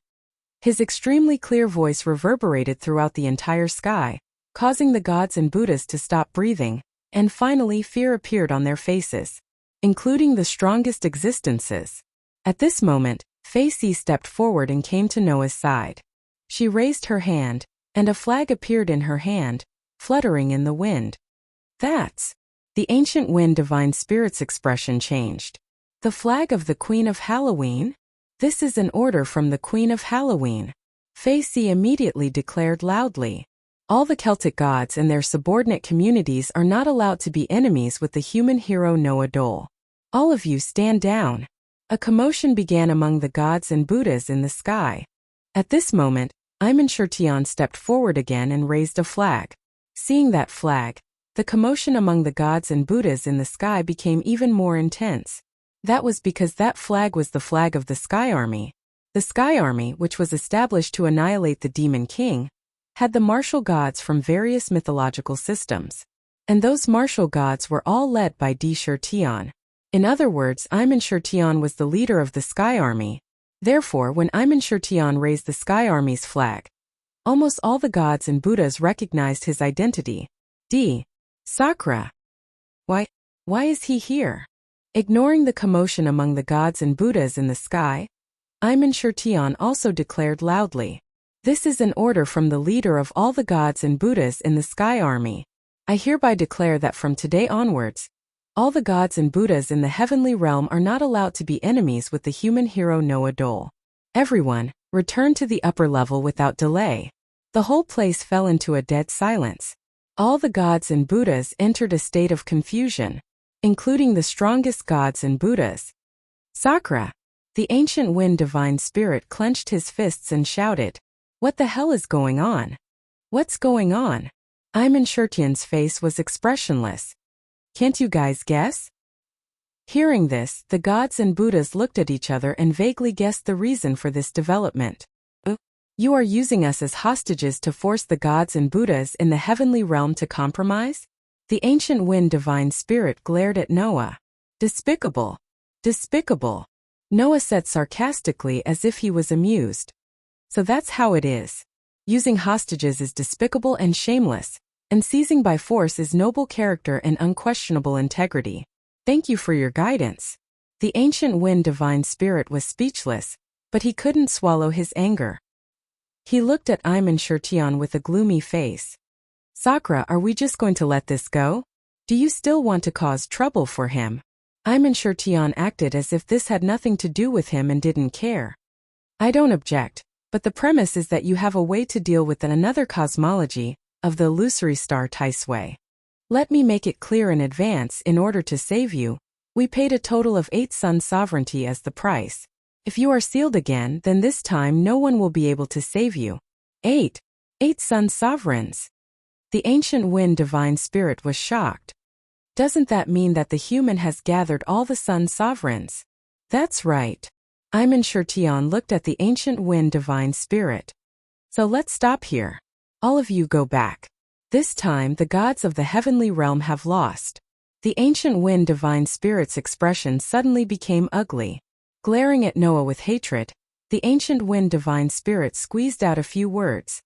His extremely clear voice reverberated throughout the entire sky, causing the gods and Buddhas to stop breathing, and finally fear appeared on their faces, including the strongest existences. At this moment, Fei Si stepped forward and came to Noah's side. She raised her hand, and a flag appeared in her hand, fluttering in the wind. That's the ancient wind divine spirit's expression changed. The flag of the Queen of Halloween? This is an order from the Queen of Halloween. Fei Si immediately declared loudly. All the Celtic gods and their subordinate communities are not allowed to be enemies with the human hero Noah Dole. All of you stand down. A commotion began among the gods and Buddhas in the sky. At this moment, Iman Shirtian stepped forward again and raised a flag. Seeing that flag, the commotion among the gods and Buddhas in the sky became even more intense. That was because that flag was the flag of the Sky Army. The Sky Army, which was established to annihilate the Demon King, had the martial gods from various mythological systems. And those martial gods were all led by Di Shirtian. In other words, Iman Shirtian was the leader of the Sky Army. Therefore, when Iman Shirtian raised the Sky Army's flag, almost all the gods and Buddhas recognized his identity. Sakra. Why is he here? Ignoring the commotion among the gods and Buddhas in the sky, Iman Shirtian also declared loudly, "This is an order from the leader of all the gods and Buddhas in the Sky Army. I hereby declare that from today onwards, all the gods and Buddhas in the heavenly realm are not allowed to be enemies with the human hero Noah Dole. Everyone, return to the upper level without delay." The whole place fell into a dead silence. All the gods and Buddhas entered a state of confusion, including the strongest gods and Buddhas. Sakra. The ancient wind divine spirit clenched his fists and shouted, "What the hell is going on? What's going on?" Iman Shirtian's face was expressionless. "Can't you guys guess?" Hearing this, the gods and Buddhas looked at each other and vaguely guessed the reason for this development. You are using us as hostages to force the gods and Buddhas in the heavenly realm to compromise? The ancient wind divine spirit glared at Noah. Despicable. Despicable. Noah said sarcastically as if he was amused. So that's how it is. Using hostages is despicable and shameless, and seizing by force is noble character and unquestionable integrity. Thank you for your guidance. The ancient wind divine spirit was speechless, but he couldn't swallow his anger. He looked at Iman Shirtian with a gloomy face. Sakra, are we just going to let this go? Do you still want to cause trouble for him? Iman Shirtian acted as if this had nothing to do with him and didn't care. I don't object, but the premise is that you have a way to deal with another cosmology of the illusory star Taisui. Let me make it clear in advance, in order to save you, we paid a total of 8 sun sovereignty as the price. If you are sealed again, then this time no one will be able to save you. 8 sun sovereigns. The ancient wind divine spirit was shocked. Doesn't that mean that the human has gathered all the sun sovereigns? That's right. Iman Shirtian looked at the ancient wind divine spirit. So let's stop here. All of you go back. This time the gods of the heavenly realm have lost. The ancient wind divine spirit's expression suddenly became ugly. Glaring at Noah with hatred, the ancient wind divine spirit squeezed out a few words.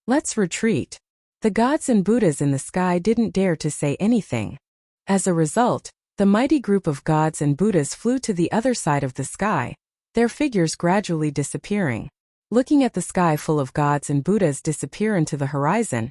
Let's retreat. The gods and Buddhas in the sky didn't dare to say anything. As a result, the mighty group of gods and Buddhas flew to the other side of the sky, their figures gradually disappearing. Looking at the sky full of gods and Buddhas disappear into the horizon,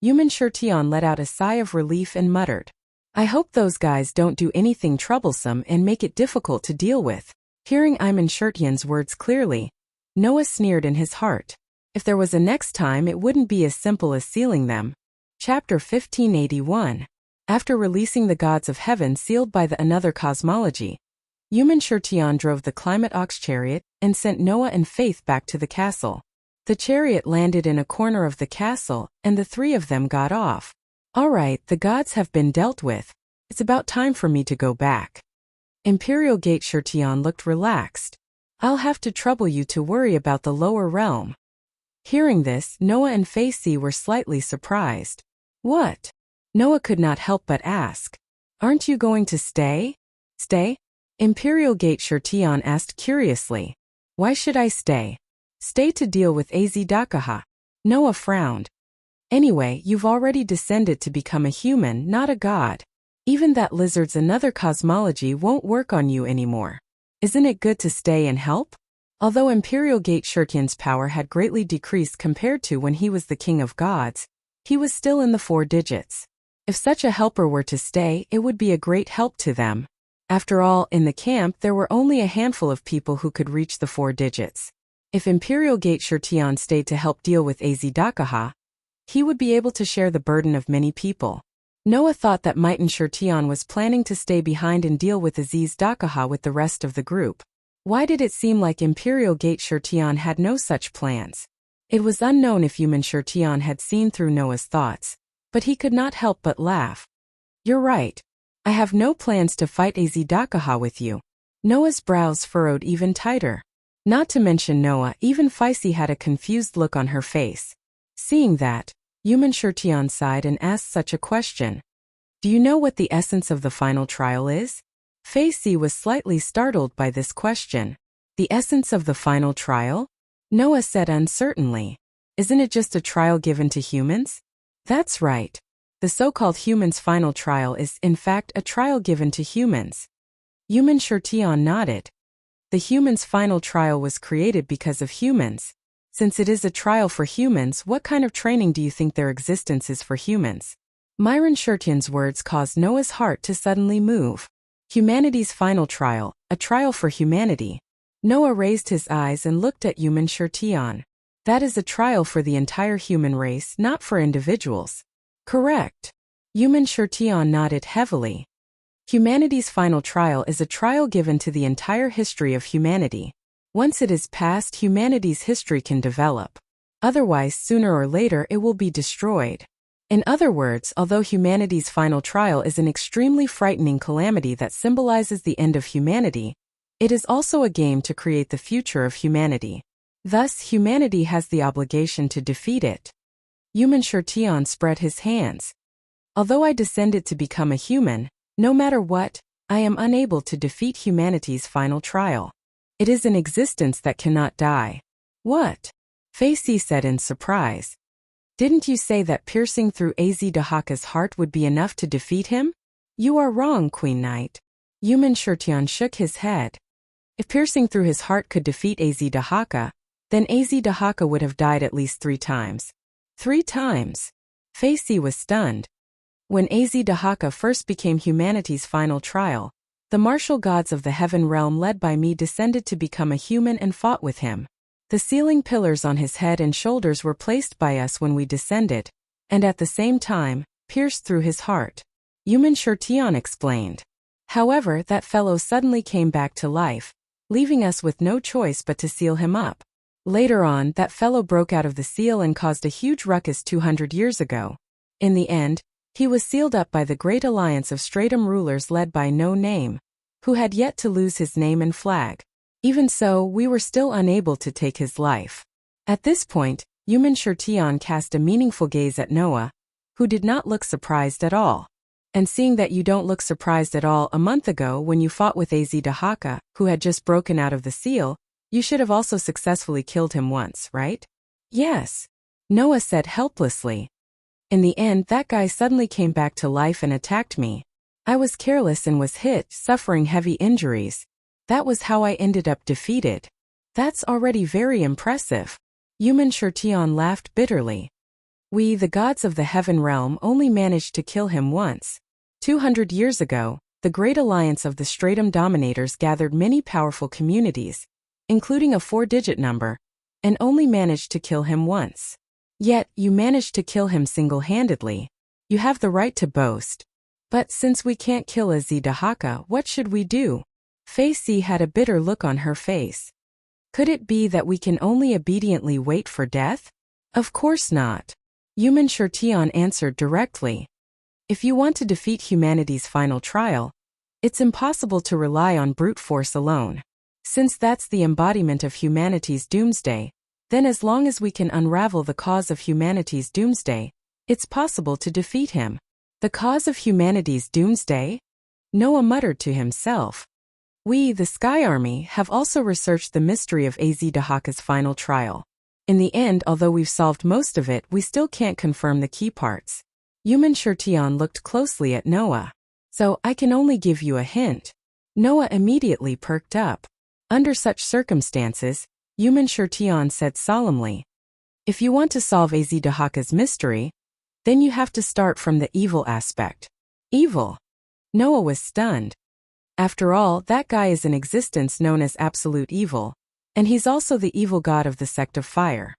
Iman Shirtian let out a sigh of relief and muttered, I hope those guys don't do anything troublesome and make it difficult to deal with. Hearing Iman Shirtian's words clearly, Noah sneered in his heart. If there was a next time, it wouldn't be as simple as sealing them. Chapter 1581. After releasing the gods of heaven sealed by the another cosmology, Iman Shirtian drove the climate ox chariot and sent Noah and Faith back to the castle. The chariot landed in a corner of the castle, and the three of them got off. All right, the gods have been dealt with. It's about time for me to go back. Imperial Gate Shirtian looked relaxed. I'll have to trouble you to worry about the lower realm. Hearing this, Noah and Fei Si were slightly surprised. What? Noah could not help but ask. Aren't you going to stay? Stay? Imperial Gate Shirtian asked curiously. Why should I stay? Stay to deal with Az Dakaha. Noah frowned. Anyway, you've already descended to become a human, not a god. Even that lizard's another cosmology won't work on you anymore. Isn't it good to stay and help? Although Imperial Gate Shurtian's power had greatly decreased compared to when he was the king of gods, he was still in the 4 digits. If such a helper were to stay, it would be a great help to them. After all, in the camp there were only a handful of people who could reach the 4 digits. If Imperial Gate Shurtian stayed to help deal with Azdakaha, he would be able to share the burden of many people. Noah thought that Mighten Shurtian was planning to stay behind and deal with Azdakaha with the rest of the group. Why did it seem like Imperial Gate Shurtian had no such plans? It was unknown if Human Shurtian had seen through Noah's thoughts, but he could not help but laugh. You're right. I have no plans to fight Azdakaha with you. Noah's brows furrowed even tighter. Not to mention Noah, even Feisty had a confused look on her face. Seeing that, Human Shurtian sighed and asked such a question. Do you know what the essence of the final trial is? Feisty was slightly startled by this question. The essence of the final trial? Noah said uncertainly. Isn't it just a trial given to humans? That's right. The so-called humans' final trial is, in fact, a trial given to humans. Human Shurtian nodded. The humans' final trial was created because of humans. Since it is a trial for humans, what kind of training do you think their existence is for humans? Myron Shurtian's words caused Noah's heart to suddenly move. Humanity's final trial, a trial for humanity. Noah raised his eyes and looked at Human Shurtian. That is a trial for the entire human race, not for individuals. Correct. Human Shurtian nodded heavily. Humanity's final trial is a trial given to the entire history of humanity. Once it is passed, humanity's history can develop. Otherwise, sooner or later, it will be destroyed. In other words, although humanity's final trial is an extremely frightening calamity that symbolizes the end of humanity, it is also a game to create the future of humanity. Thus, humanity has the obligation to defeat it. Human Shurtian spread his hands. Although I descended to become a human, no matter what, I am unable to defeat humanity's final trial. It is an existence that cannot die. What? Feisty said in surprise. Didn't you say that piercing through Azdakaha's heart would be enough to defeat him? You are wrong, Queen Knight. Human Shurtian shook his head. If piercing through his heart could defeat Azdakaha, then Azdakaha would have died at least 3 times. 3 times? Feisty was stunned. When Azdakaha first became humanity's final trial, the martial gods of the heaven realm led by me descended to become a human and fought with him. The ceiling pillars on his head and shoulders were placed by us when we descended, and at the same time, pierced through his heart. Human Shurtian explained. However, that fellow suddenly came back to life, leaving us with no choice but to seal him up. Later on, that fellow broke out of the seal and caused a huge ruckus 200 years ago. In the end, he was sealed up by the great alliance of Stratum rulers led by No Name, who had yet to lose his name and flag. Even so, we were still unable to take his life. At this point, Human Shurtian cast a meaningful gaze at Noah, who did not look surprised at all. And seeing that you don't look surprised at all, a month ago when you fought with Azdakaha, who had just broken out of the seal, you should have also successfully killed him once, right? Yes. Noah said helplessly. In the end, that guy suddenly came back to life and attacked me. I was careless and was hit, suffering heavy injuries. That was how I ended up defeated. That's already very impressive. Human Shurtian laughed bitterly. We, the gods of the heaven realm, only managed to kill him once. 200 years ago, the great alliance of the Stratum dominators gathered many powerful communities, including a 4-digit number, and only managed to kill him once. Yet, you managed to kill him single-handedly. You have the right to boast. But since we can't kill Azdakaha, what should we do? Feisty had a bitter look on her face. Could it be that we can only obediently wait for death? Of course not. Human Shurtian answered directly. If you want to defeat humanity's final trial, it's impossible to rely on brute force alone. Since that's the embodiment of humanity's doomsday, then as long as we can unravel the cause of humanity's doomsday, it's possible to defeat him. The cause of humanity's doomsday? Noah muttered to himself. We, the Sky Army, have also researched the mystery of Azdakaha's final trial. In the end, although we've solved most of it, we still can't confirm the key parts. Human Shurtian looked closely at Noah. So, I can only give you a hint. Noah immediately perked up. Under such circumstances, Yumin Shirtion said solemnly. If you want to solve Azdahaka's mystery, then you have to start from the evil aspect. Evil? Noah was stunned. After all, that guy is an existence known as absolute evil, and he's also the evil god of the sect of fire.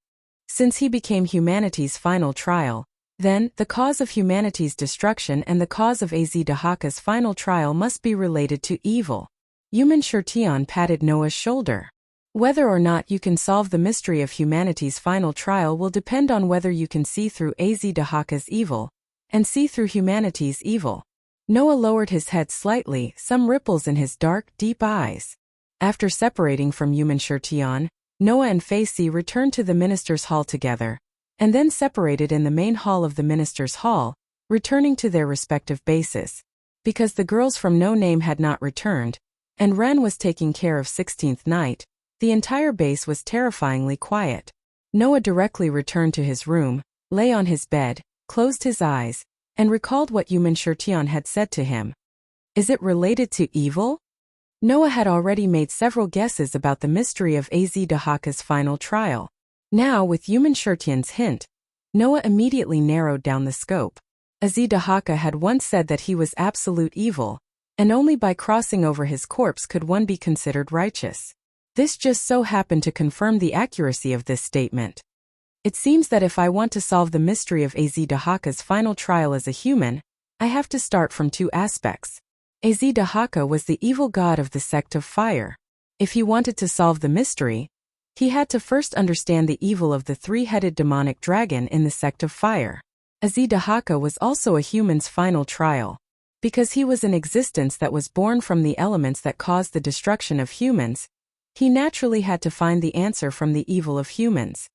Since he became humanity's final trial, then, the cause of humanity's destruction and the cause of Azdahaka's final trial must be related to evil. Yumin Shirtion patted Noah's shoulder. Whether or not you can solve the mystery of humanity's final trial will depend on whether you can see through Azdahaka's evil and see through humanity's evil. Noah lowered his head slightly, some ripples in his dark, deep eyes. After separating from Yumin Shirtion, Noah and Fei returned to the minister's hall together, and then separated in the main hall of the minister's hall, returning to their respective bases. Because the girls from No Name had not returned, and Ren was taking care of 16th Night, the entire base was terrifyingly quiet. Noah directly returned to his room, lay on his bed, closed his eyes, and recalled what Yumin Shirtion had said to him. Is it related to evil? Noah had already made several guesses about the mystery of Azdahaka's final trial. Now, with Yumin Shirtion's hint, Noah immediately narrowed down the scope. Azdahaka had once said that he was absolute evil, and only by crossing over his corpse could one be considered righteous. This just so happened to confirm the accuracy of this statement. It seems that if I want to solve the mystery of Azdahaka's final trial as a human, I have to start from two aspects. Azdahaka was the evil god of the sect of fire. If he wanted to solve the mystery, he had to first understand the evil of the three-headed demonic dragon in the sect of fire. Azdahaka was also a human's final trial. Because he was an existence that was born from the elements that caused the destruction of humans, he naturally had to find the answer from the evil of humans.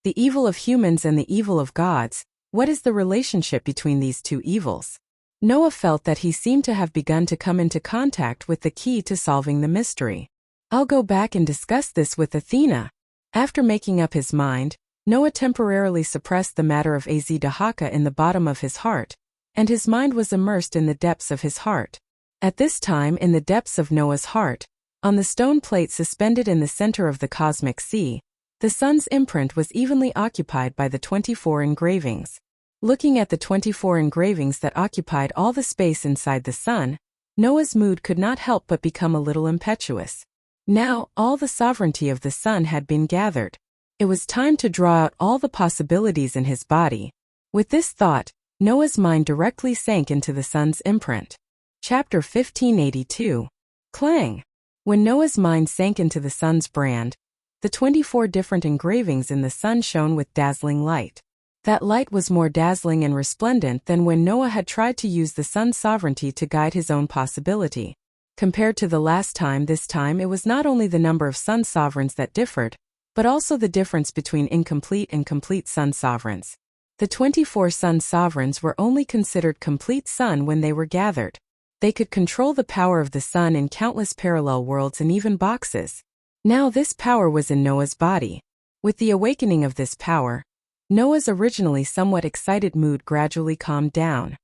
The evil of humans and the evil of gods, what is the relationship between these two evils? Noah felt that he seemed to have begun to come into contact with the key to solving the mystery. I'll go back and discuss this with Athena. After making up his mind, Noah temporarily suppressed the matter of Azdahaka in the bottom of his heart, and his mind was immersed in the depths of his heart. At this time, in the depths of Noah's heart, on the stone plate suspended in the center of the cosmic sea, the sun's imprint was evenly occupied by the 24 engravings. Looking at the 24 engravings that occupied all the space inside the sun, Noah's mood could not help but become a little impetuous. Now, all the sovereignty of the sun had been gathered. It was time to draw out all the possibilities in his body. With this thought, Noah's mind directly sank into the sun's imprint. Chapter 1582. Clang! When Noah's mind sank into the sun's brand, the 24 different engravings in the sun shone with dazzling light. That light was more dazzling and resplendent than when Noah had tried to use the sun's sovereignty to guide his own possibility. Compared to the last time, this time it was not only the number of sun sovereigns that differed, but also the difference between incomplete and complete sun sovereigns. The 24 sun sovereigns were only considered complete sun when they were gathered. They could control the power of the sun in countless parallel worlds and even boxes. Now this power was in Noah's body. With the awakening of this power, Noah's originally somewhat excited mood gradually calmed down.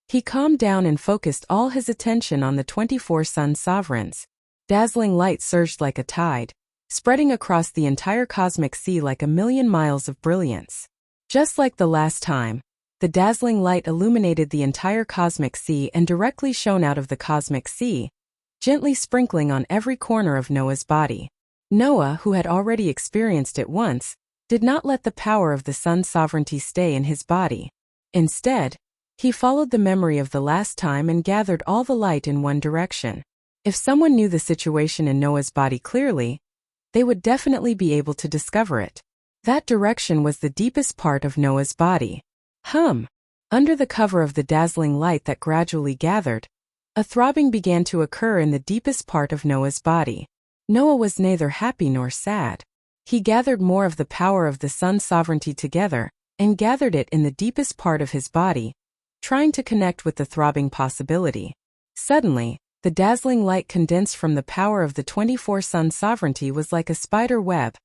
He calmed down and focused all his attention on the 24 sun sovereigns. Dazzling light surged like a tide, spreading across the entire cosmic sea like 1,000,000 miles of brilliance. Just like the last time, the dazzling light illuminated the entire cosmic sea and directly shone out of the cosmic sea, gently sprinkling on every corner of Noah's body. Noah, who had already experienced it once, did not let the power of the sun's sovereignty stay in his body. Instead, he followed the memory of the last time and gathered all the light in one direction. If someone knew the situation in Noah's body clearly, they would definitely be able to discover it. That direction was the deepest part of Noah's body. Under the cover of the dazzling light that gradually gathered, a throbbing began to occur in the deepest part of Noah's body. Noah was neither happy nor sad. He gathered more of the power of the sun's sovereignty together, and gathered it in the deepest part of his body, trying to connect with the throbbing possibility. Suddenly, the dazzling light condensed from the power of the 24 sun sovereignty was like a spider web,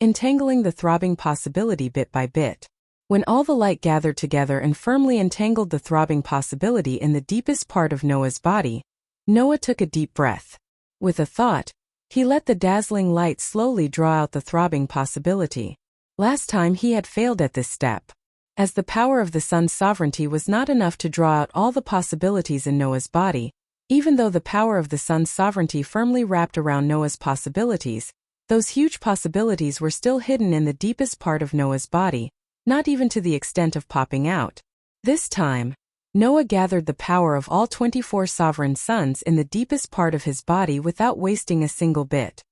entangling the throbbing possibility bit by bit. When all the light gathered together and firmly entangled the throbbing possibility in the deepest part of Noah's body, Noah took a deep breath. With a thought, He let the dazzling light slowly draw out the throbbing possibility. Last time he had failed at this step, as the power of the sun's sovereignty was not enough to draw out all the possibilities in Noah's body. Even though the power of the sun's sovereignty firmly wrapped around Noah's possibilities, those huge possibilities were still hidden in the deepest part of Noah's body, not even to the extent of popping out. This time, Noah gathered the power of all 24 sovereign suns in the deepest part of his body without wasting a single bit.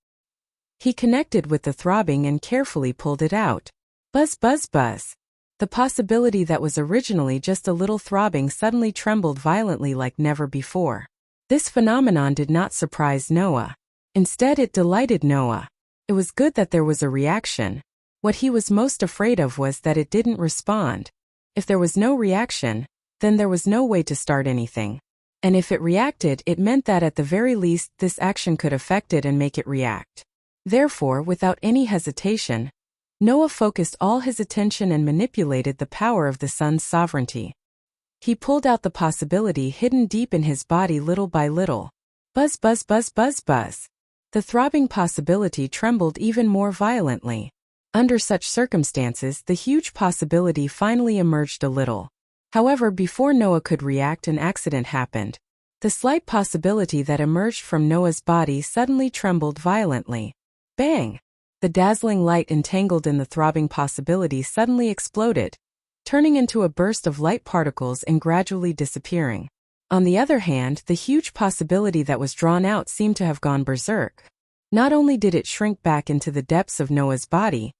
He connected with the throbbing and carefully pulled it out. Buzz, buzz, buzz. The possibility that was originally just a little throbbing suddenly trembled violently like never before. This phenomenon did not surprise Noah. Instead, it delighted Noah. It was good that there was a reaction. What he was most afraid of was that it didn't respond. If there was no reaction, then there was no way to start anything. And if it reacted, it meant that at the very least this action could affect it and make it react. Therefore, without any hesitation, Noah focused all his attention and manipulated the power of the sun's sovereignty. He pulled out the possibility hidden deep in his body little by little. Buzz, buzz, buzz, buzz, buzz. The throbbing possibility trembled even more violently. Under such circumstances, the huge possibility finally emerged a little. However, before Noah could react, an accident happened. The slight possibility that emerged from Noah's body suddenly trembled violently. Bang! The dazzling light entangled in the throbbing possibility suddenly exploded, turning into a burst of light particles and gradually disappearing. On the other hand, the huge possibility that was drawn out seemed to have gone berserk. Not only did it shrink back into the depths of Noah's body,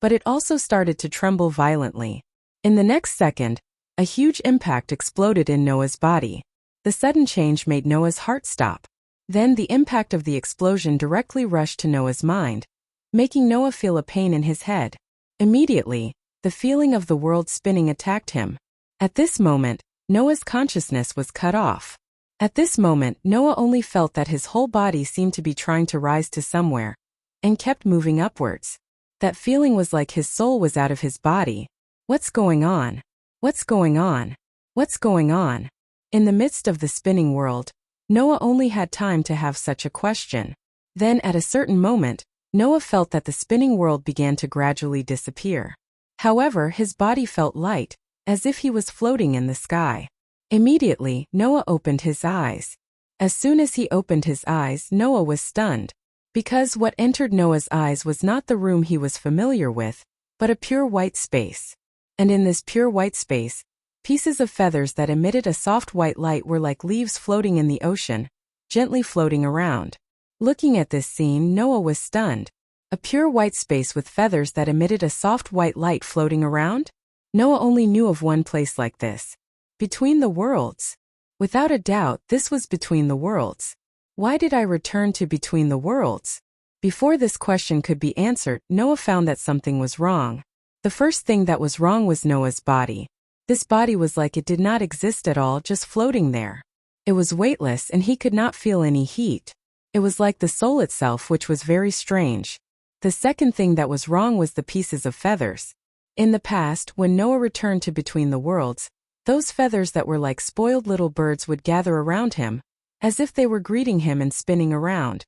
but it also started to tremble violently. In the next second, a huge impact exploded in Noah's body. The sudden change made Noah's heart stop. Then the impact of the explosion directly rushed to Noah's mind, making Noah feel a pain in his head. Immediately, the feeling of the world spinning attacked him. At this moment, Noah's consciousness was cut off. At this moment, Noah only felt that his whole body seemed to be trying to rise to somewhere, and kept moving upwards. That feeling was like his soul was out of his body. What's going on? What's going on? What's going on? In the midst of the spinning world, Noah only had time to have such a question. Then at a certain moment, Noah felt that the spinning world began to gradually disappear. However, his body felt light, as if he was floating in the sky. Immediately, Noah opened his eyes. As soon as he opened his eyes, Noah was stunned, because what entered Noah's eyes was not the room he was familiar with, but a pure white space. And in this pure white space, pieces of feathers that emitted a soft white light were like leaves floating in the ocean, gently floating around. Looking at this scene, Noah was stunned. A pure white space with feathers that emitted a soft white light floating around? Noah only knew of one place like this. Between the worlds. Without a doubt, this was between the worlds. Why did I return to between the worlds? Before this question could be answered, Noah found that something was wrong. The first thing that was wrong was Noah's body. This body was like it did not exist at all, just floating there. It was weightless and he could not feel any heat. It was like the soul itself, which was very strange. The second thing that was wrong was the pieces of feathers. In the past, when Noah returned to between the worlds, those feathers that were like spoiled little birds would gather around him, as if they were greeting him and spinning around.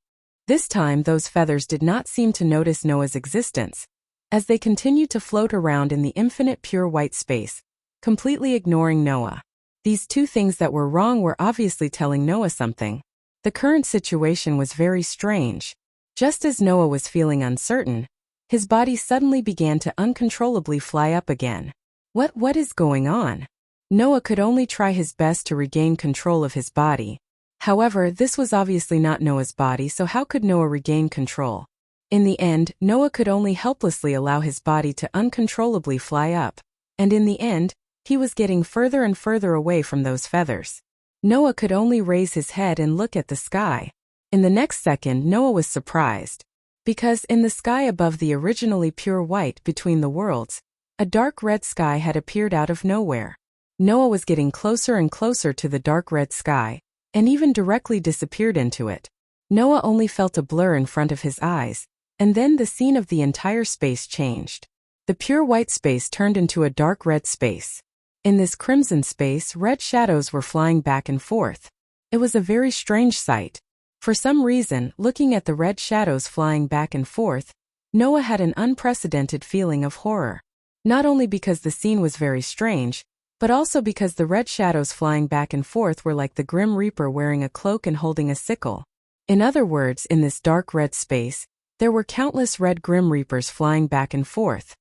This time those feathers did not seem to notice Noah's existence, as they continued to float around in the infinite pure white space, completely ignoring Noah. These two things that were wrong were obviously telling Noah something. The current situation was very strange. Just as Noah was feeling uncertain, his body suddenly began to uncontrollably fly up again. What is going on? Noah could only try his best to regain control of his body. However, this was obviously not Noah's body, so how could Noah regain control? In the end, Noah could only helplessly allow his body to uncontrollably fly up. And in the end, he was getting further and further away from those feathers. Noah could only raise his head and look at the sky. In the next second, Noah was surprised, because in the sky above the originally pure white between the worlds, a dark red sky had appeared out of nowhere. Noah was getting closer and closer to the dark red sky, and even directly disappeared into it. Noah only felt a blur in front of his eyes, and then the scene of the entire space changed. The pure white space turned into a dark red space. In this crimson space, red shadows were flying back and forth. It was a very strange sight. For some reason, looking at the red shadows flying back and forth, Noah had an unprecedented feeling of horror. Not only because the scene was very strange, but also because the red shadows flying back and forth were like the Grim Reaper wearing a cloak and holding a sickle. In other words, in this dark red space, there were countless red Grim Reapers flying back and forth.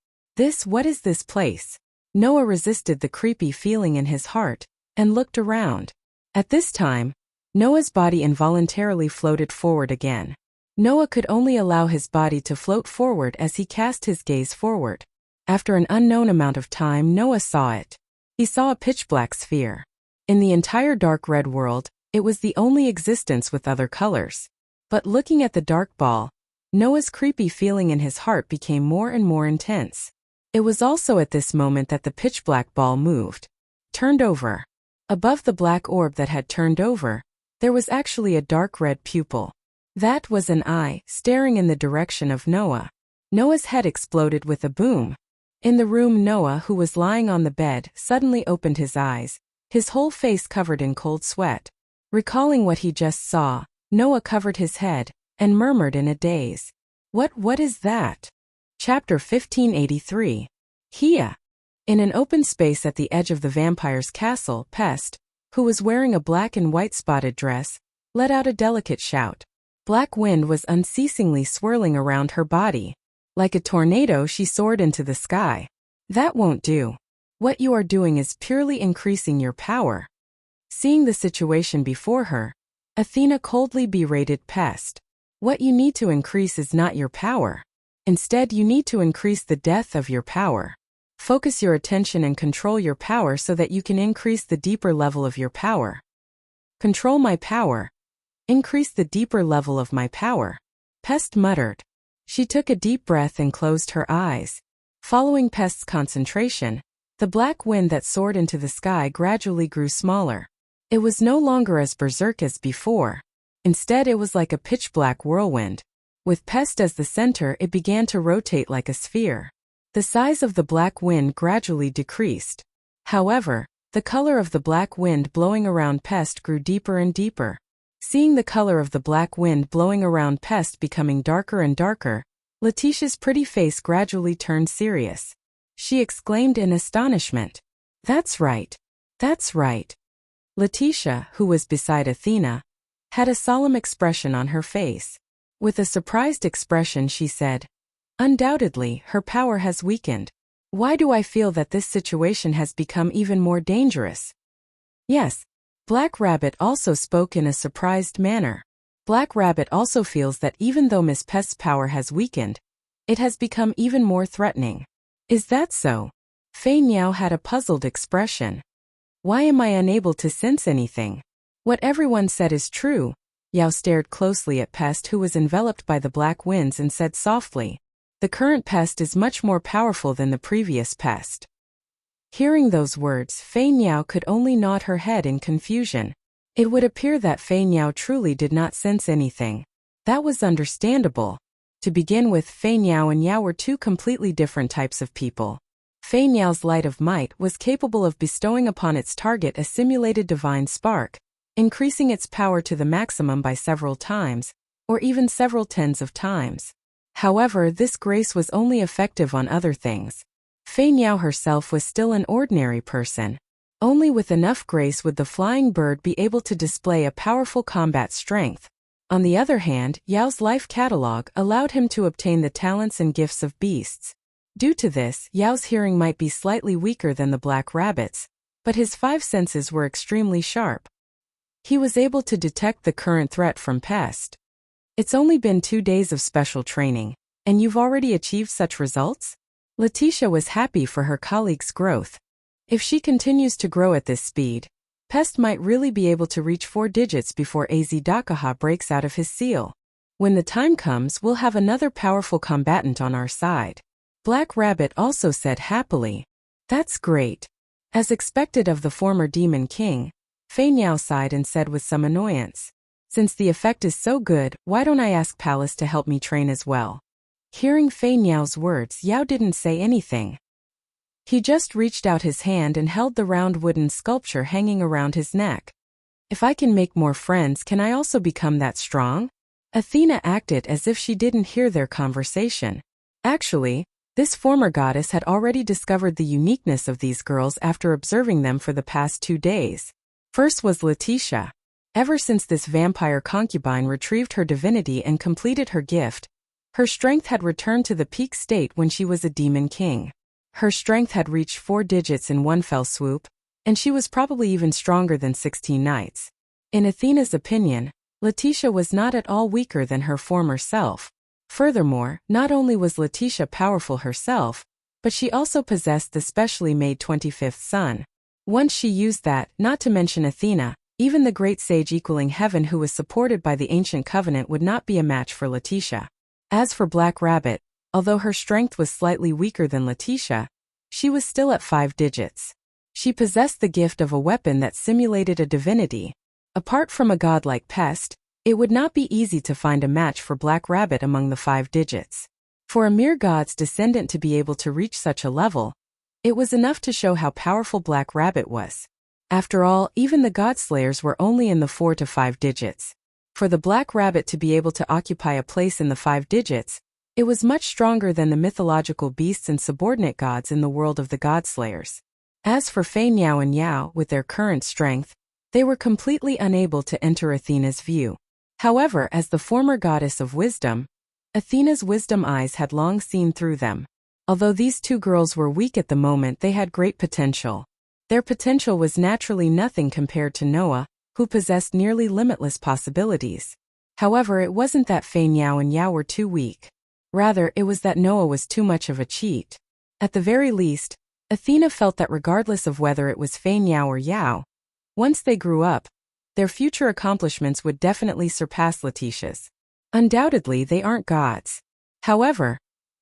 What is this place? Noah resisted the creepy feeling in his heart and looked around. At this time, Noah's body involuntarily floated forward again. Noah could only allow his body to float forward as he cast his gaze forward. After an unknown amount of time, Noah saw it. He saw a pitch-black sphere. In the entire dark red world, it was the only existence with other colors. But looking at the dark ball, Noah's creepy feeling in his heart became more and more intense. It was also at this moment that the pitch-black ball moved. Turned over. Above the black orb that had turned over, there was actually a dark red pupil. That was an eye, staring in the direction of Noah. Noah's head exploded with a boom. In the room, Noah, who was lying on the bed, suddenly opened his eyes, his whole face covered in cold sweat. Recalling what he just saw, Noah covered his head and murmured in a daze. What is that? Chapter 1583. Hia. In an open space at the edge of the vampire's castle, Pest, who was wearing a black and white spotted dress, let out a delicate shout. Black wind was unceasingly swirling around her body. Like a tornado, she soared into the sky. That won't do. What you are doing is purely increasing your power. Seeing the situation before her, Athena coldly berated Pest. What you need to increase is not your power. Instead, you need to increase the depth of your power. Focus your attention and control your power so that you can increase the deeper level of your power. Control my power. Increase the deeper level of my power. Pest muttered. She took a deep breath and closed her eyes. Following Pest's concentration, the black wind that soared into the sky gradually grew smaller. It was no longer as berserk as before. Instead, it was like a pitch-black whirlwind. With Pest as the center, it began to rotate like a sphere. The size of the black wind gradually decreased. However, the color of the black wind blowing around Pest grew deeper and deeper. Seeing the color of the black wind blowing around Pest becoming darker and darker, Letitia's pretty face gradually turned serious. She exclaimed in astonishment. That's right. That's right. Letitia, who was beside Athena, had a solemn expression on her face. With a surprised expression, she said, "Undoubtedly, her power has weakened. Why do I feel that this situation has become even more dangerous?" Yes. Black Rabbit also spoke in a surprised manner. Black Rabbit also feels that even though Miss Pest's power has weakened, it has become even more threatening. Is that so? Fei Niao had a puzzled expression. Why am I unable to sense anything? What everyone said is true. Yao stared closely at Pest, who was enveloped by the black winds, and said softly, "The current Pest is much more powerful than the previous Pest." Hearing those words, Fei Niao could only nod her head in confusion. It would appear that Fei Niao truly did not sense anything. That was understandable. To begin with, Fei Niao and Yao were two completely different types of people. Fei Niao's light of might was capable of bestowing upon its target a simulated divine spark, increasing its power to the maximum by several times, or even several tens of times. However, this grace was only effective on other things. Fei Niao herself was still an ordinary person. Only with enough grace would the flying bird be able to display a powerful combat strength. On the other hand, Yao's life catalogue allowed him to obtain the talents and gifts of beasts. Due to this, Yao's hearing might be slightly weaker than the Black Rabbit's, but his five senses were extremely sharp. He was able to detect the current threat from Pest. It's only been 2 days of special training, and you've already achieved such results? Letitia was happy for her colleague's growth. If she continues to grow at this speed, Pest might really be able to reach 4 digits before Azedakaha breaks out of his seal. When the time comes, we'll have another powerful combatant on our side. Black Rabbit also said happily. That's great. As expected of the former Demon King, Fei Niao sighed and said with some annoyance, "Since the effect is so good, why don't I ask Palace to help me train as well?" Hearing Fei Niao's words, Yao didn't say anything. He just reached out his hand and held the round wooden sculpture hanging around his neck. If I can make more friends, can I also become that strong? Athena acted as if she didn't hear their conversation. Actually, this former goddess had already discovered the uniqueness of these girls after observing them for the past 2 days. First was Letitia. Ever since this vampire concubine retrieved her divinity and completed her gift, her strength had returned to the peak state when she was a demon king. Her strength had reached 4 digits in one fell swoop, and she was probably even stronger than 16 knights. In Athena's opinion, Letitia was not at all weaker than her former self. Furthermore, not only was Letitia powerful herself, but she also possessed the specially made 25th sun. Once she used that, not to mention Athena, even the great sage equaling heaven who was supported by the ancient covenant would not be a match for Letitia. As for Black Rabbit, although her strength was slightly weaker than Letitia, she was still at 5 digits. She possessed the gift of a weapon that simulated a divinity. Apart from a god like Pest, it would not be easy to find a match for Black Rabbit among the 5 digits. For a mere god's descendant to be able to reach such a level, it was enough to show how powerful Black Rabbit was. After all, even the Godslayers were only in the 4 to 5 digits. For the Black Rabbit to be able to occupy a place in the 5 digits, it was much stronger than the mythological beasts and subordinate gods in the world of the Godslayers. As for Fei Niao and Yao, with their current strength, they were completely unable to enter Athena's view. However, as the former goddess of wisdom, Athena's wisdom eyes had long seen through them. Although these 2 girls were weak at the moment, they had great potential. Their potential was naturally nothing compared to Noah, who possessed nearly limitless possibilities. However, it wasn't that Fei Niao and Yao were too weak. Rather, it was that Noah was too much of a cheat. At the very least, Athena felt that regardless of whether it was Fei Niao or Yao, once they grew up, their future accomplishments would definitely surpass Letitia's. Undoubtedly, they aren't gods. However,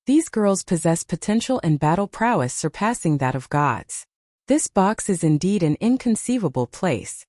these girls possess potential and battle prowess surpassing that of gods. This box is indeed an inconceivable place.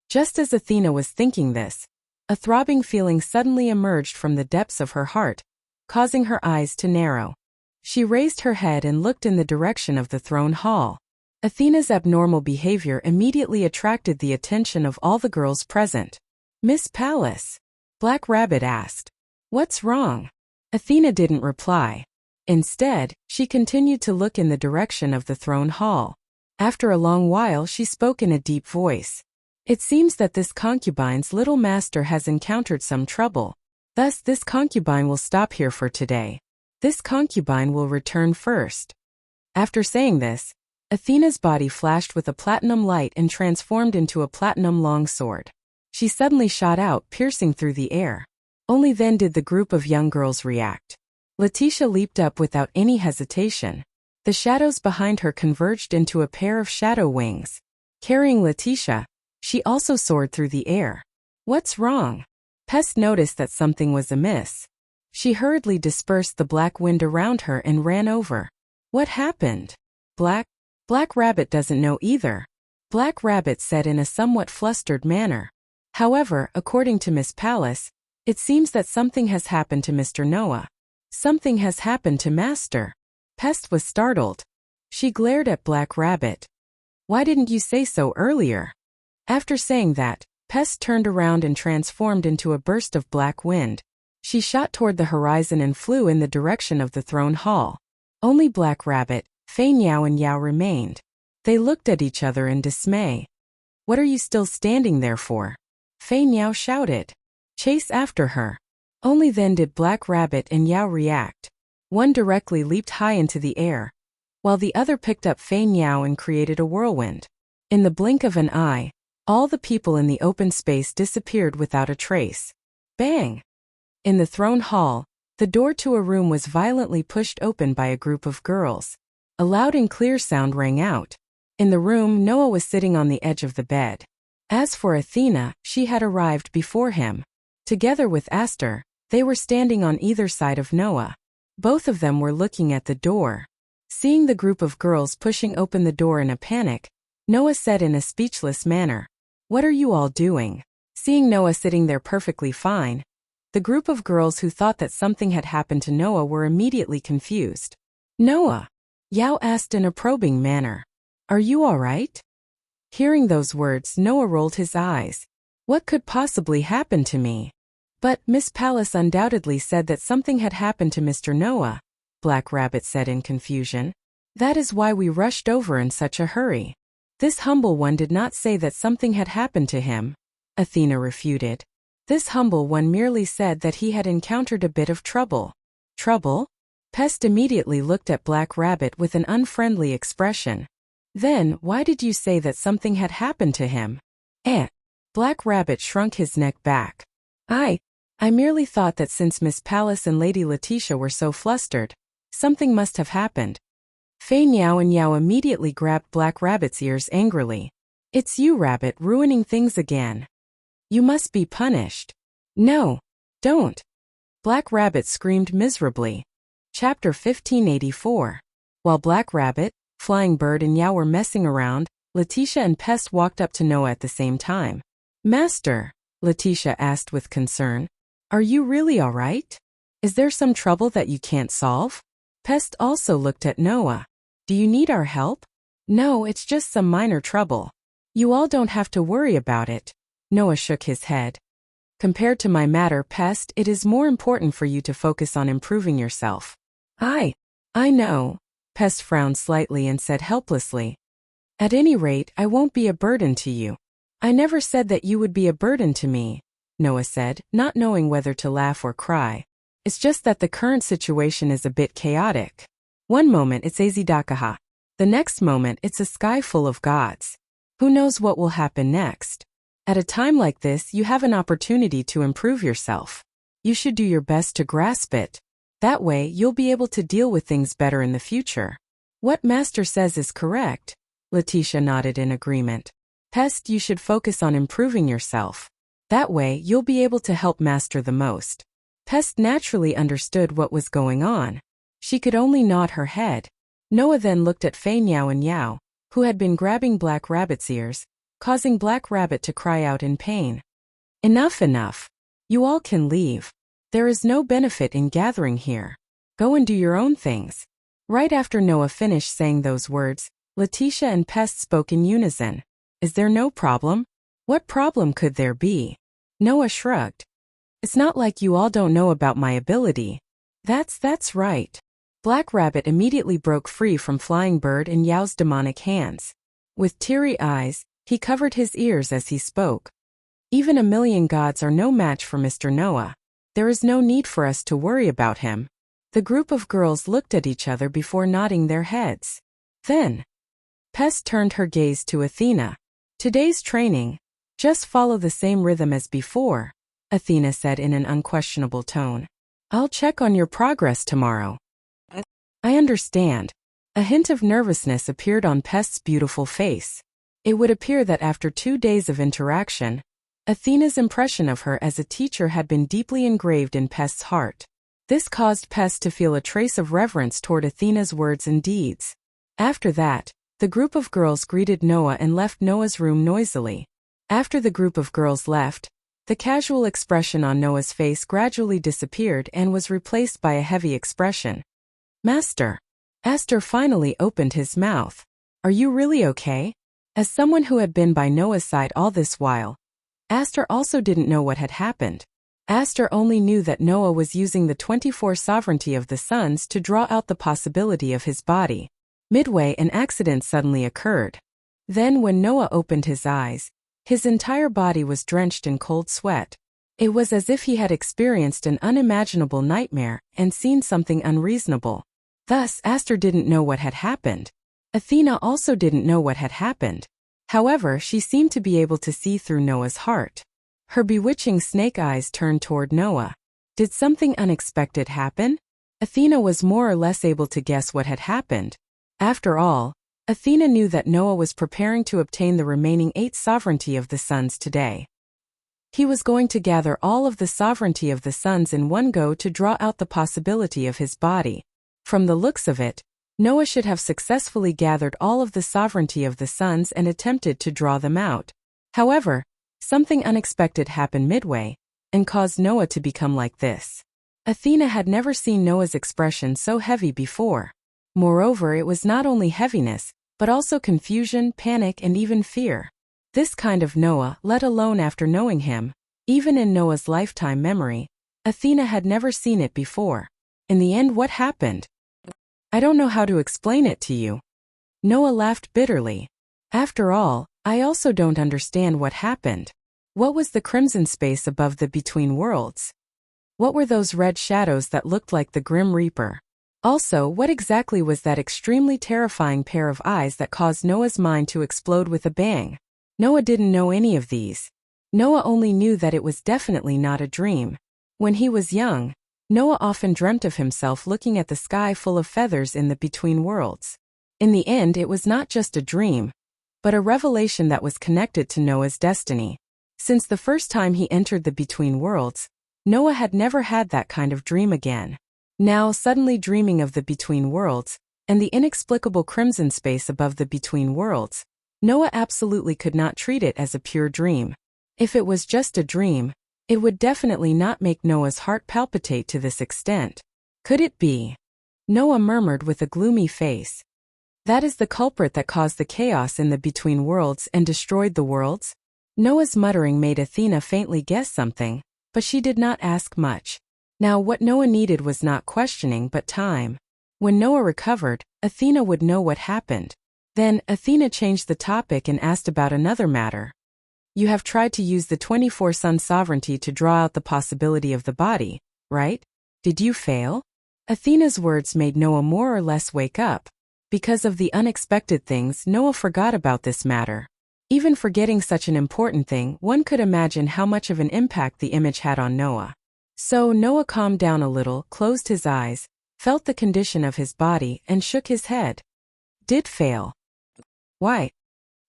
Just as Athena was thinking this, a throbbing feeling suddenly emerged from the depths of her heart, causing her eyes to narrow. She raised her head and looked in the direction of the throne hall. Athena's abnormal behavior immediately attracted the attention of all the girls present. "Miss Palace?" Black Rabbit asked. "What's wrong?" Athena didn't reply. Instead, she continued to look in the direction of the throne hall. After a long while, she spoke in a deep voice. "It seems that this concubine's little master has encountered some trouble. Thus, this concubine will stop here for today. This concubine will return first." After saying this, Athena's body flashed with a platinum light and transformed into a platinum longsword. She suddenly shot out, piercing through the air. Only then did the group of young girls react. Letitia leaped up without any hesitation. The shadows behind her converged into a pair of shadow wings. Carrying Letitia, she also soared through the air. "What's wrong?" Pest noticed that something was amiss. She hurriedly dispersed the black wind around her and ran over. "What happened?" Black Rabbit doesn't know either," Black Rabbit said in a somewhat flustered manner. However, according to Miss Palace, it seems that something has happened to Mr. Noah. "Something has happened to Master." Pest was startled. She glared at Black Rabbit. "Why didn't you say so earlier?" After saying that, Pest turned around and transformed into a burst of black wind. She shot toward the horizon and flew in the direction of the throne hall. Only Black Rabbit, Fei Niao and Yao remained. They looked at each other in dismay. "What are you still standing there for?" Fei Niao shouted. "Chase after her." Only then did Black Rabbit and Yao react. One directly leaped high into the air, while the other picked up Fei Niao and created a whirlwind. In the blink of an eye, all the people in the open space disappeared without a trace. Bang! In the throne hall, the door to a room was violently pushed open by a group of girls. A loud and clear sound rang out. In the room, Noah was sitting on the edge of the bed. As for Athena, she had arrived before him. Together with Aster, they were standing on either side of Noah. Both of them were looking at the door. Seeing the group of girls pushing open the door in a panic, Noah said in a speechless manner, "What are you all doing?" Seeing Noah sitting there perfectly fine, the group of girls who thought that something had happened to Noah were immediately confused. "Noah?" Yao asked in a probing manner. "Are you all right?" Hearing those words, Noah rolled his eyes. What could possibly happen to me? But Miss Palace undoubtedly said that something had happened to Mr. Noah, Black Rabbit said in confusion. That is why we rushed over in such a hurry. This humble one did not say that something had happened to him, Athena refuted. This humble one merely said that he had encountered a bit of trouble. Trouble? Pest immediately looked at Black Rabbit with an unfriendly expression. Then, why did you say that something had happened to him? Black Rabbit shrunk his neck back. I merely thought that since Miss Palace and Lady Letitia were so flustered, something must have happened. Fei Niao and Yao immediately grabbed Black Rabbit's ears angrily. It's you, Rabbit, ruining things again. You must be punished. No, don't. Black Rabbit screamed miserably. Chapter 1584. While Black Rabbit, Flying Bird and Yao were messing around, Letitia and Pest walked up to Noah at the same time. Master, Letitia asked with concern, are you really all right? Is there some trouble that you can't solve? Pest also looked at Noah. Do you need our help? No, it's just some minor trouble. You all don't have to worry about it. Noah shook his head. Compared to my matter, Pest, it is more important for you to focus on improving yourself. I know. Pest frowned slightly and said helplessly. At any rate, I won't be a burden to you. I never said that you would be a burden to me, Noah said, not knowing whether to laugh or cry. It's just that the current situation is a bit chaotic. One moment it's Azidakaha. The next moment it's a sky full of gods. Who knows what will happen next? At a time like this, you have an opportunity to improve yourself. You should do your best to grasp it. That way, you'll be able to deal with things better in the future. What Master says is correct. Letitia nodded in agreement. Pest, you should focus on improving yourself. That way, you'll be able to help Master the most. Pest naturally understood what was going on. She could only nod her head. Noah then looked at Fei Niao and Yao, who had been grabbing Black Rabbit's ears, causing Black Rabbit to cry out in pain. Enough. You all can leave. There is no benefit in gathering here. Go and do your own things. Right after Noah finished saying those words, Letitia and Pest spoke in unison. Is there no problem? What problem could there be? Noah shrugged. It's not like you all don't know about my ability. That's right. Black Rabbit immediately broke free from Flying Bird and Yao's demonic hands. With teary eyes, he covered his ears as he spoke. Even 1,000,000 gods are no match for Mr. Noah. There is no need for us to worry about him. The group of girls looked at each other before nodding their heads. Then, Pest turned her gaze to Athena. Today's training, just follow the same rhythm as before, Athena said in an unquestionable tone. I'll check on your progress tomorrow. I understand. A hint of nervousness appeared on Pest's beautiful face. It would appear that after 2 days of interaction, Athena's impression of her as a teacher had been deeply engraved in Pest's heart. This caused Pest to feel a trace of reverence toward Athena's words and deeds. After that, the group of girls greeted Noah and left Noah's room noisily. After the group of girls left, the casual expression on Noah's face gradually disappeared and was replaced by a heavy expression. Master. Aster finally opened his mouth. Are you really okay? As someone who had been by Noah's side all this while, Aster also didn't know what had happened. Aster only knew that Noah was using the 24 sovereignty of the suns to draw out the possibility of his body. Midway, an accident suddenly occurred. Then when Noah opened his eyes, his entire body was drenched in cold sweat. It was as if he had experienced an unimaginable nightmare and seen something unreasonable. Thus, Aster didn't know what had happened. Athena also didn't know what had happened. However, she seemed to be able to see through Noah's heart. Her bewitching snake eyes turned toward Noah. Did something unexpected happen? Athena was more or less able to guess what had happened. After all, Athena knew that Noah was preparing to obtain the remaining 8 sovereignty of the suns today. He was going to gather all of the sovereignty of the suns in one go to draw out the possibility of his body. From the looks of it, Noah should have successfully gathered all of the sovereignty of the suns and attempted to draw them out. However, something unexpected happened midway, and caused Noah to become like this. Athena had never seen Noah's expression so heavy before. Moreover, it was not only heaviness, but also confusion, panic, and even fear. This kind of Noah, let alone after knowing him, even in Noah's lifetime memory, Athena had never seen it before. In the end, what happened? I don't know how to explain it to you. Noah laughed bitterly. After all, I also don't understand what happened. What was the crimson space above the between worlds? What were those red shadows that looked like the Grim Reaper? Also, what exactly was that extremely terrifying pair of eyes that caused Noah's mind to explode with a bang? Noah didn't know any of these. Noah only knew that it was definitely not a dream. When he was young, Noah often dreamt of himself looking at the sky full of feathers in the between worlds. In the end, it was not just a dream, but a revelation that was connected to Noah's destiny. Since the first time he entered the between worlds, Noah had never had that kind of dream again. Now, suddenly dreaming of the between worlds, and the inexplicable crimson space above the between worlds, Noah absolutely could not treat it as a pure dream. If it was just a dream, it would definitely not make Noah's heart palpitate to this extent. Could it be? Noah murmured with a gloomy face. That is the culprit that caused the chaos in the between worlds and destroyed the worlds? Noah's muttering made Athena faintly guess something, but she did not ask much. Now what Noah needed was not questioning but time. When Noah recovered, Athena would know what happened. Then, Athena changed the topic and asked about another matter. You have tried to use the 24-sun sovereignty to draw out the possibility of the body, right? Did you fail? Athena's words made Noah more or less wake up. Because of the unexpected things, Noah forgot about this matter. Even forgetting such an important thing, one could imagine how much of an impact the image had on Noah. So Noah calmed down a little, closed his eyes, felt the condition of his body, and shook his head. Did fail. Why?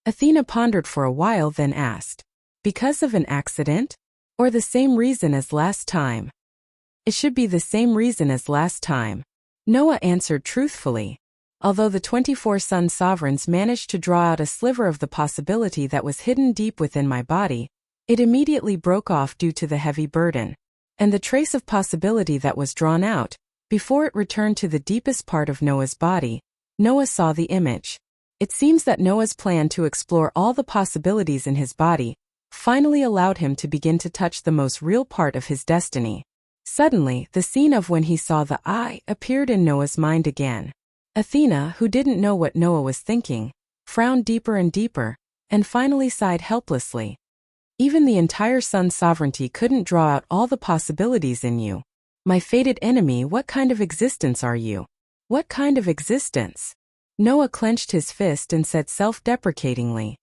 Athena pondered for a while, then asked. Because of an accident? Or the same reason as last time? It should be the same reason as last time. Noah answered truthfully. Although the 24-sun sovereigns managed to draw out a sliver of the possibility that was hidden deep within my body, it immediately broke off due to the heavy burden. And the trace of possibility that was drawn out, before it returned to the deepest part of Noah's body, Noah saw the image. It seems that Noah's plan to explore all the possibilities in his body finally allowed him to begin to touch the most real part of his destiny. Suddenly, the scene of when he saw the eye appeared in Noah's mind again. Athena, who didn't know what Noah was thinking, frowned deeper and deeper, and finally sighed helplessly. Even the entire sun sovereignty couldn't draw out all the possibilities in you. My fated enemy, what kind of existence are you? What kind of existence? Noah clenched his fist and said self-deprecatingly.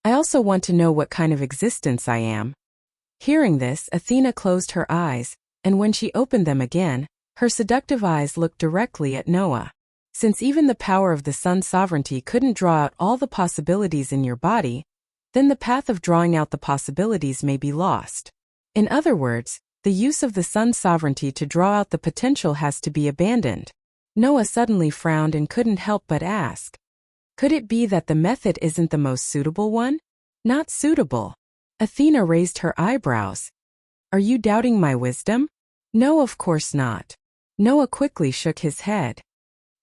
I also want to know what kind of existence I am. Hearing this, Athena closed her eyes, and when she opened them again, her seductive eyes looked directly at Noah. Since even the power of the sun sovereignty couldn't draw out all the possibilities in your body, then the path of drawing out the possibilities may be lost. In other words, the use of the sun sovereignty to draw out the potential has to be abandoned. Noah suddenly frowned and couldn't help but ask. Could it be that the method isn't the most suitable one? Not suitable. Athena raised her eyebrows. Are you doubting my wisdom? No, of course not. Noah quickly shook his head.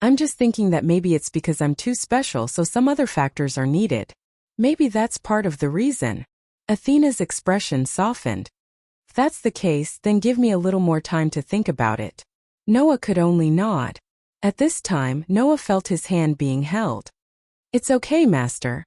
I'm just thinking that maybe it's because I'm too special, so some other factors are needed. Maybe that's part of the reason. Athena's expression softened. If that's the case, then give me a little more time to think about it. Noah could only nod. At this time, Noah felt his hand being held. It's okay, Master.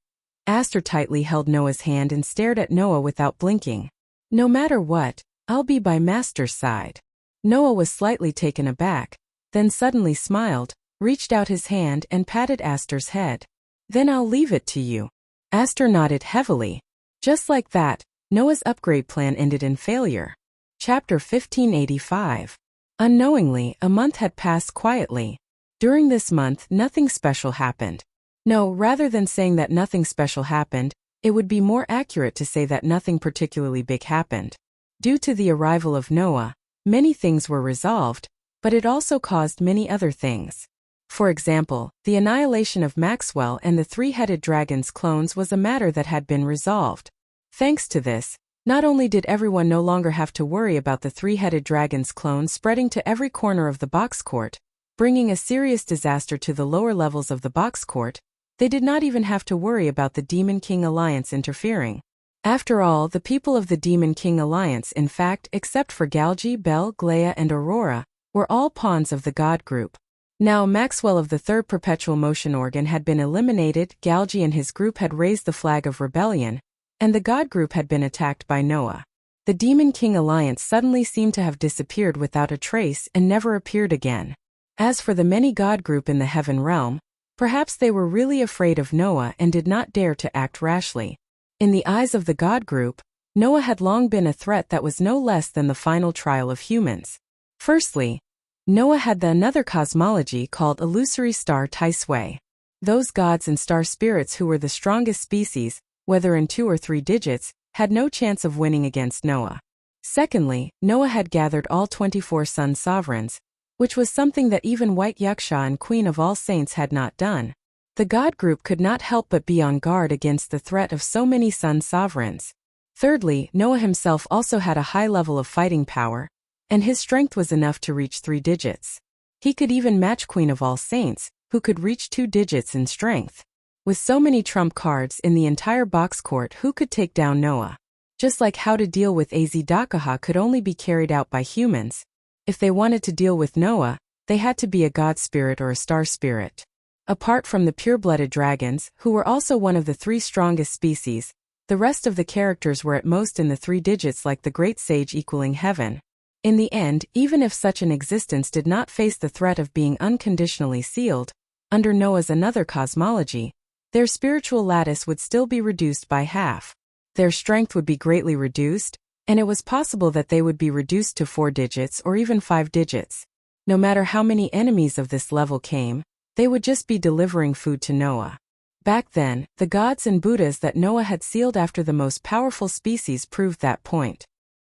Aster tightly held Noah's hand and stared at Noah without blinking. No matter what, I'll be by Master's side. Noah was slightly taken aback, then suddenly smiled, reached out his hand and patted Aster's head. Then I'll leave it to you. Aster nodded heavily. Just like that, Noah's upgrade plan ended in failure. Chapter 1585. Unknowingly, a month had passed quietly. During this month, nothing special happened. No, rather than saying that nothing special happened, it would be more accurate to say that nothing particularly big happened. Due to the arrival of Noah, many things were resolved, but it also caused many other things. For example, the annihilation of Maxwell and the three-headed dragon's clones was a matter that had been resolved. Thanks to this, not only did everyone no longer have to worry about the three-headed dragon's clones spreading to every corner of the box court, bringing a serious disaster to the lower levels of the box court, They did not even have to worry about the Demon King Alliance interfering. After all, the people of the Demon King Alliance, in fact, except for Galgi, Bel, Glea and Aurora, were all pawns of the God group. Now Maxwell of the Third Perpetual Motion Organ had been eliminated, Galgi and his group had raised the flag of rebellion, and the God group had been attacked by Noah. The Demon King Alliance suddenly seemed to have disappeared without a trace and never appeared again. As for the many God group in the Heaven Realm, perhaps they were really afraid of Noah and did not dare to act rashly. In the eyes of the God group, Noah had long been a threat that was no less than the final trial of humans. Firstly, Noah had another cosmology called illusory star Taisui. Those gods and star spirits who were the strongest species, whether in 2 or 3 digits, had no chance of winning against Noah. Secondly, Noah had gathered all 24 sun sovereigns, which was something that even White Yaksha and Queen of All Saints had not done. The God group could not help but be on guard against the threat of so many sun sovereigns. Thirdly, Noah himself also had a high level of fighting power, and his strength was enough to reach 3 digits. He could even match Queen of All Saints, who could reach 2 digits in strength. With so many trump cards in the entire box court, who could take down Noah? Just like how to deal with Azidakaha could only be carried out by humans. If they wanted to deal with Noah, they had to be a god spirit or a star spirit. Apart from the pure-blooded dragons, who were also one of the 3 strongest species, the rest of the characters were at most in the 3 digits like the Great Sage equaling heaven. In the end, even if such an existence did not face the threat of being unconditionally sealed, under Noah's another cosmology, their spiritual lattice would still be reduced by half. Their strength would be greatly reduced, and it was possible that they would be reduced to 4 digits or even 5 digits. No matter how many enemies of this level came, they would just be delivering food to Noah. Back then, the gods and Buddhas that Noah had sealed after the most powerful species proved that point.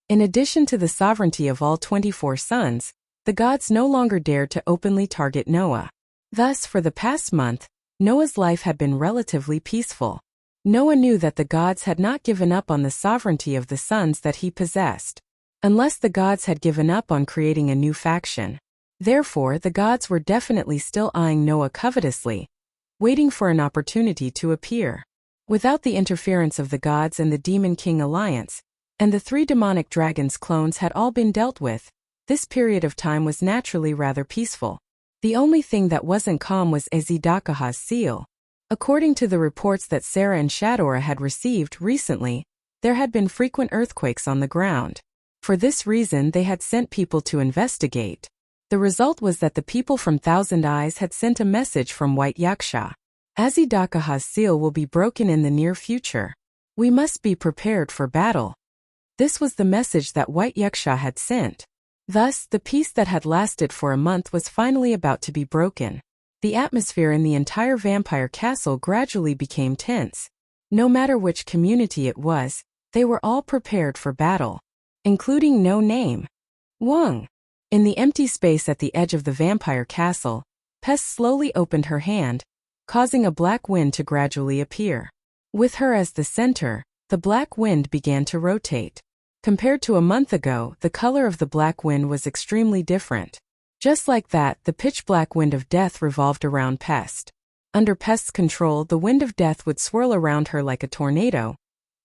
In addition to the sovereignty of all 24 suns, the gods no longer dared to openly target Noah. Thus, for the past month, Noah's life had been relatively peaceful. Noah knew that the gods had not given up on the sovereignty of the suns that he possessed, unless the gods had given up on creating a new faction. Therefore, the gods were definitely still eyeing Noah covetously, waiting for an opportunity to appear. Without the interference of the gods and the Demon King Alliance, and the 3 demonic dragons clones had all been dealt with, this period of time was naturally rather peaceful. The only thing that wasn't calm was Azidakaha's seal. According to the reports that Sarah and Shadora had received recently, there had been frequent earthquakes on the ground. For this reason, they had sent people to investigate. The result was that the people from Thousand Eyes had sent a message from White Yaksha. Azidakaha's seal will be broken in the near future. We must be prepared for battle. This was the message that White Yaksha had sent. Thus, the peace that had lasted for a month was finally about to be broken. The atmosphere in the entire vampire castle gradually became tense. No matter which community it was, they were all prepared for battle, including No Name. Wang. In the empty space at the edge of the vampire castle, Pest slowly opened her hand, causing a black wind to gradually appear. With her as the center, the black wind began to rotate. Compared to a month ago, the color of the black wind was extremely different. Just like that, the pitch-black wind of death revolved around Pest. Under Pest's control, the wind of death would swirl around her like a tornado,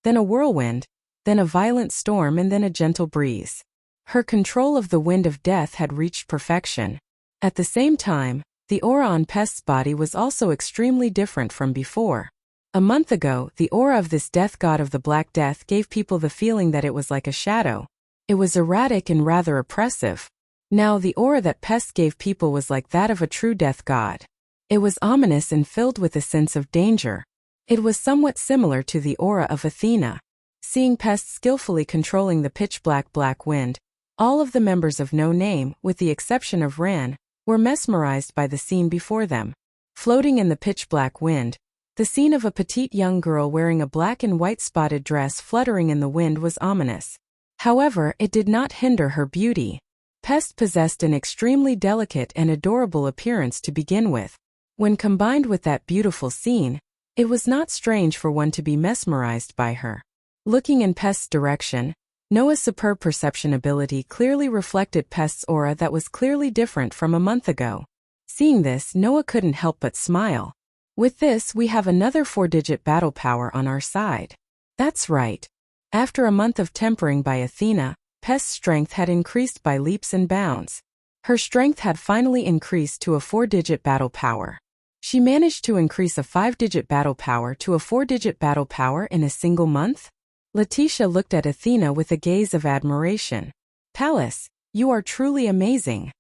then a whirlwind, then a violent storm and then a gentle breeze. Her control of the wind of death had reached perfection. At the same time, the aura on Pest's body was also extremely different from before. A month ago, the aura of this death god of the Black Death gave people the feeling that it was like a shadow. It was erratic and rather oppressive. Now the aura that Pest gave people was like that of a true death god. It was ominous and filled with a sense of danger. It was somewhat similar to the aura of Athena. Seeing Pest skillfully controlling the pitch-black wind, all of the members of No Name, with the exception of Ran, were mesmerized by the scene before them. Floating in the pitch-black wind, the scene of a petite young girl wearing a black and white spotted dress fluttering in the wind was ominous. However, it did not hinder her beauty. Pest possessed an extremely delicate and adorable appearance to begin with. When combined with that beautiful scene, it was not strange for one to be mesmerized by her. Looking in Pest's direction, Noah's superb perception ability clearly reflected Pest's aura that was clearly different from a month ago. Seeing this, Noah couldn't help but smile. With this, we have another 4-digit battle power on our side. That's right. After a month of tempering by Athena, Pest's strength had increased by leaps and bounds. Her strength had finally increased to a 4-digit battle power. She managed to increase a 5-digit battle power to a 4-digit battle power in a single month? Letitia looked at Athena with a gaze of admiration. Pallas, you are truly amazing.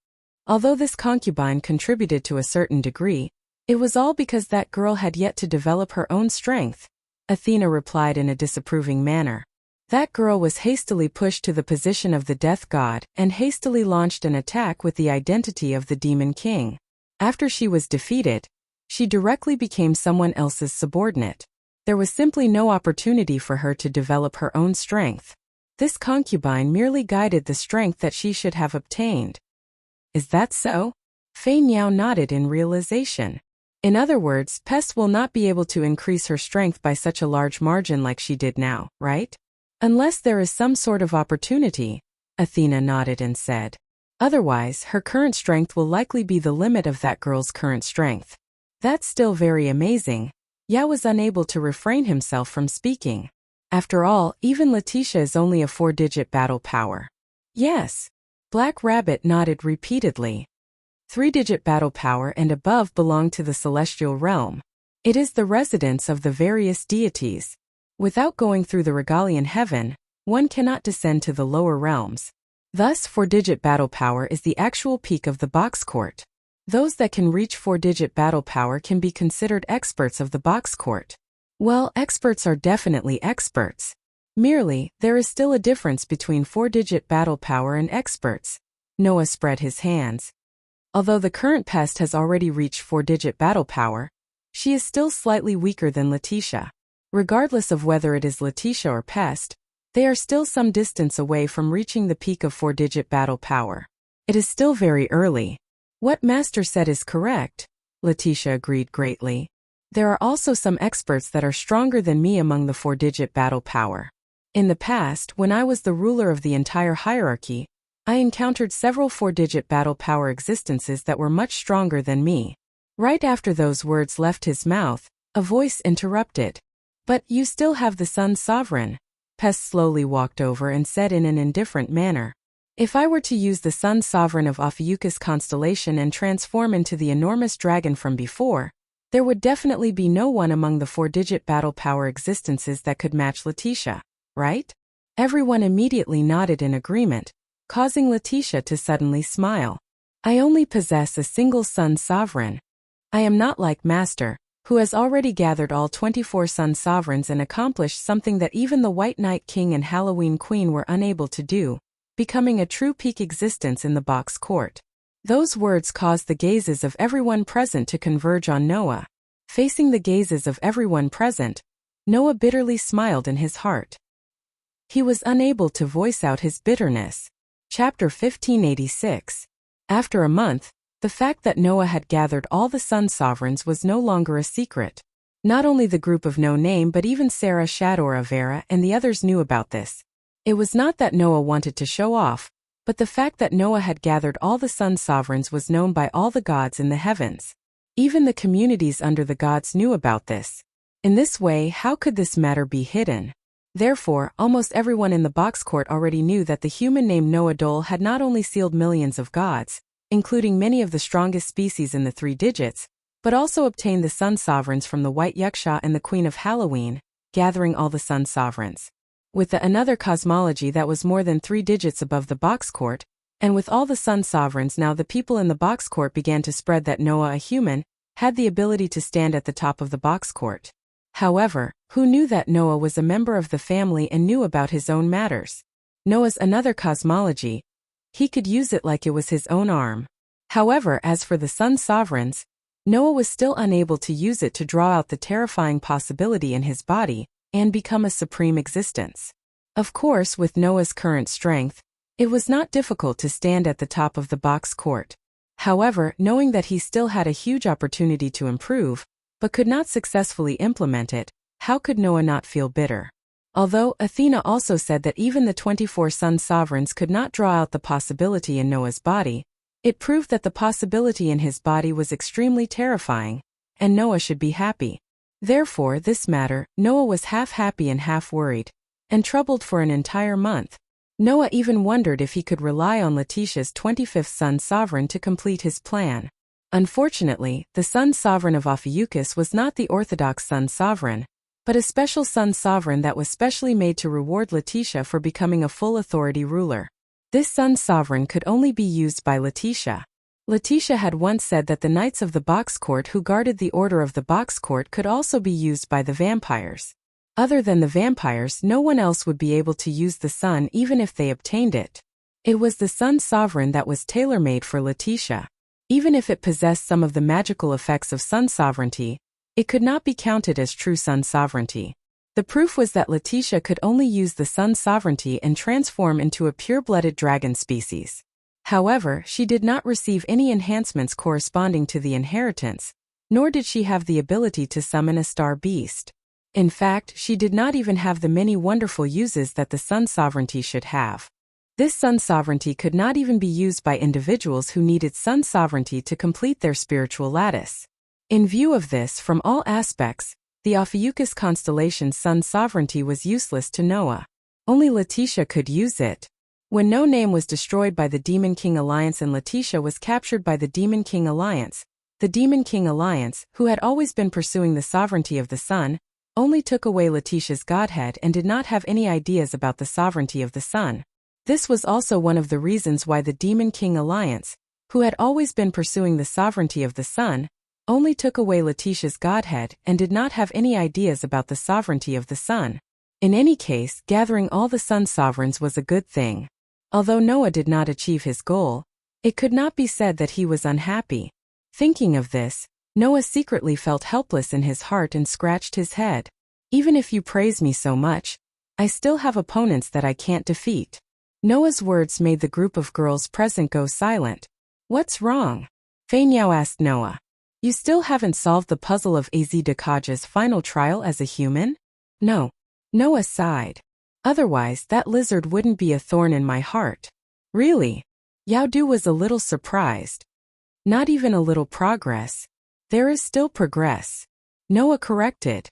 Although this concubine contributed to a certain degree, it was all because that girl had yet to develop her own strength. Athena replied in a disapproving manner. That girl was hastily pushed to the position of the death god and hastily launched an attack with the identity of the demon king. After she was defeated, she directly became someone else's subordinate. There was simply no opportunity for her to develop her own strength. This concubine merely guided the strength that she should have obtained. Is that so? Fei Niao nodded in realization. In other words, Pest will not be able to increase her strength by such a large margin like she did now, right? Unless there is some sort of opportunity, Athena nodded and said. Otherwise, her current strength will likely be the limit of that girl's current strength. That's still very amazing. Yao was unable to refrain himself from speaking. After all, even Letitia is only a 4-digit battle power. Yes. Black Rabbit nodded repeatedly. 3-digit battle power and above belong to the celestial realm. It is the residence of the various deities. Without going through the Regalian heaven, one cannot descend to the lower realms. Thus, 4-digit battle power is the actual peak of the box court. Those that can reach 4-digit battle power can be considered experts of the box court. Well, experts are definitely experts. Merely, there is still a difference between 4-digit battle power and experts. Noah spread his hands. Although the current Pest has already reached 4-digit battle power, she is still slightly weaker than Letitia. Regardless of whether it is Letitia or Pest, they are still some distance away from reaching the peak of 4-digit battle power. It is still very early. What Master said is correct, Letitia agreed greatly. There are also some experts that are stronger than me among the 4-digit battle power. In the past, when I was the ruler of the entire hierarchy, I encountered several 4-digit battle power existences that were much stronger than me. Right after those words left his mouth, a voice interrupted. But you still have the Sun's Sovereign. Pest slowly walked over and said in an indifferent manner. If I were to use the Sun's Sovereign of Ophiuchus constellation and transform into the enormous dragon from before, there would definitely be no one among the 4-digit battle power existences that could match Letitia, right? Everyone immediately nodded in agreement, causing Letitia to suddenly smile. I only possess a single Sun's Sovereign. I am not like Master, who has already gathered all 24 Sun Sovereigns and accomplished something that even the White Knight King and Halloween Queen were unable to do, becoming a true peak existence in the box court. Those words caused the gazes of everyone present to converge on Noah. Facing the gazes of everyone present, Noah bitterly smiled in his heart. He was unable to voice out his bitterness. Chapter 1586. After a month, the fact that Noah had gathered all the Sun Sovereigns was no longer a secret. Not only the group of No Name but even Sarah Shadora Vera and the others knew about this. It was not that Noah wanted to show off, but the fact that Noah had gathered all the Sun Sovereigns was known by all the gods in the heavens. Even the communities under the gods knew about this. In this way, how could this matter be hidden? Therefore, almost everyone in the box court already knew that the human named Noah Dole had not only sealed millions of gods, including many of the strongest species in the 3 digits, but also obtained the Sun Sovereigns from the White Yuksha and the Queen of Halloween, gathering all the Sun Sovereigns. With another cosmology that was more than 3 digits above the box court, and with all the Sun Sovereigns now the people in the box court began to spread that Noah, a human, had the ability to stand at the top of the box court. However, who knew that Noah was a member of the family and knew about his own matters? Noah's another cosmology. He could use it like it was his own arm. However, as for the Sun Sovereigns, Noah was still unable to use it to draw out the terrifying possibility in his body and become a supreme existence. Of course, with Noah's current strength, it was not difficult to stand at the top of the box court. However, knowing that he still had a huge opportunity to improve, but could not successfully implement it, how could Noah not feel bitter? Although Athena also said that even the 24 Sun Sovereigns could not draw out the possibility in Noah's body, it proved that the possibility in his body was extremely terrifying, and Noah should be happy. Therefore, this matter, Noah was half happy and half worried, and troubled for an entire month. Noah even wondered if he could rely on Letitia's 25th sun sovereign to complete his plan. Unfortunately, the sun sovereign of Ophiuchus was not the orthodox sun sovereign, but a special sun sovereign that was specially made to reward Letitia for becoming a full authority ruler. This sun sovereign could only be used by Letitia. Letitia had once said that the knights of the box court who guarded the order of the box court could also be used by the vampires. Other than the vampires, no one else would be able to use the sun even if they obtained it. It was the sun sovereign that was tailor-made for Letitia. Even if it possessed some of the magical effects of sun sovereignty, it could not be counted as true sun sovereignty. The proof was that Letitia could only use the sun sovereignty and transform into a pure-blooded dragon species. However, she did not receive any enhancements corresponding to the inheritance, nor did she have the ability to summon a star beast. In fact, she did not even have the many wonderful uses that the sun sovereignty should have. This sun sovereignty could not even be used by individuals who needed sun sovereignty to complete their spiritual lattice. In view of this, from all aspects, the Ophiuchus constellation's sun sovereignty was useless to Noah. Only Letitia could use it. When No Name was destroyed by the Demon King Alliance and Letitia was captured by the Demon King Alliance, the Demon King Alliance, who had always been pursuing the sovereignty of the sun, only took away Letitia's godhead and did not have any ideas about the sovereignty of the sun. This was also one of the reasons why the Demon King Alliance, who had always been pursuing the sovereignty of the sun, only took away Letitia's godhead and did not have any ideas about the sovereignty of the sun. In any case, gathering all the sun sovereigns was a good thing. Although Noah did not achieve his goal, it could not be said that he was unhappy. Thinking of this, Noah secretly felt helpless in his heart and scratched his head. Even if you praise me so much, I still have opponents that I can't defeat. Noah's words made the group of girls present go silent. What's wrong? Feinyao asked Noah. You still haven't solved the puzzle of Az Dakaja's final trial as a human? No. Noah sighed. Otherwise, that lizard wouldn't be a thorn in my heart. Really? Yao Du was a little surprised. Not even a little progress. There is still progress. Noah corrected.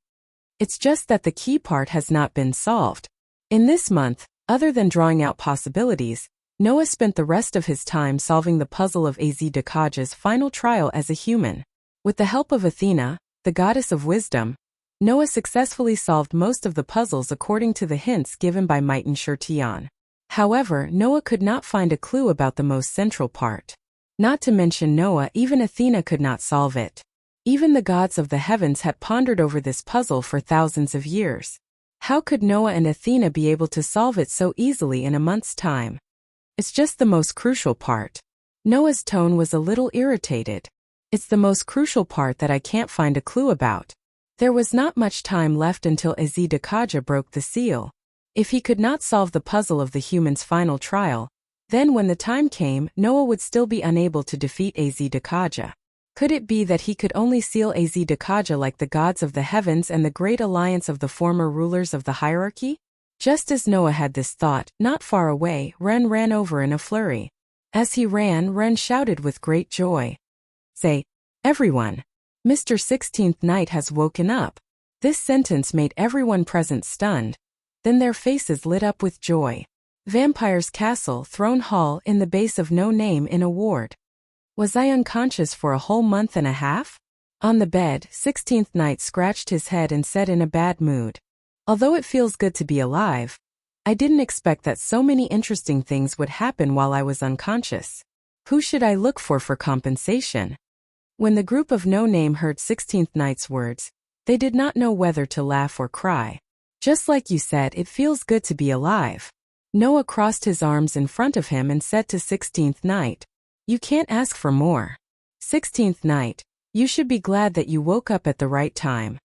It's just that the key part has not been solved. In this month, other than drawing out possibilities, Noah spent the rest of his time solving the puzzle of Az Dakaja's final trial as a human. With the help of Athena, the goddess of wisdom, Noah successfully solved most of the puzzles according to the hints given by Mighten Shirtian. However, Noah could not find a clue about the most central part. Not to mention Noah, even Athena could not solve it. Even the gods of the heavens had pondered over this puzzle for thousands of years. How could Noah and Athena be able to solve it so easily in a month's time? It's just the most crucial part. Noah's tone was a little irritated. It's the most crucial part that I can't find a clue about. There was not much time left until Az Dakaja broke the seal. If he could not solve the puzzle of the human's final trial, then when the time came, Noah would still be unable to defeat Az Dakaja. Could it be that he could only seal Az Dakaja like the gods of the heavens and the great alliance of the former rulers of the hierarchy? Just as Noah had this thought, not far away, Ren ran over in a flurry. As he ran, Ren shouted with great joy. Say, everyone, Mr. 16th Knight has woken up. This sentence made everyone present stunned. Then their faces lit up with joy. Vampire's Castle, Throne Hall, in the base of No Name in a ward. Was I unconscious for a whole month and a half? On the bed, 16th Knight scratched his head and said in a bad mood. Although it feels good to be alive, I didn't expect that so many interesting things would happen while I was unconscious. Who should I look for compensation? When the group of No Name heard 16th Knight's words, they did not know whether to laugh or cry. Just like you said, it feels good to be alive. Noah crossed his arms in front of him and said to 16th Knight, You can't ask for more. 16th Knight, you should be glad that you woke up at the right time.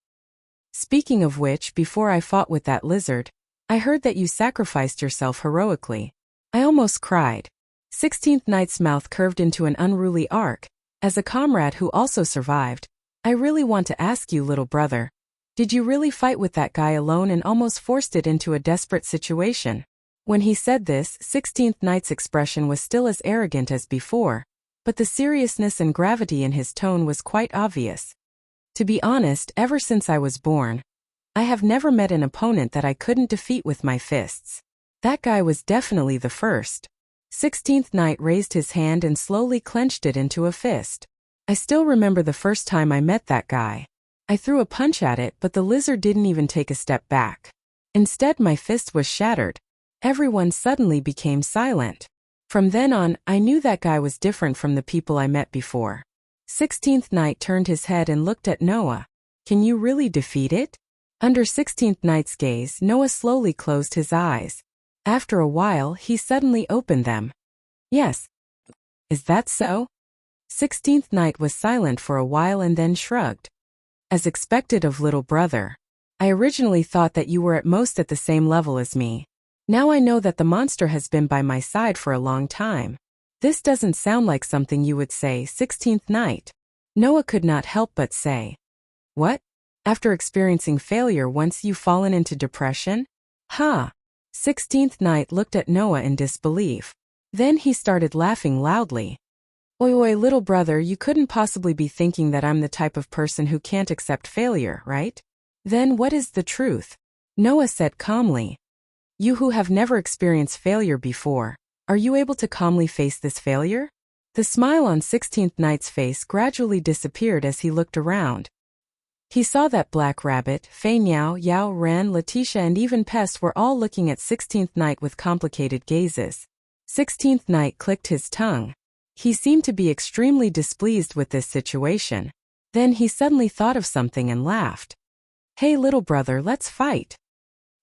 Speaking of which, before I fought with that lizard, I heard that you sacrificed yourself heroically. I almost cried. 16th Knight's mouth curved into an unruly arc. As a comrade who also survived, I really want to ask you, little brother, did you really fight with that guy alone and almost forced it into a desperate situation? When he said this, 16th Knight's expression was still as arrogant as before, but the seriousness and gravity in his tone was quite obvious. To be honest, ever since I was born, I have never met an opponent that I couldn't defeat with my fists. That guy was definitely the first. 16th Knight raised his hand and slowly clenched it into a fist. I still remember the first time I met that guy. I threw a punch at it, but the lizard didn't even take a step back. Instead, my fist was shattered. Everyone suddenly became silent. From then on, I knew that guy was different from the people I met before. 16th Knight turned his head and looked at Noah. Can you really defeat it? Under 16th Knight's gaze, Noah slowly closed his eyes. After a while, he suddenly opened them. Yes. Is that so? 16th Knight was silent for a while and then shrugged. As expected of little brother. I originally thought that you were at most at the same level as me. Now I know that the monster has been by my side for a long time. This doesn't sound like something you would say, 16th Knight. Noah could not help but say. What? After experiencing failure once you've fallen into depression? Huh. 16th Knight looked at Noah in disbelief. Then he started laughing loudly. Oi, little brother, you couldn't possibly be thinking that I'm the type of person who can't accept failure, right? Then what is the truth? Noah said calmly. You who have never experienced failure before, are you able to calmly face this failure? The smile on 16th Knight's face gradually disappeared as he looked around. He saw that Black Rabbit, Fei Niao, Yao Ren, Letitia and even Pest were all looking at 16th Knight with complicated gazes. 16th Knight clicked his tongue. He seemed to be extremely displeased with this situation. Then he suddenly thought of something and laughed. Hey little brother, let's fight.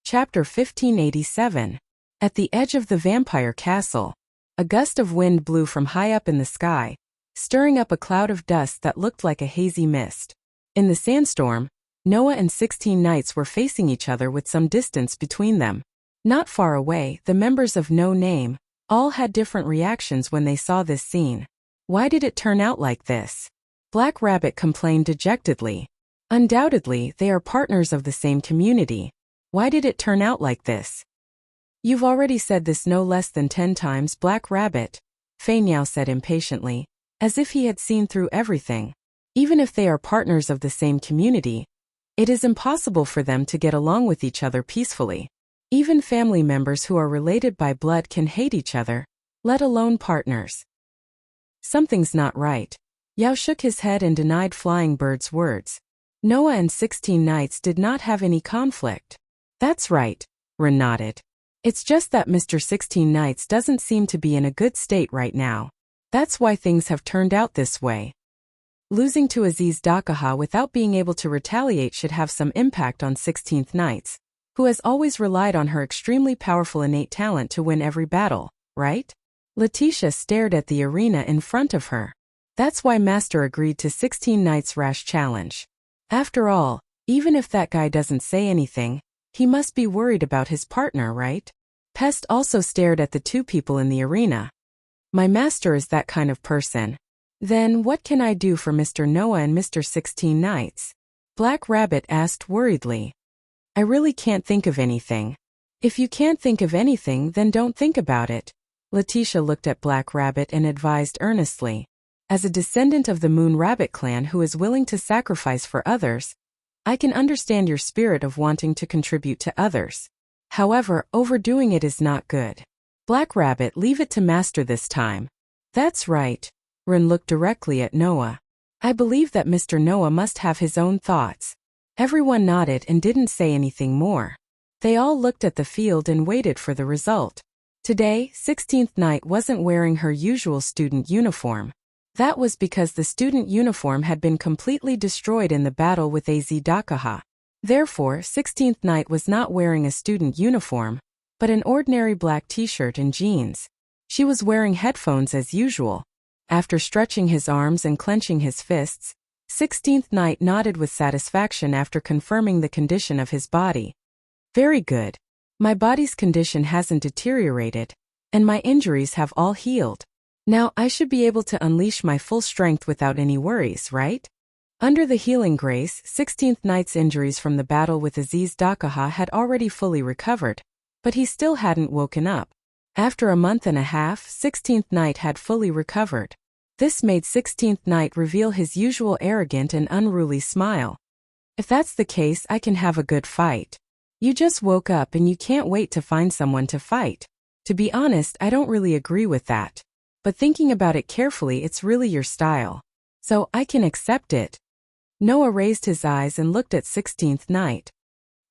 Chapter 1587. At the edge of the vampire castle, a gust of wind blew from high up in the sky, stirring up a cloud of dust that looked like a hazy mist. In the sandstorm, Noah and 16 Knights were facing each other with some distance between them. Not far away, the members of No Name all had different reactions when they saw this scene. Why did it turn out like this? Black Rabbit complained dejectedly. Undoubtedly, they are partners of the same community. Why did it turn out like this? You've already said this no less than 10 times, Black Rabbit, Fei Niao said impatiently, as if he had seen through everything. Even if they are partners of the same community, it is impossible for them to get along with each other peacefully. Even family members who are related by blood can hate each other, let alone partners. Something's not right. Yao shook his head and denied Flying Bird's words. Noah and 16 Knights did not have any conflict. That's right, Ren nodded. It's just that Mr. 16 Knights doesn't seem to be in a good state right now. That's why things have turned out this way. Losing to Aziz Dakaha without being able to retaliate should have some impact on 16th Knights, who has always relied on her extremely powerful innate talent to win every battle, right? Letitia stared at the arena in front of her. That's why Master agreed to 16 Knights' rash challenge. After all, even if that guy doesn't say anything, he must be worried about his partner, right? Pest also stared at the two people in the arena. My master is that kind of person. Then what can I do for Mr. Noah and Mr. 16 Knights? Black Rabbit asked worriedly. I really can't think of anything. If you can't think of anything, then don't think about it. Letitia looked at Black Rabbit and advised earnestly. As a descendant of the Moon Rabbit clan who is willing to sacrifice for others, I can understand your spirit of wanting to contribute to others. However, overdoing it is not good. Black Rabbit, leave it to Master this time. That's right. Ren looked directly at Noah. I believe that Mr. Noah must have his own thoughts. Everyone nodded and didn't say anything more. They all looked at the field and waited for the result. Today, 16th Knight wasn't wearing her usual student uniform. That was because the student uniform had been completely destroyed in the battle with AZ Dakaha. Therefore, 16th Knight was not wearing a student uniform, but an ordinary black t-shirt and jeans. She was wearing headphones as usual. After stretching his arms and clenching his fists, 16th Knight nodded with satisfaction after confirming the condition of his body. Very good. My body's condition hasn't deteriorated, and my injuries have all healed. Now I should be able to unleash my full strength without any worries, right? Under the healing grace, 16th Knight's injuries from the battle with Aziz Dakaha had already fully recovered, but he still hadn't woken up. After a month and a half, 16th Knight had fully recovered. This made 16th Night reveal his usual arrogant and unruly smile. If that's the case, I can have a good fight. You just woke up and you can't wait to find someone to fight. To be honest, I don't really agree with that. But thinking about it carefully, it's really your style. So I can accept it. Noah raised his eyes and looked at 16th Night.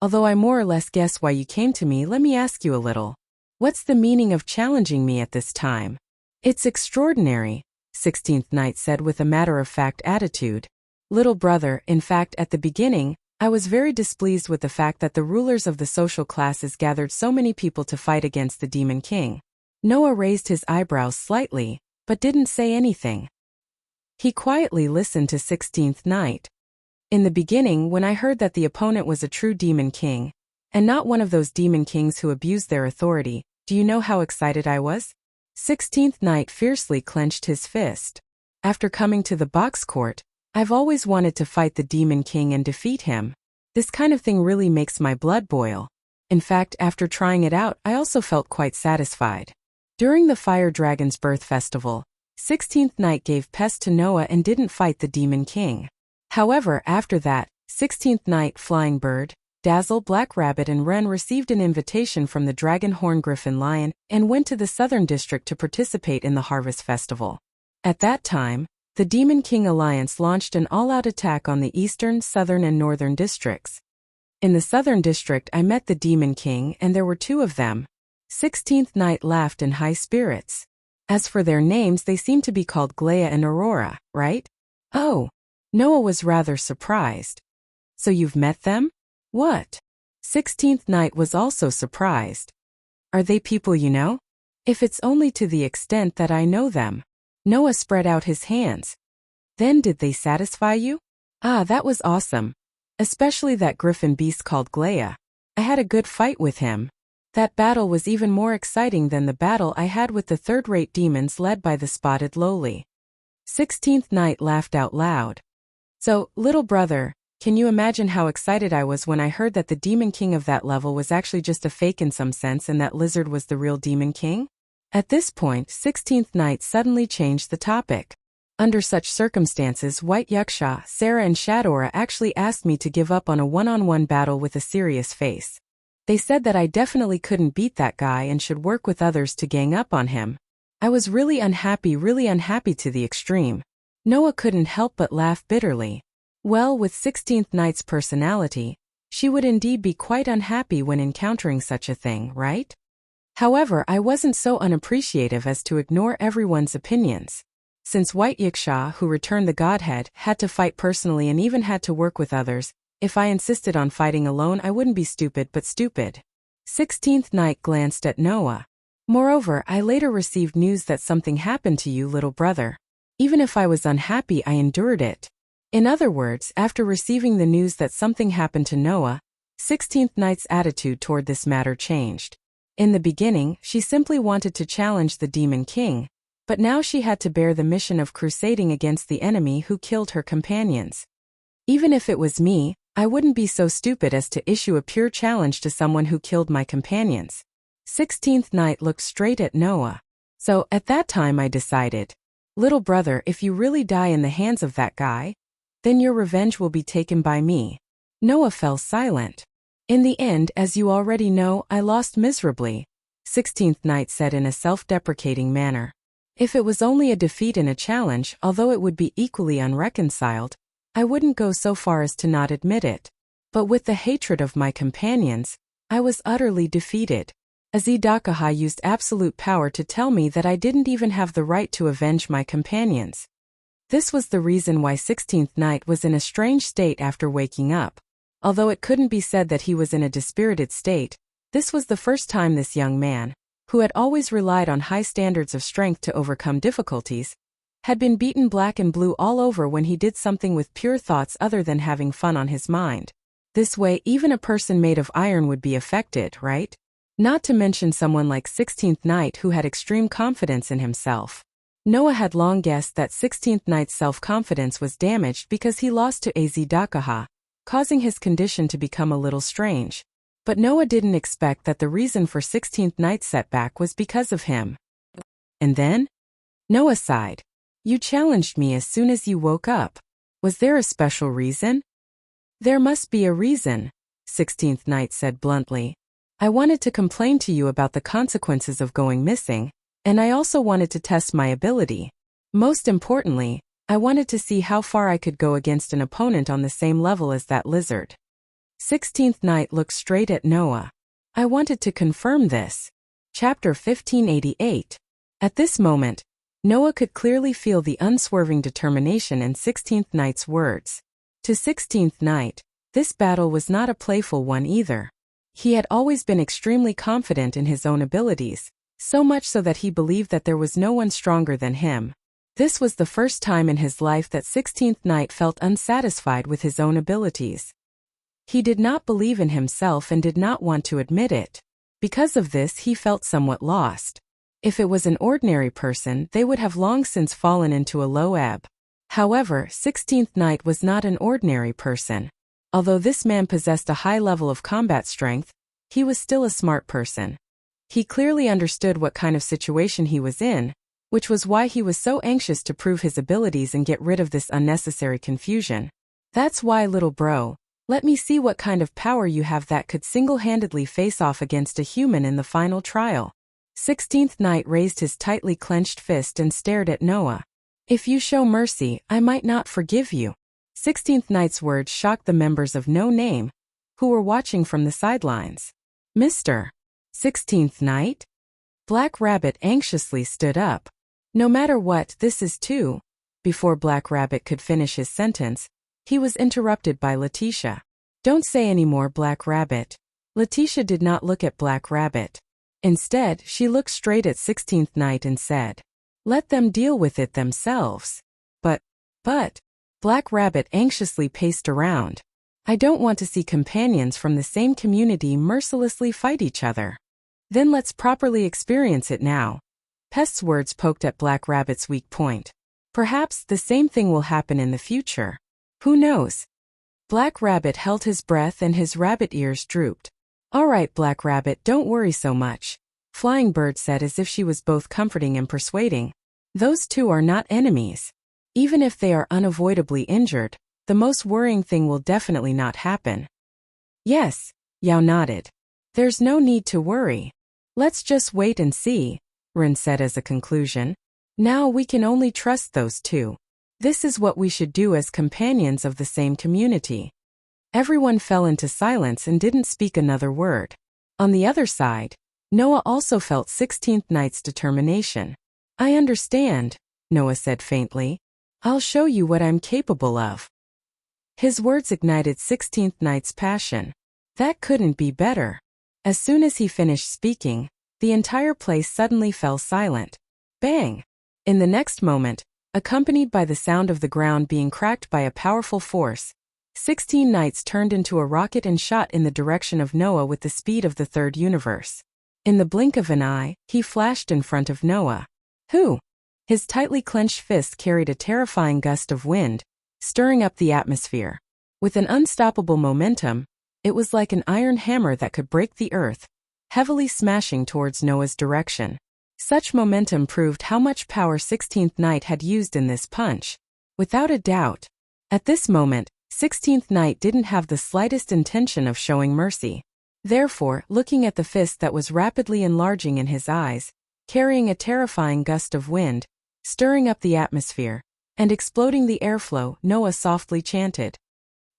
Although I more or less guess why you came to me, let me ask you a little. What's the meaning of challenging me at this time? It's extraordinary, 16th Night said with a matter-of-fact attitude. Little brother, in fact, at the beginning, I was very displeased with the fact that the rulers of the social classes gathered so many people to fight against the Demon King. Noah raised his eyebrows slightly, but didn't say anything. He quietly listened to 16th Night. In the beginning, when I heard that the opponent was a true Demon King, and not one of those Demon Kings who abused their authority, do you know how excited I was? 16th Night fiercely clenched his fist. After coming to the box court, I've always wanted to fight the Demon King and defeat him. This kind of thing really makes my blood boil. In fact, after trying it out, I also felt quite satisfied. During the Fire Dragon's birth festival, 16th Night gave pest to Noah and didn't fight the Demon King. However, after that, 16th Night, Flying Bird, Dazzle, Black Rabbit and Wren received an invitation from the Dragon Horn Griffin Lion and went to the Southern District to participate in the Harvest Festival. At that time, the Demon King Alliance launched an all-out attack on the Eastern, Southern and Northern Districts. In the Southern District, I met the Demon King and there were two of them. 16th Night laughed in high spirits. As for their names, they seem to be called Glea and Aurora, right? Oh. Noah was rather surprised. So you've met them? What? 16th Night was also surprised. Are they people you know? If it's only to the extent that I know them. Noah spread out his hands. Then did they satisfy you? Ah, that was awesome. Especially that griffin beast called Glea. I had a good fight with him. That battle was even more exciting than the battle I had with the third-rate demons led by the spotted lowly. 16th Night laughed out loud. So, little brother, can you imagine how excited I was when I heard that the Demon King of that level was actually just a fake in some sense and that Lizard was the real Demon King? At this point, 16th Night suddenly changed the topic. Under such circumstances, White Yuxia, Sarah and Shadora actually asked me to give up on a one-on-one battle with a serious face. They said that I definitely couldn't beat that guy and should work with others to gang up on him. I was really unhappy to the extreme. Noah couldn't help but laugh bitterly. Well, with 16th Night's personality, she would indeed be quite unhappy when encountering such a thing, right? However, I wasn't so unappreciative as to ignore everyone's opinions. Since White Yuxia, who returned the Godhead, had to fight personally and even had to work with others, if I insisted on fighting alone I wouldn't be stupid but stupid. 16th Night glanced at Noah. Moreover, I later received news that something happened to you, little brother. Even if I was unhappy, I endured it. In other words, after receiving the news that something happened to Noah, 16th Night's attitude toward this matter changed. In the beginning, she simply wanted to challenge the Demon King, but now she had to bear the mission of crusading against the enemy who killed her companions. Even if it was me, I wouldn't be so stupid as to issue a pure challenge to someone who killed my companions. 16th Night looked straight at Noah. So, at that time I decided, little brother, if you really die in the hands of that guy, then your revenge will be taken by me. Noah fell silent. In the end, as you already know, I lost miserably, 16th Night said in a self-deprecating manner. If it was only a defeat in a challenge, although it would be equally unreconciled, I wouldn't go so far as to not admit it. But with the hatred of my companions, I was utterly defeated. Azidakaha used absolute power to tell me that I didn't even have the right to avenge my companions. This was the reason why 16th Night was in a strange state after waking up. Although it couldn't be said that he was in a dispirited state, this was the first time this young man, who had always relied on high standards of strength to overcome difficulties, had been beaten black and blue all over when he did something with pure thoughts other than having fun on his mind. This way, even a person made of iron would be affected, right? Not to mention someone like 16th Night who had extreme confidence in himself. Noah had long guessed that 16th Night's self-confidence was damaged because he lost to Azidakaha, causing his condition to become a little strange. But Noah didn't expect that the reason for 16th Night's setback was because of him. And then? Noah sighed. You challenged me as soon as you woke up. Was there a special reason? There must be a reason, 16th Knight said bluntly. I wanted to complain to you about the consequences of going missing, and I also wanted to test my ability. Most importantly, I wanted to see how far I could go against an opponent on the same level as that lizard. 16th Knight looked straight at Noah. I wanted to confirm this. Chapter 1588. At this moment, Noah could clearly feel the unswerving determination in 16th Knight's words. To 16th Knight, this battle was not a playful one either. He had always been extremely confident in his own abilities, so much so that he believed that there was no one stronger than him. This was the first time in his life that 16th Knight felt unsatisfied with his own abilities. He did not believe in himself and did not want to admit it. Because of this, he felt somewhat lost. If it was an ordinary person, they would have long since fallen into a low ebb. However, 16th Knight was not an ordinary person. Although this man possessed a high level of combat strength, he was still a smart person. He clearly understood what kind of situation he was in, which was why he was so anxious to prove his abilities and get rid of this unnecessary confusion. That's why, little bro, let me see what kind of power you have that could single-handedly face off against a human in the final trial. 16th Knight raised his tightly clenched fist and stared at Noah. If you show mercy, I might not forgive you. 16th Knight's words shocked the members of No Name, who were watching from the sidelines. Mr. 16th Knight? Black Rabbit anxiously stood up. No matter what, this is too. Before Black Rabbit could finish his sentence, he was interrupted by Letitia. Don't say any more, Black Rabbit. Letitia did not look at Black Rabbit. Instead, she looked straight at 16th Knight and said, let them deal with it themselves. But, Black Rabbit anxiously paced around. I don't want to see companions from the same community mercilessly fight each other. Then let's properly experience it now. Pest's words poked at Black Rabbit's weak point. Perhaps the same thing will happen in the future. Who knows? Black Rabbit held his breath and his rabbit ears drooped. All right, Black Rabbit, don't worry so much. Flying Bird said as if she was both comforting and persuading. Those two are not enemies. Even if they are unavoidably injured, the most worrying thing will definitely not happen. Yes, Yao nodded. There's no need to worry. Let's just wait and see, Rin said as a conclusion. Now we can only trust those two. This is what we should do as companions of the same community. Everyone fell into silence and didn't speak another word. On the other side, Noah also felt 16th Knight's determination. I understand, Noah said faintly. I'll show you what I'm capable of. His words ignited 16th Knight's passion. That couldn't be better. As soon as he finished speaking, the entire place suddenly fell silent. Bang! In the next moment, accompanied by the sound of the ground being cracked by a powerful force, 16 knights turned into a rocket and shot in the direction of Noah with the speed of the third universe. In the blink of an eye, he flashed in front of Noah. Who? His tightly clenched fist carried a terrifying gust of wind, stirring up the atmosphere. With an unstoppable momentum, it was like an iron hammer that could break the earth, heavily smashing towards Noah's direction. Such momentum proved how much power 16th Knight had used in this punch. Without a doubt. At this moment, 16th Knight didn't have the slightest intention of showing mercy. Therefore, looking at the fist that was rapidly enlarging in his eyes, carrying a terrifying gust of wind, stirring up the atmosphere, and exploding the airflow, Noah softly chanted,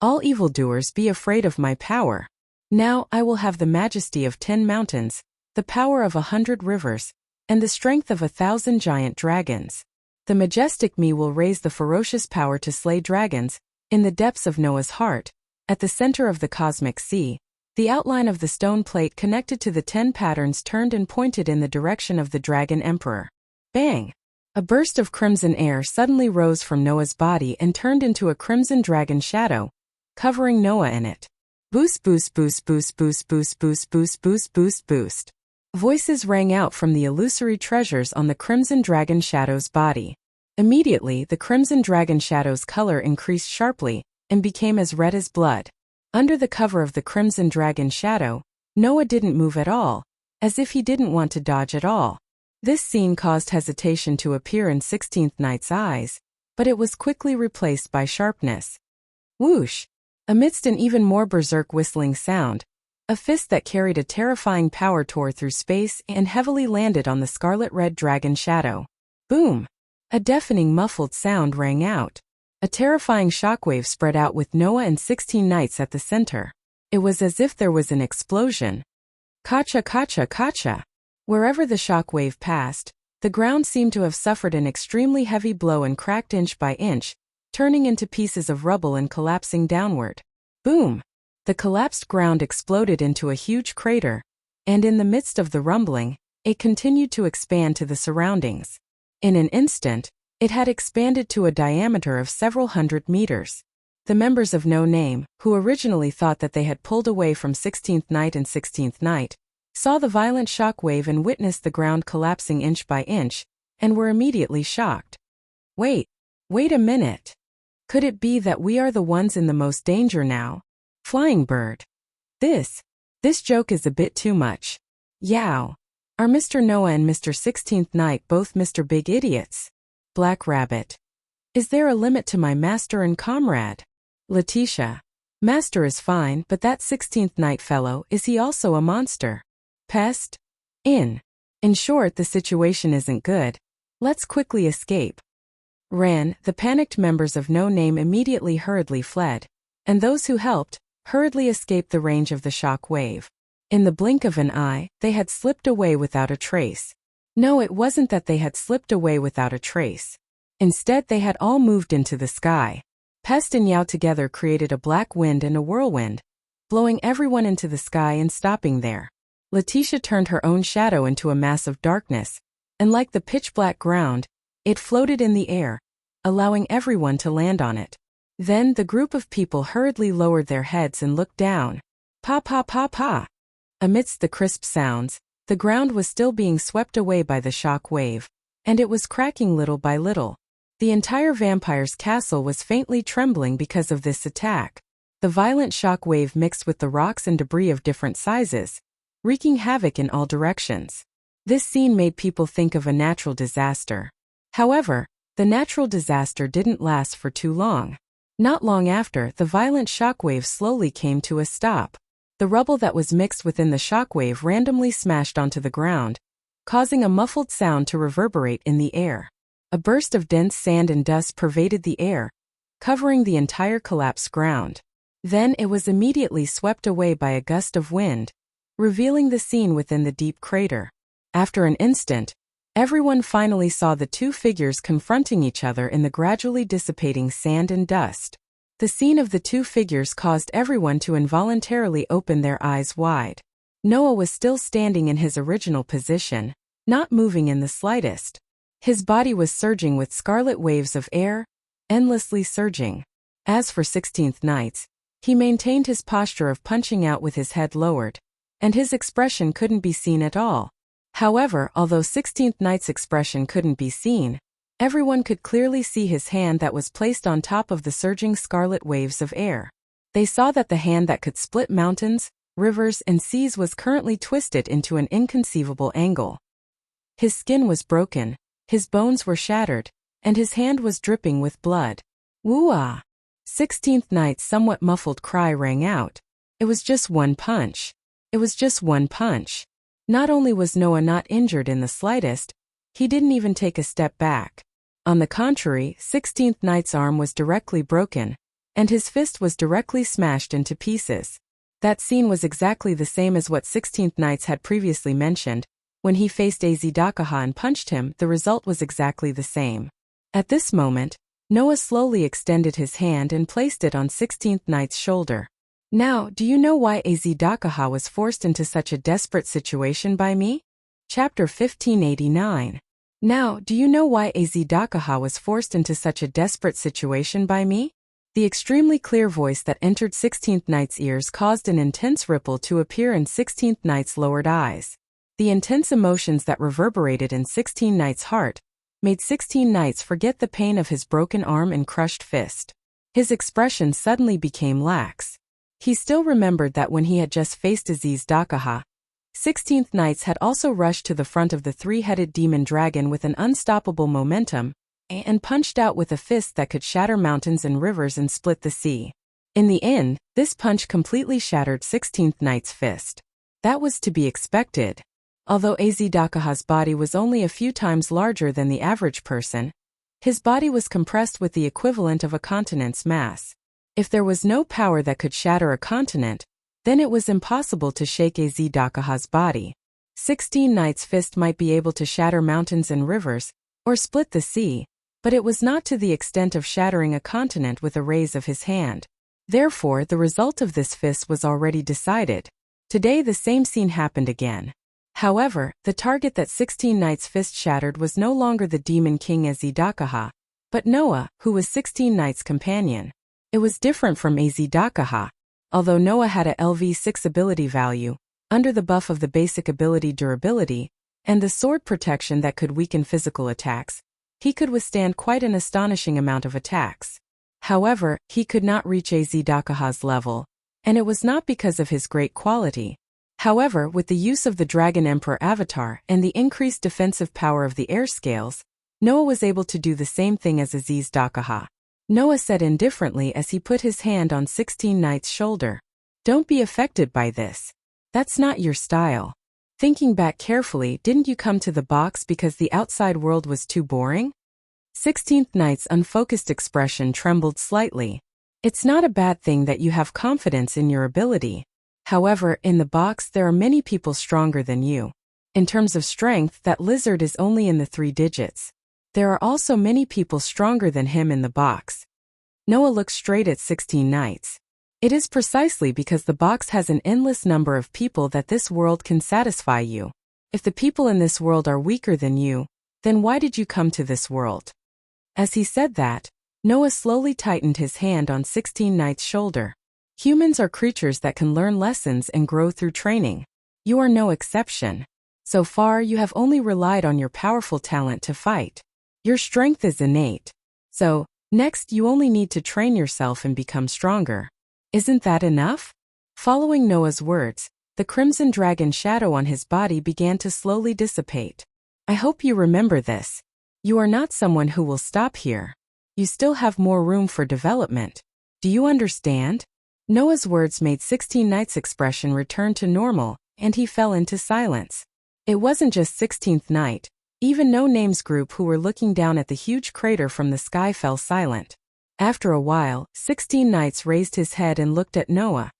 All evildoers be afraid of my power. Now I will have the majesty of 10 mountains, the power of 100 rivers, and the strength of 1,000 giant dragons. The majestic me will raise the ferocious power to slay dragons. In the depths of Noah's heart, at the center of the cosmic sea, the outline of the stone plate connected to the 10 patterns turned and pointed in the direction of the Dragon Emperor. Bang! A burst of crimson air suddenly rose from Noah's body and turned into a crimson dragon shadow, covering Noah in it. Boost, boost, boost, boost, boost, boost, boost, boost, boost, boost, boost. Voices rang out from the illusory treasures on the crimson dragon shadow's body. Immediately, the crimson dragon shadow's color increased sharply and became as red as blood. Under the cover of the crimson dragon shadow, Noah didn't move at all, as if he didn't want to dodge at all. This scene caused hesitation to appear in 16th Knight's eyes, but it was quickly replaced by sharpness. Whoosh! Amidst an even more berserk whistling sound, a fist that carried a terrifying power tore through space and heavily landed on the scarlet-red dragon shadow. Boom! A deafening muffled sound rang out. A terrifying shockwave spread out with Noah and 16 knights at the center. It was as if there was an explosion. Kacha kacha kacha! Wherever the shockwave passed, the ground seemed to have suffered an extremely heavy blow and cracked inch by inch, turning into pieces of rubble and collapsing downward. Boom! The collapsed ground exploded into a huge crater, and in the midst of the rumbling, it continued to expand to the surroundings. In an instant, it had expanded to a diameter of several hundred meters. The members of No Name, who originally thought that they had pulled away from 16th Knight and 16th Knight, saw the violent shockwave and witnessed the ground collapsing inch by inch, and were immediately shocked. Wait a minute. Could it be that we are the ones in the most danger now? Flying Bird. This joke is a bit too much. Yow. Are Mr. Noah and Mr. 16th Knight both Mr. Big Idiots? Black Rabbit. Is there a limit to my master and comrade? Letitia. Master is fine, but that 16th Knight fellow, is he also a monster? Pest? In short, the situation isn't good. Let's quickly escape. Ran, the panicked members of No Name immediately hurriedly fled, and those who helped, hurriedly escaped the range of the shock wave. In the blink of an eye, they had slipped away without a trace. No, it wasn't that they had slipped away without a trace. Instead, they had all moved into the sky. Pest and Yao together created a black wind and a whirlwind, blowing everyone into the sky and stopping there. Letitia turned her own shadow into a mass of darkness, and like the pitch-black ground, it floated in the air, allowing everyone to land on it. Then the group of people hurriedly lowered their heads and looked down. Pa pa pa pa! Amidst the crisp sounds, the ground was still being swept away by the shock wave, and it was cracking little by little. The entire vampire's castle was faintly trembling because of this attack. The violent shock wave mixed with the rocks and debris of different sizes, wreaking havoc in all directions. This scene made people think of a natural disaster. However, the natural disaster didn't last for too long. Not long after, the violent shockwave slowly came to a stop. The rubble that was mixed within the shockwave randomly smashed onto the ground, causing a muffled sound to reverberate in the air. A burst of dense sand and dust pervaded the air, covering the entire collapsed ground. Then it was immediately swept away by a gust of wind, revealing the scene within the deep crater. After an instant, everyone finally saw the two figures confronting each other in the gradually dissipating sand and dust. The scene of the two figures caused everyone to involuntarily open their eyes wide. Noah was still standing in his original position, not moving in the slightest. His body was surging with scarlet waves of air, endlessly surging. As for 16th Knights, he maintained his posture of punching out with his head lowered, and his expression couldn't be seen at all. However, although 16th Knight's expression couldn't be seen, everyone could clearly see his hand that was placed on top of the surging scarlet waves of air. They saw that the hand that could split mountains, rivers, and seas was currently twisted into an inconceivable angle. His skin was broken, his bones were shattered, and his hand was dripping with blood. Woo-ah! 16th Knight's somewhat muffled cry rang out. It was just one punch. It was just one punch. Not only was Noah not injured in the slightest, he didn't even take a step back. On the contrary, 16th Knight's arm was directly broken, and his fist was directly smashed into pieces. That scene was exactly the same as what 16th Knights had previously mentioned. When he faced Azidakaha and punched him, the result was exactly the same. At this moment, Noah slowly extended his hand and placed it on 16th Knight's shoulder. Now, do you know why Azidakaha was forced into such a desperate situation by me? Chapter 1589. Now, do you know why Azidakaha was forced into such a desperate situation by me? The extremely clear voice that entered 16th Knight's ears caused an intense ripple to appear in 16th Knight's lowered eyes. The intense emotions that reverberated in 16 Knight's heart made 16 Knights forget the pain of his broken arm and crushed fist. His expression suddenly became lax. He still remembered that when he had just faced Azidakaha, 16th Knights had also rushed to the front of the three-headed demon dragon with an unstoppable momentum, and punched out with a fist that could shatter mountains and rivers and split the sea. In the end, this punch completely shattered 16th Knight's fist. That was to be expected. Although Azedakaha's body was only a few times larger than the average person, his body was compressed with the equivalent of a continent's mass. If there was no power that could shatter a continent, then it was impossible to shake Azedakaha's body. 16 Knights' fist might be able to shatter mountains and rivers, or split the sea, but it was not to the extent of shattering a continent with a raise of his hand. Therefore, the result of this fist was already decided. Today the same scene happened again. However, the target that 16 Knights' fist shattered was no longer the Demon King Azedakaha, but Noah, who was 16 Knights' companion. It was different from Azedakaha. Although Noah had a LV6 ability value, under the buff of the basic ability durability, and the sword protection that could weaken physical attacks, he could withstand quite an astonishing amount of attacks. However, he could not reach Azedakaha's level, and it was not because of his great quality. However, with the use of the Dragon Emperor avatar and the increased defensive power of the air scales, Noah was able to do the same thing as Azedakaha. Noah said indifferently as he put his hand on 16 Knights' shoulder. "Don't be affected by this. That's not your style. Thinking back carefully, didn't you come to the box because the outside world was too boring?" 16th Knight's unfocused expression trembled slightly. It's not a bad thing that you have confidence in your ability. However, in the box there are many people stronger than you. In terms of strength, that lizard is only in the 3 digits. There are also many people stronger than him in the box. Noah looked straight at 16 Knights. It is precisely because the box has an endless number of people that this world can satisfy you. If the people in this world are weaker than you, then why did you come to this world? As he said that, Noah slowly tightened his hand on 16 Knights' shoulder. Humans are creatures that can learn lessons and grow through training. You are no exception. So far, you have only relied on your powerful talent to fight. Your strength is innate. So, next you only need to train yourself and become stronger. Isn't that enough? Following Noah's words, the crimson dragon shadow on his body began to slowly dissipate. I hope you remember this. You are not someone who will stop here. You still have more room for development. Do you understand? Noah's words made 16 Knights' expression return to normal, and he fell into silence. It wasn't just 16th Knight. Even No Name's group who were looking down at the huge crater from the sky fell silent. After a while, 16 Knights raised his head and looked at Noah.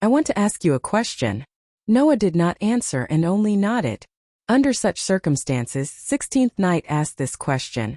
"I want to ask you a question." Noah did not answer and only nodded. Under such circumstances, 16th Knight asked this question.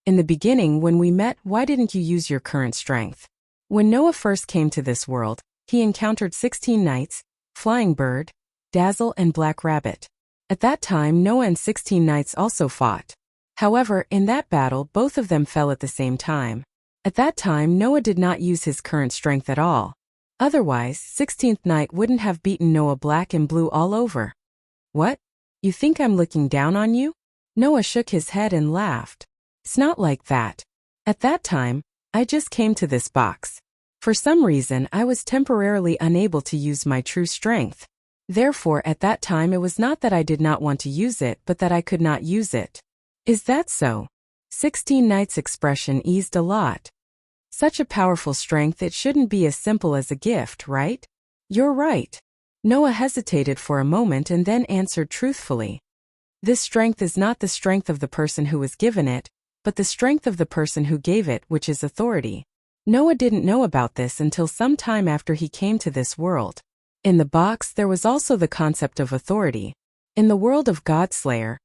"In the beginning when we met, why didn't you use your current strength?" When Noah first came to this world, he encountered 16 Knights, Flying Bird, Dazzle and Black Rabbit. At that time Noah and 16 Knights also fought. However, in that battle both of them fell at the same time. At that time Noah did not use his current strength at all. Otherwise, 16th Knight wouldn't have beaten Noah black and blue all over. "What? You think I'm looking down on you?" Noah shook his head and laughed. "It's not like that. At that time, I just came to this box. For some reason I was temporarily unable to use my true strength. Therefore at that time it was not that I did not want to use it but that I could not use it." "Is that so?" 16 Knights' expression eased a lot. "Such a powerful strength, it shouldn't be as simple as a gift, right?" "You're right." Noah hesitated for a moment and then answered truthfully. "This strength is not the strength of the person who was given it, but the strength of the person who gave it, which is authority." Noah didn't know about this until some time after he came to this world. In the box there was also the concept of authority. In the world of Godslayer,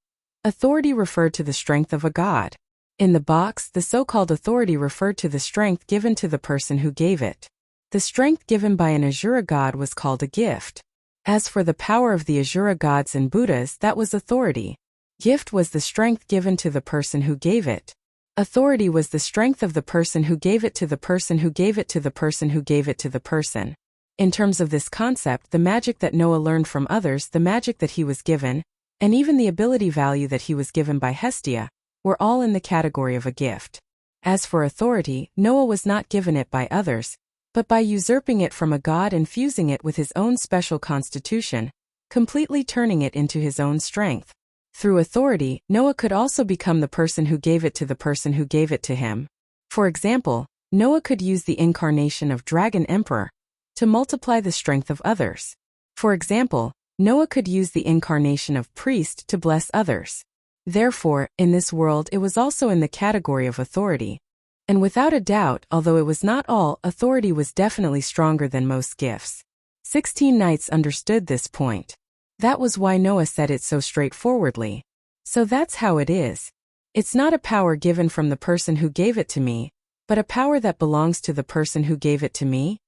authority referred to the strength of a god. In the box, the so-called authority referred to the strength given to the person who gave it. The strength given by an Asura god was called a gift. As for the power of the Asura gods and Buddhas, that was authority. Gift was the strength given to the person who gave it. Authority was the strength of the person who gave it to the person who gave it to the person who gave it to the person. In terms of this concept, the magic that Noah learned from others, the magic that he was given, and even the ability value that he was given by Hestia, were all in the category of a gift. As for authority, Noah was not given it by others, but by usurping it from a god and fusing it with his own special constitution. completely turning it into his own strength. Through authority, Noah could also become the person who gave it to the person who gave it to him. For example, Noah could use the incarnation of Dragon Emperor to multiply the strength of others. For example, Noah could use the incarnation of priest to bless others. Therefore, in this world it was also in the category of authority. And without a doubt, although it was not all, authority was definitely stronger than most gifts. 16 knights understood this point. That was why Noah said it so straightforwardly. So that's how it is. It's not a power given from the person who gave it to me, but a power that belongs to the person who gave it to me.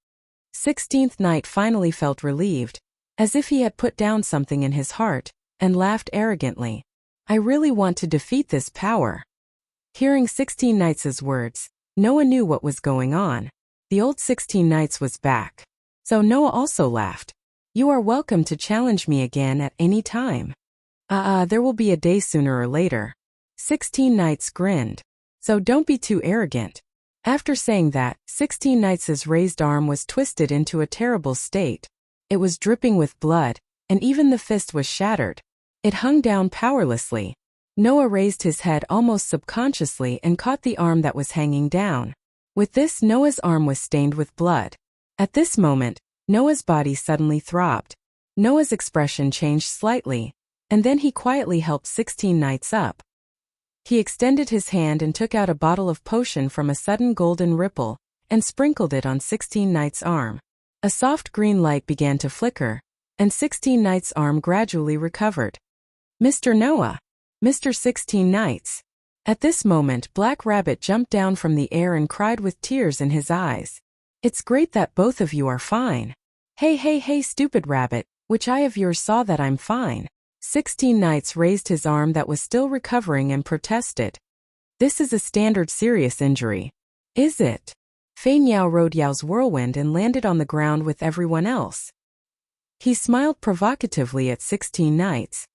16th knight finally felt relieved, as if he had put down something in his heart, and laughed arrogantly. I really want to defeat this power. Hearing 16 knights' words, Noah knew what was going on. The old 16 knights was back. So Noah also laughed. You are welcome to challenge me again at any time. There will be a day sooner or later. 16 knights grinned. So don't be too arrogant. After saying that, 16 knights' raised arm was twisted into a terrible state. It was dripping with blood, and even the fist was shattered. It hung down powerlessly. Noah raised his head almost subconsciously and caught the arm that was hanging down. With this, Noah's arm was stained with blood. At this moment, Noah's body suddenly throbbed. Noah's expression changed slightly, and then he quietly helped 16 knights up. He extended his hand and took out a bottle of potion from a sudden golden ripple, and sprinkled it on 16 knights' arm. A soft green light began to flicker, and 16 knights' arm gradually recovered. Mr. Noah! Mr. 16 knights! At this moment, Black Rabbit jumped down from the air and cried with tears in his eyes. It's great that both of you are fine. Hey, stupid rabbit, which eye of yours saw that I'm fine? 16 knights raised his arm that was still recovering and protested. This is a standard serious injury. Is it? Fei Niao rode Yao's whirlwind and landed on the ground with everyone else. He smiled provocatively at 16 knights.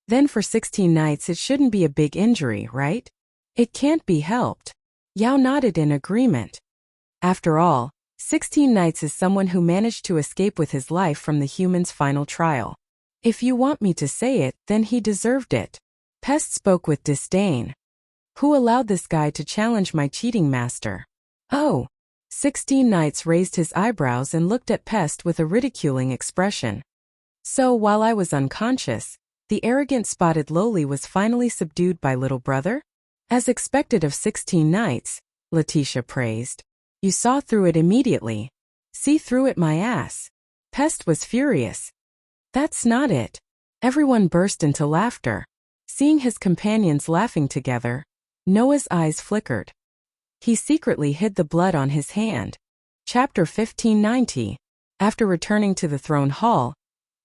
Then for 16 knights it shouldn't be a big injury, right? It can't be helped. Yao nodded in agreement. After all, 16 knights is someone who managed to escape with his life from the human's final trial. If you want me to say it, then he deserved it. Pest spoke with disdain. Who allowed this guy to challenge my cheating master? Oh! 16 knights raised his eyebrows and looked at Pest with a ridiculing expression. So while I was unconscious, the arrogant spotted lowly was finally subdued by little brother? As expected of 16 knights, Letitia praised. You saw through it immediately. See through it my ass. Pest was furious. That's not it. Everyone burst into laughter. Seeing his companions laughing together, Noah's eyes flickered. He secretly hid the blood on his hand. Chapter 1590. After returning to the throne hall,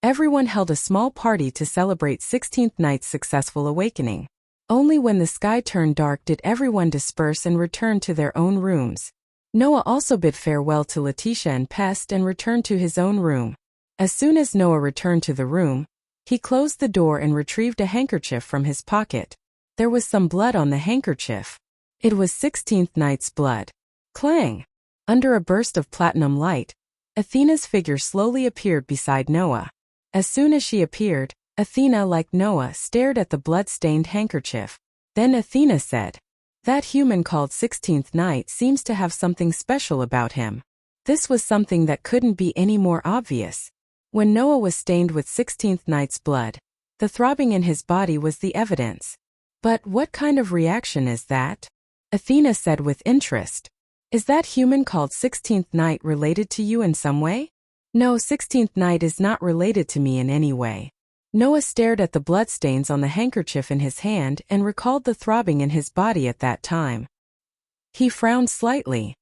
everyone held a small party to celebrate 16th Knight's successful awakening. Only when the sky turned dark did everyone disperse and return to their own rooms. Noah also bid farewell to Letitia and Pest and returned to his own room. As soon as Noah returned to the room, he closed the door and retrieved a handkerchief from his pocket. There was some blood on the handkerchief. It was 16th Knight's blood. Clang! Under a burst of platinum light, Athena's figure slowly appeared beside Noah. As soon as she appeared, Athena, like Noah, stared at the blood-stained handkerchief. Then Athena said, "That human called 16th Knight seems to have something special about him." This was something that couldn't be any more obvious. When Noah was stained with 16th Knight's blood, the throbbing in his body was the evidence. But what kind of reaction is that? Athena said with interest. Is that human called 16th Knight related to you in some way? No, 16th Knight is not related to me in any way. Noah stared at the bloodstains on the handkerchief in his hand and recalled the throbbing in his body at that time. He frowned slightly.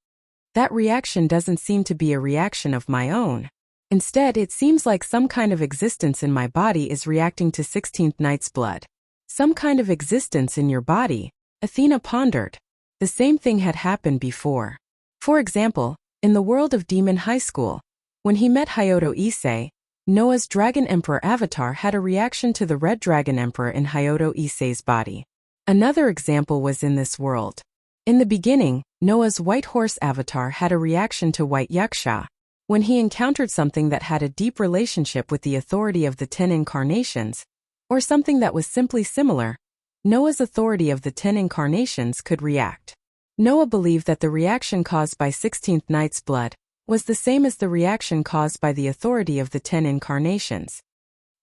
That reaction doesn't seem to be a reaction of my own. Instead, it seems like some kind of existence in my body is reacting to 16th Knight's blood. Some kind of existence in your body? Athena pondered. The same thing had happened before. For example, in the world of Demon High School, when he met Hyoto Issei, Noah's Dragon Emperor avatar had a reaction to the Red Dragon Emperor in Hyoto Issei's body. Another example was in this world. In the beginning, Noah's White Horse avatar had a reaction to White Yaksha. When he encountered something that had a deep relationship with the authority of the 10 incarnations, or something that was simply similar, Noah's authority of the 10 incarnations could react. Noah believed that the reaction caused by 16th Night's blood was the same as the reaction caused by the authority of the 10 incarnations.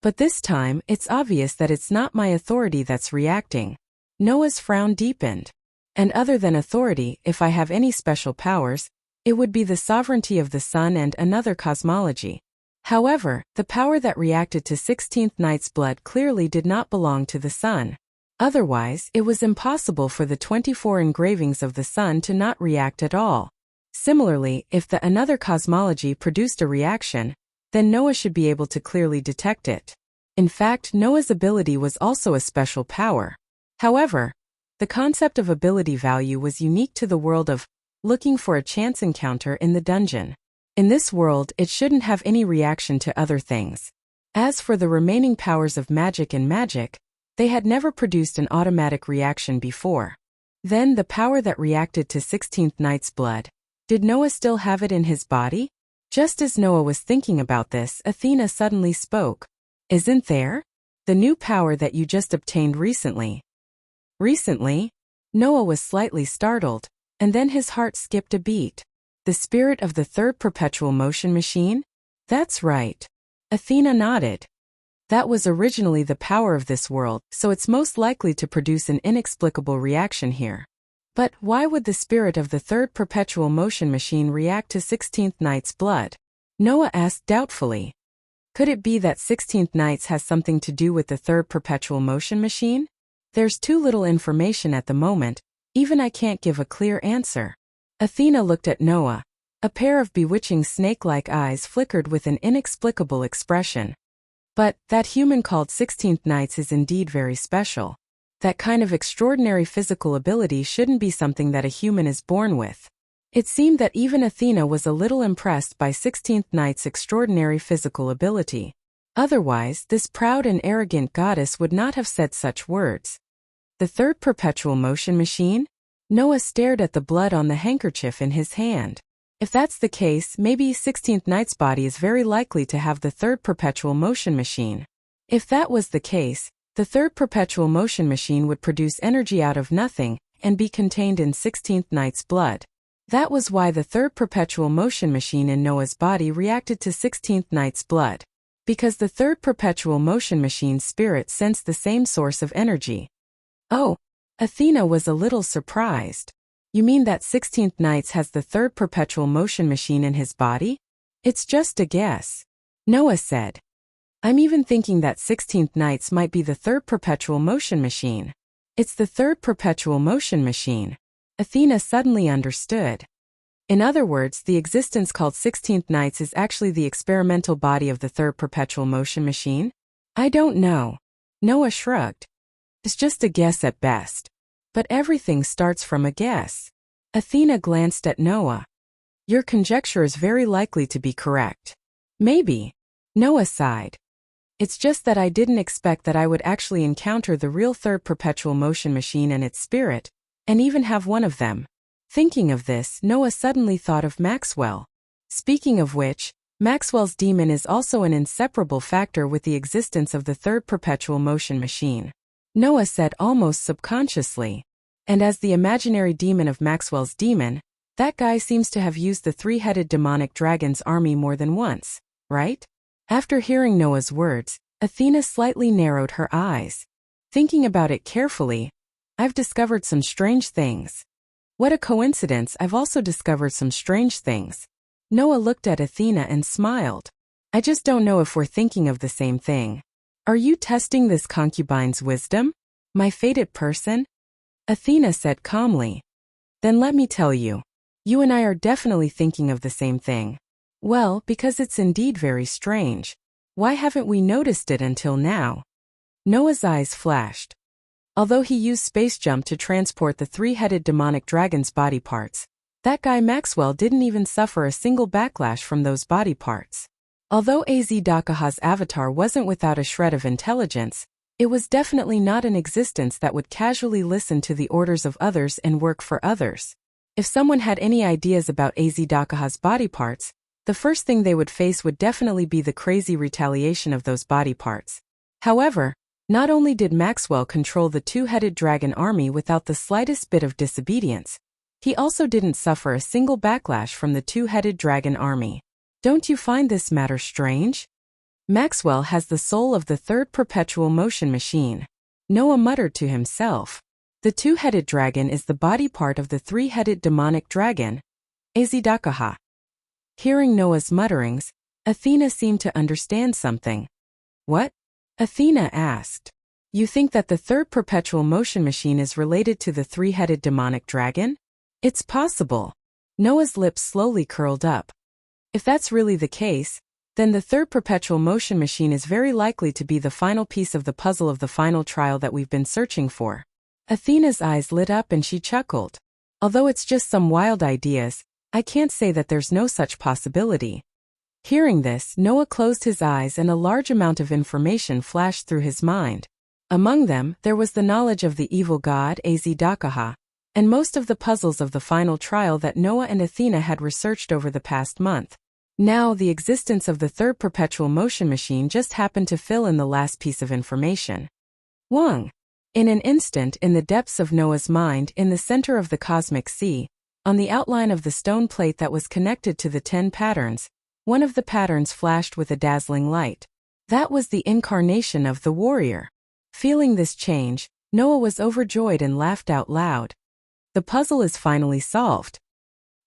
But this time, it's obvious that it's not my authority that's reacting. Noah's frown deepened. And other than authority, if I have any special powers, it would be the sovereignty of the sun and another cosmology. However, the power that reacted to 16th Night's blood clearly did not belong to the sun. Otherwise, it was impossible for the 24 engravings of the sun to not react at all. Similarly, if the another cosmology produced a reaction, then Noah should be able to clearly detect it. In fact, Noah's ability was also a special power. However, the concept of ability value was unique to the world of looking for a chance encounter in the dungeon. In this world, it shouldn't have any reaction to other things. As for the remaining powers of magic and magic, they had never produced an automatic reaction before. Then the power that reacted to 16th Night's blood. Did Noah still have it in his body? Just as Noah was thinking about this, Athena suddenly spoke. Isn't there? The new power that you just obtained recently. Recently? Noah was slightly startled, and then his heart skipped a beat. The spirit of the third perpetual motion machine? That's right. Athena nodded. That was originally the power of this world, so it's most likely to produce an inexplicable reaction here. But why would the spirit of the third perpetual motion machine react to 16th Night's blood? Noah asked doubtfully. Could it be that 16th Nights has something to do with the third perpetual motion machine? There's too little information at the moment, even I can't give a clear answer. Athena looked at Noah. A pair of bewitching snake-like eyes flickered with an inexplicable expression. But that human called 16th Nights is indeed very special. That kind of extraordinary physical ability shouldn't be something that a human is born with. It seemed that even Athena was a little impressed by 16th Night's extraordinary physical ability. Otherwise, this proud and arrogant goddess would not have said such words. The third perpetual motion machine? Noah stared at the blood on the handkerchief in his hand. If that's the case, maybe 16th Night's body is very likely to have the third perpetual motion machine. If that was the case, the third perpetual motion machine would produce energy out of nothing and be contained in 16th Night's blood. That was why the third perpetual motion machine in Noah's body reacted to 16th Night's blood. Because the third perpetual motion machine's spirit sensed the same source of energy. Oh, Athena was a little surprised. You mean that 16th Nights has the third perpetual motion machine in his body? It's just a guess. Noah said. I'm even thinking that 16th Nights might be the third perpetual motion machine. It's the third perpetual motion machine. Athena suddenly understood. In other words, the existence called 16th Nights is actually the experimental body of the third perpetual motion machine? I don't know. Noah shrugged. It's just a guess at best. But everything starts from a guess. Athena glanced at Noah. Your conjecture is very likely to be correct. Maybe. Noah sighed. It's just that I didn't expect that I would actually encounter the real third perpetual motion machine and its spirit, and even have one of them. Thinking of this, Noah suddenly thought of Maxwell. Speaking of which, Maxwell's demon is also an inseparable factor with the existence of the third perpetual motion machine. Noah said almost subconsciously. And as the imaginary demon of Maxwell's demon, that guy seems to have used the three-headed demonic dragon's army more than once, right? After hearing Noah's words, Athena slightly narrowed her eyes. Thinking about it carefully, I've discovered some strange things. What a coincidence, I've also discovered some strange things. Noah looked at Athena and smiled. I just don't know if we're thinking of the same thing. Are you testing this concubine's wisdom? My fated person? Athena said calmly. Then let me tell you. You and I are definitely thinking of the same thing. Well, because it's indeed very strange. Why haven't we noticed it until now? Noah's eyes flashed. Although he used space jump to transport the three-headed demonic dragon's body parts, that guy Maxwell didn't even suffer a single backlash from those body parts. Although Azdakaha's avatar wasn't without a shred of intelligence, it was definitely not an existence that would casually listen to the orders of others and work for others. If someone had any ideas about Azdakaha's body parts, the first thing they would face would definitely be the crazy retaliation of those body parts. However, not only did Maxwell control the two-headed dragon army without the slightest bit of disobedience, he also didn't suffer a single backlash from the two-headed dragon army. Don't you find this matter strange? Maxwell has the soul of the third perpetual motion machine. Noah muttered to himself. The two-headed dragon is the body part of the three-headed demonic dragon, Azidakaha. Hearing Noah's mutterings, Athena seemed to understand something. What? Athena asked. You think that the third perpetual motion machine is related to the three-headed demonic dragon? It's possible. Noah's lips slowly curled up. If that's really the case, then the third perpetual motion machine is very likely to be the final piece of the puzzle of the final trial that we've been searching for. Athena's eyes lit up and she chuckled. Although it's just some wild ideas, I can't say that there's no such possibility. Hearing this, Noah closed his eyes and a large amount of information flashed through his mind. Among them, there was the knowledge of the evil god Azidakaha, and most of the puzzles of the final trial that Noah and Athena had researched over the past month. Now, the existence of the third perpetual motion machine just happened to fill in the last piece of information. Wang. In an instant, in the depths of Noah's mind, in the center of the cosmic sea, on the outline of the stone plate that was connected to the 10 patterns, one of the patterns flashed with a dazzling light. That was the incarnation of the warrior. Feeling this change, Noah was overjoyed and laughed out loud. The puzzle is finally solved.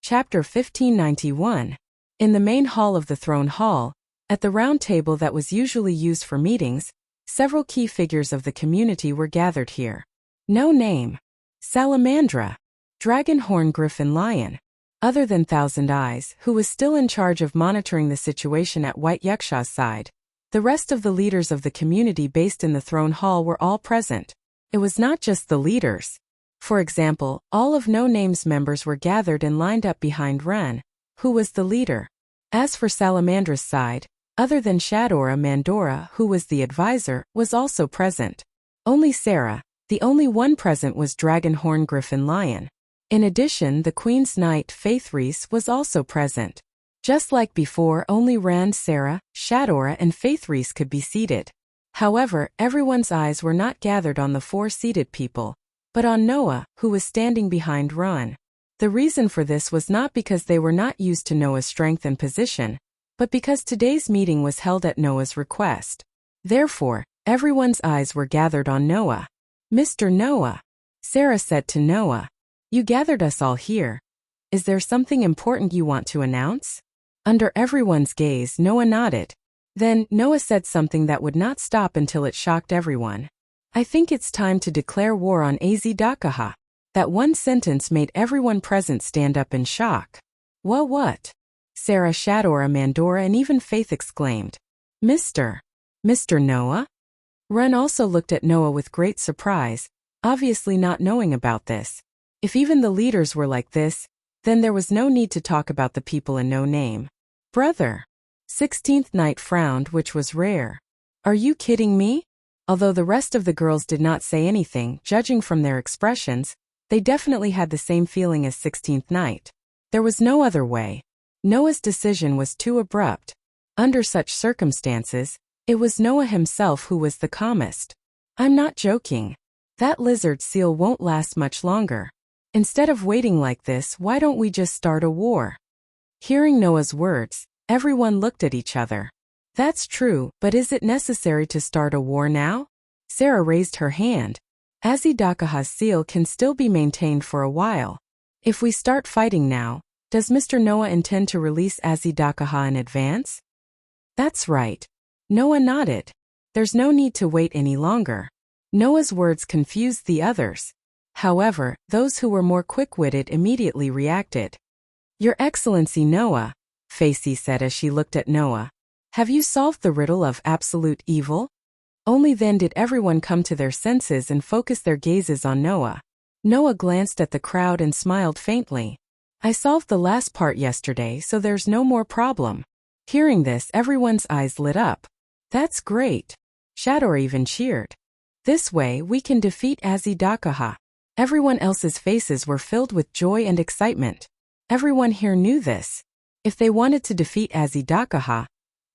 Chapter 1591. In the main hall of the throne hall, at the round table that was usually used for meetings, several key figures of the community were gathered here. No name. Salamandra. Dragonhorn Griffin Lion. Other than Thousand Eyes, who was still in charge of monitoring the situation at White Yuksha's side, the rest of the leaders of the community based in the throne hall were all present. It was not just the leaders. For example, all of No Name's members were gathered and lined up behind Ren, who was the leader. As for Salamandra's side, other than Shadora Mandora, who was the advisor, was also present. Only Sarah, the only one present, was Dragonhorn Griffin Lion. In addition, the Queen's Knight Faith Reese was also present. Just like before, only Rand, Sarah, Shadora and Faith Reese could be seated. However, everyone's eyes were not gathered on the 4 seated people, but on Noah, who was standing behind Ron. The reason for this was not because they were not used to Noah's strength and position, but because today's meeting was held at Noah's request. Therefore, everyone's eyes were gathered on Noah. Mr. Noah, Sarah said to Noah, you gathered us all here. Is there something important you want to announce? Under everyone's gaze, Noah nodded. Then, Noah said something that would not stop until it shocked everyone. I think it's time to declare war on Azidakaha. That one sentence made everyone present stand up in shock. What? Sarah, Shadora, Mandora and even Faith exclaimed. Mr. Noah? Ren also looked at Noah with great surprise, obviously not knowing about this. If even the leaders were like this, then there was no need to talk about the people in No Name. Brother. 16th Night frowned, which was rare. Are you kidding me? Although the rest of the girls did not say anything, judging from their expressions, they definitely had the same feeling as 16th Night. There was no other way. Noah's decision was too abrupt. Under such circumstances, it was Noah himself who was the calmest. I'm not joking. That lizard seal won't last much longer. Instead of waiting like this, why don't we just start a war? Hearing Noah's words, everyone looked at each other. That's true, but is it necessary to start a war now? Sarah raised her hand. Azidakaha's seal can still be maintained for a while. If we start fighting now, does Mr. Noah intend to release Azidakaha in advance? That's right. Noah nodded. There's no need to wait any longer. Noah's words confused the others. However, those who were more quick-witted immediately reacted. Your Excellency Noah, Facey said as she looked at Noah. Have you solved the riddle of absolute evil? Only then did everyone come to their senses and focus their gazes on Noah. Noah glanced at the crowd and smiled faintly. I solved the last part yesterday, so there's no more problem. Hearing this, everyone's eyes lit up. That's great. Shador even cheered. This way, we can defeat Azidakaha. Everyone else's faces were filled with joy and excitement. Everyone here knew this. If they wanted to defeat Azidakaha,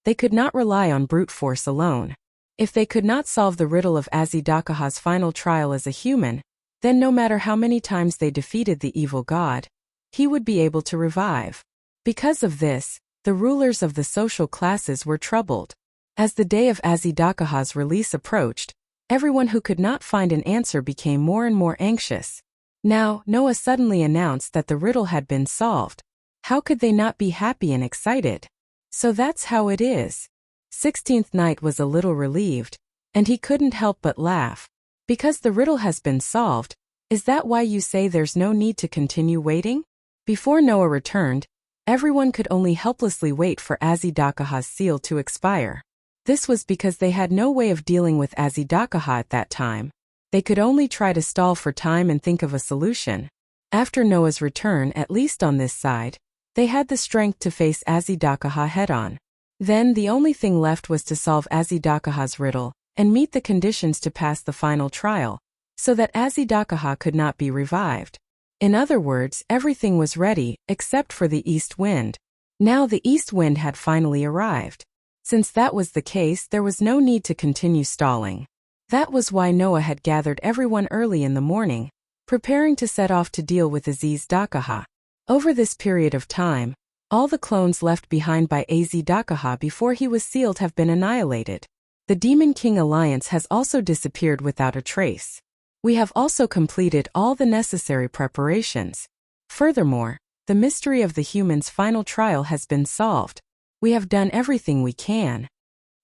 they could not rely on brute force alone. If they could not solve the riddle of Azidakaha's final trial as a human, then no matter how many times they defeated the evil god, he would be able to revive. Because of this, the rulers of the social classes were troubled. As the day of Azidakaha's release approached, everyone who could not find an answer became more and more anxious. Now, Noah suddenly announced that the riddle had been solved. How could they not be happy and excited? So that's how it is. 16th Night was a little relieved, and he couldn't help but laugh. Because the riddle has been solved, is that why you say there's no need to continue waiting? Before Noah returned, everyone could only helplessly wait for Azidakaha's seal to expire. This was because they had no way of dealing with Azidakaha at that time. They could only try to stall for time and think of a solution. After Noah's return, at least on this side, they had the strength to face Azidakaha head-on. Then the only thing left was to solve Azidakaha's riddle and meet the conditions to pass the final trial, so that Azidakaha could not be revived. In other words, everything was ready, except for the east wind. Now the east wind had finally arrived. Since that was the case, there was no need to continue stalling. That was why Noah had gathered everyone early in the morning, preparing to set off to deal with Azidakaha. Over this period of time, all the clones left behind by Azidakaha before he was sealed have been annihilated. The Demon King Alliance has also disappeared without a trace. We have also completed all the necessary preparations. Furthermore, the mystery of the humans' final trial has been solved. We have done everything we can.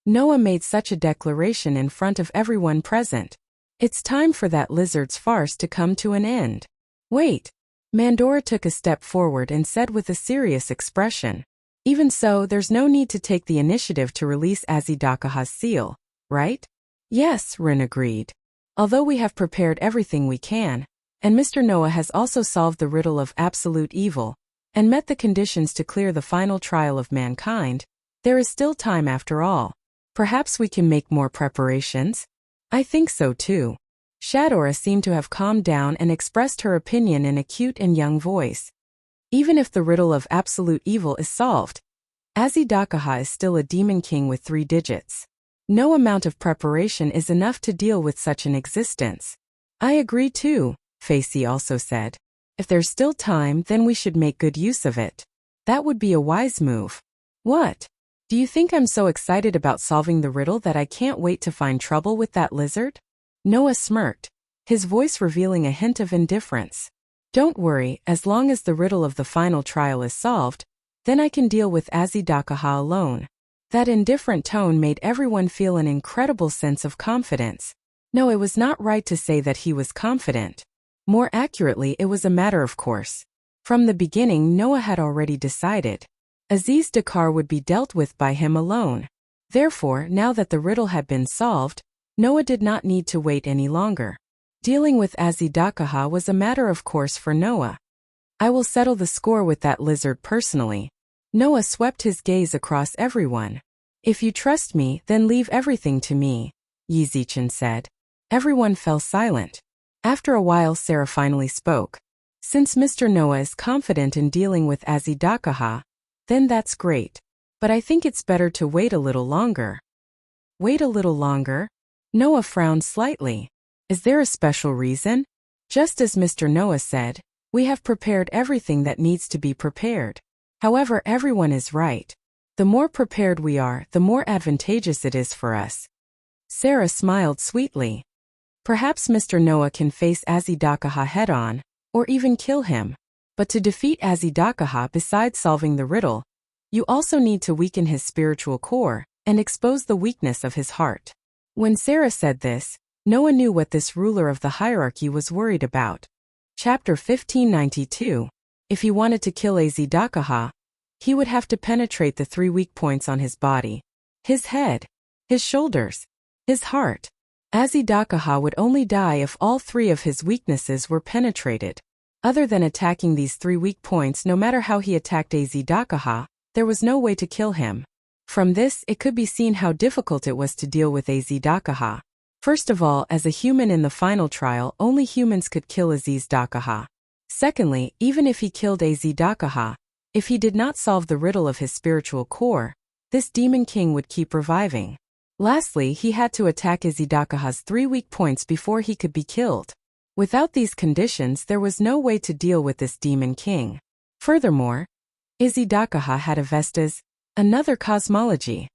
Noah made such a declaration in front of everyone present. It's time for that lizard's farce to come to an end. Wait. Mandora took a step forward and said with a serious expression, "Even so, there's no need to take the initiative to release Azidakaha's seal, right?" "Yes," Rin agreed. "Although we have prepared everything we can, and Mr. Noah has also solved the riddle of absolute evil, and met the conditions to clear the final trial of mankind, there is still time after all. Perhaps we can make more preparations?" "I think so too." Shadora seemed to have calmed down and expressed her opinion in a cute and young voice. "Even if the riddle of absolute evil is solved, Azidakaha is still a demon king with 3 digits. No amount of preparation is enough to deal with such an existence." "I agree too," Facey also said. "If there's still time, then we should make good use of it. That would be a wise move." "What? Do you think I'm so excited about solving the riddle that I can't wait to find trouble with that lizard?" Noah smirked, his voice revealing a hint of indifference. "Don't worry, as long as the riddle of the final trial is solved, then I can deal with Azidakaha alone." That indifferent tone made everyone feel an incredible sense of confidence. No, it was not right to say that he was confident. More accurately, it was a matter of course. From the beginning, Noah had already decided. Azidakaha would be dealt with by him alone. Therefore, now that the riddle had been solved, Noah did not need to wait any longer. Dealing with Azidakaha was a matter of course for Noah. "I will settle the score with that lizard personally." Noah swept his gaze across everyone. "If you trust me, then leave everything to me," Yizichin said. Everyone fell silent. After a while, Sarah finally spoke. "Since Mr. Noah is confident in dealing with Azidakaha, then that's great. But I think it's better to wait a little longer." "Wait a little longer?" Noah frowned slightly. "Is there a special reason?" "Just as Mr. Noah said, we have prepared everything that needs to be prepared. However, everyone is right. The more prepared we are, the more advantageous it is for us." Sarah smiled sweetly. "Perhaps Mr. Noah can face Azidakaha head-on, or even kill him. But to defeat Azidakaha, besides solving the riddle, you also need to weaken his spiritual core and expose the weakness of his heart." When Sarah said this, Noah knew what this ruler of the hierarchy was worried about. Chapter 1592. If he wanted to kill Azidakaha, he would have to penetrate the 3 weak points on his body: his head, his shoulders, his heart. Azidakaha would only die if all 3 of his weaknesses were penetrated. Other than attacking these 3 weak points, no matter how he attacked Azidakaha, there was no way to kill him. From this, it could be seen how difficult it was to deal with Azidakaha. First of all, as a human in the final trial, only humans could kill Azidakaha. Secondly, even if he killed Azidakaha, If he did not solve the riddle of his spiritual core, this demon king would keep reviving. Lastly, he had to attack Izidakaha's 3 weak points before he could be killed. Without these conditions, there was no way to deal with this demon king. Furthermore, Izidakaha had Avesta's, another cosmology.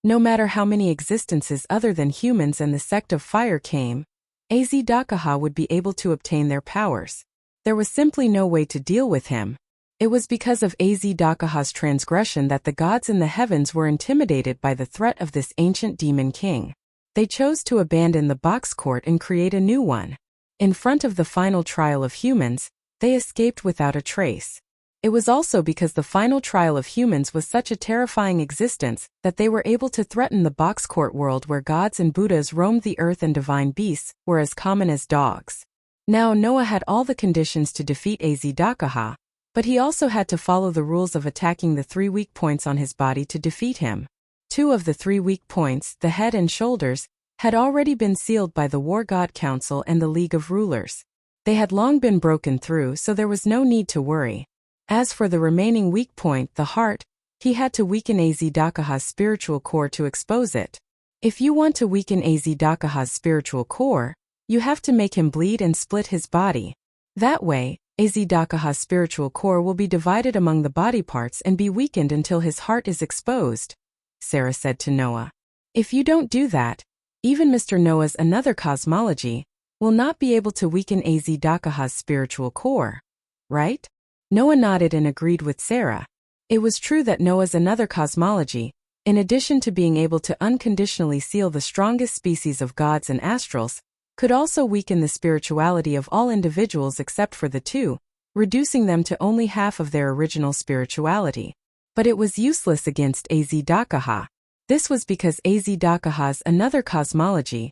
No matter how many existences other than humans and the sect of fire came, Izidakaha would be able to obtain their powers. There was simply no way to deal with him. It was because of Izidakaha's transgression that the gods in the heavens were intimidated by the threat of this ancient demon king. They chose to abandon the box court and create a new one. In front of the final trial of humans, they escaped without a trace. It was also because the final trial of humans was such a terrifying existence that they were able to threaten the box court world where gods and Buddhas roamed the earth and divine beasts were as common as dogs. Now Noah had all the conditions to defeat Izidakaha, but he also had to follow the rules of attacking the 3 weak points on his body to defeat him. 2 of the 3 weak points, the head and shoulders, had already been sealed by the War God Council and the League of Rulers. They had long been broken through, so there was no need to worry. As for the remaining weak point, the heart, he had to weaken Izidakaha's spiritual core to expose it. If you want to weaken Izidakaha's spiritual core, you have to make him bleed and split his body. That way, Izidakaha's spiritual core will be divided among the body parts and be weakened until his heart is exposed, Sarah said to Noah. If you don't do that, even Mr. Noah's another cosmology will not be able to weaken Izidakaha's spiritual core, right? Noah nodded and agreed with Sarah. It was true that Noah's another cosmology, in addition to being able to unconditionally seal the strongest species of gods and astrals, could also weaken the spirituality of all individuals except for the 2, reducing them to only half of their original spirituality. But it was useless against Izidakaha. This was because Izidakaha's another cosmology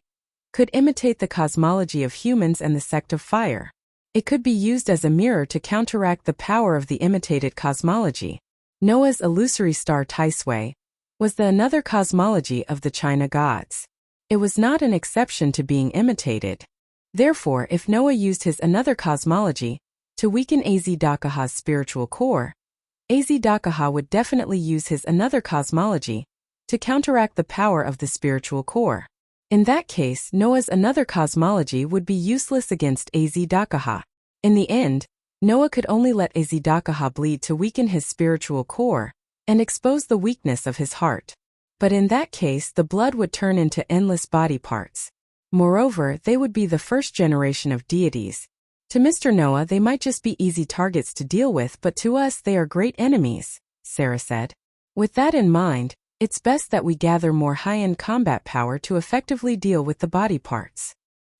could imitate the cosmology of humans and the sect of fire. It could be used as a mirror to counteract the power of the imitated cosmology. Noah's illusory star Taisui was the another cosmology of the China gods. It was not an exception to being imitated. Therefore, if Noah used his another cosmology to weaken Izidakaha's spiritual core, Izidakaha would definitely use his another cosmology to counteract the power of the spiritual core. In that case, Noah's another cosmology would be useless against Izidakaha. In the end, Noah could only let Izidakaha bleed to weaken his spiritual core and expose the weakness of his heart. But in that case, the blood would turn into endless body parts. Moreover, they would be the first generation of deities. To Mr. Noah, they might just be easy targets to deal with, but to us they are great enemies, Sarah said. With that in mind, it's best that we gather more high-end combat power to effectively deal with the body parts.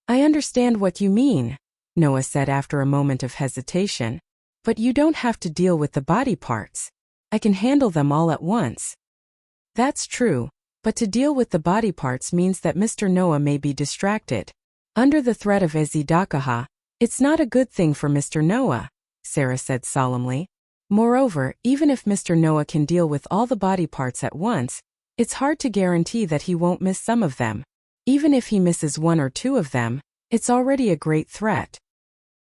I understand what you mean, Noah said after a moment of hesitation. But you don't have to deal with the body parts. I can handle them all at once. That's true, but to deal with the body parts means that Mr. Noah may be distracted. Under the threat of Izidakaha, it's not a good thing for Mr. Noah, Sarah said solemnly. Moreover, even if Mr. Noah can deal with all the body parts at once, it's hard to guarantee that he won't miss some of them. Even if he misses 1 or 2 of them, it's already a great threat.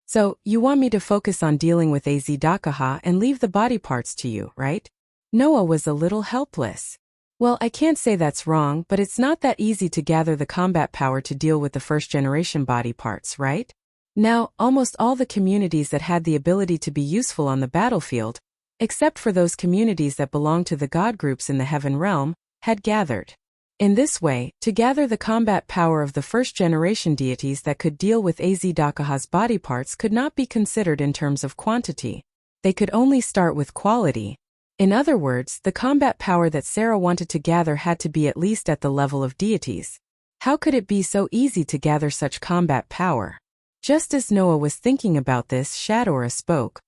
So, you want me to focus on dealing with Izidakaha and leave the body parts to you, right? Noah was a little helpless. Well, I can't say that's wrong, but it's not that easy to gather the combat power to deal with the first-generation body parts, right? Now, almost all the communities that had the ability to be useful on the battlefield, except for those communities that belonged to the god groups in the heaven realm, had gathered. In this way, to gather the combat power of the first-generation deities that could deal with Izidakaha's body parts could not be considered in terms of quantity. They could only start with quality. In other words, the combat power that Sarah wanted to gather had to be at least at the level of deities. How could it be so easy to gather such combat power? Just as Noah was thinking about this, Shadora spoke.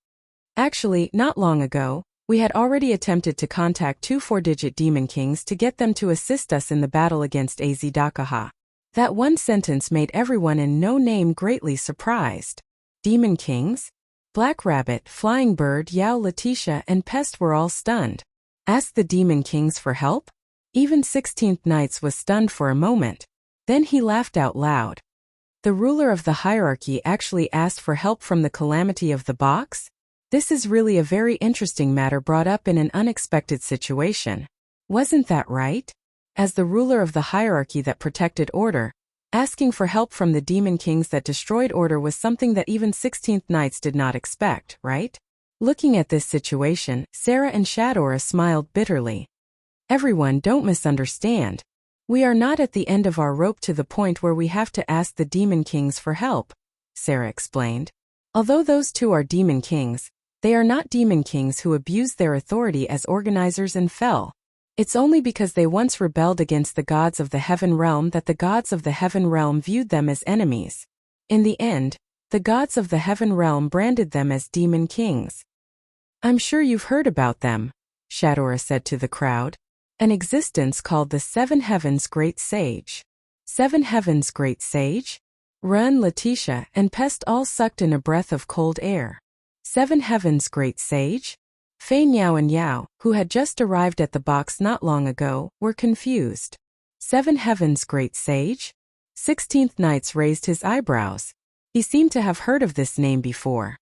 Actually, not long ago, we had already attempted to contact 2 4-digit demon kings to get them to assist us in the battle against Izidakaha. That one sentence made everyone in No Name greatly surprised. Demon kings? Black Rabbit, Flying Bird, Yao, Letitia, and Pest were all stunned. Asked the demon kings for help? Even 16th Knights was stunned for a moment. Then he laughed out loud. The ruler of the hierarchy actually asked for help from the calamity of the box? This is really a very interesting matter brought up in an unexpected situation. Wasn't that right? As the ruler of the hierarchy that protected order, asking for help from the demon kings that destroyed order was something that even 16th Knights did not expect, right? Looking at this situation, Sarah and Shadora smiled bitterly. Everyone, don't misunderstand. We are not at the end of our rope to the point where we have to ask the demon kings for help, Sarah explained. Although those two are demon kings, they are not demon kings who abused their authority as organizers and fell. It's only because they once rebelled against the gods of the heaven realm that the gods of the heaven realm viewed them as enemies. In the end, the gods of the heaven realm branded them as demon kings. I'm sure you've heard about them, Shadora said to the crowd. An existence called the Seven Heavens Great Sage. Seven Heavens Great Sage? Run, Letitia, and Pest all sucked in a breath of cold air. Seven Heavens Great Sage? Fei Niao and Yao, who had just arrived at the box not long ago, were confused. Seven Heavens Great Sage? 16th Knights raised his eyebrows. He seemed to have heard of this name before.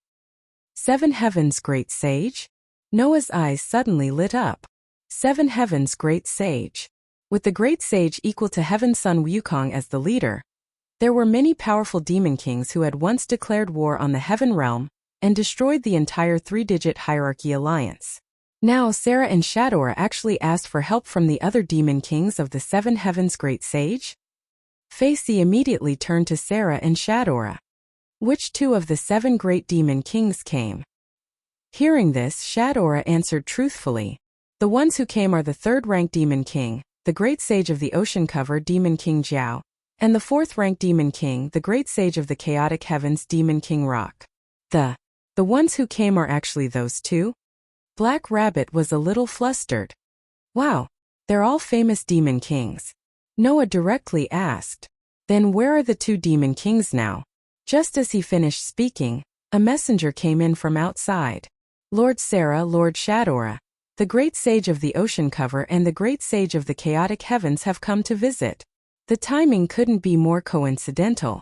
Seven Heavens Great Sage? Noah's eyes suddenly lit up. Seven Heavens Great Sage. With the Great Sage equal to Heaven Son Wukong as the leader, there were many powerful demon kings who had once declared war on the heaven realm and destroyed the entire three-digit hierarchy alliance. Now Sarah and Shadora actually asked for help from the other demon kings of the Seven Heavens Great Sage? Fei Si immediately turned to Sarah and Shadora. Which two of the seven great demon kings came? Hearing this, Shadora answered truthfully. The ones who came are the third-ranked demon king, the great sage of the ocean cover Demon King Jiao, and the fourth-ranked demon king, the great sage of the chaotic heavens Demon King Rock. The ones who came are actually those two? Black Rabbit was a little flustered. Wow, they're all famous demon kings. Noah directly asked. Then where are the two demon kings now? Just as he finished speaking, a messenger came in from outside. Lord Sarah, Lord Shadora, the great sage of the ocean cover and the great sage of the chaotic heavens have come to visit. The timing couldn't be more coincidental.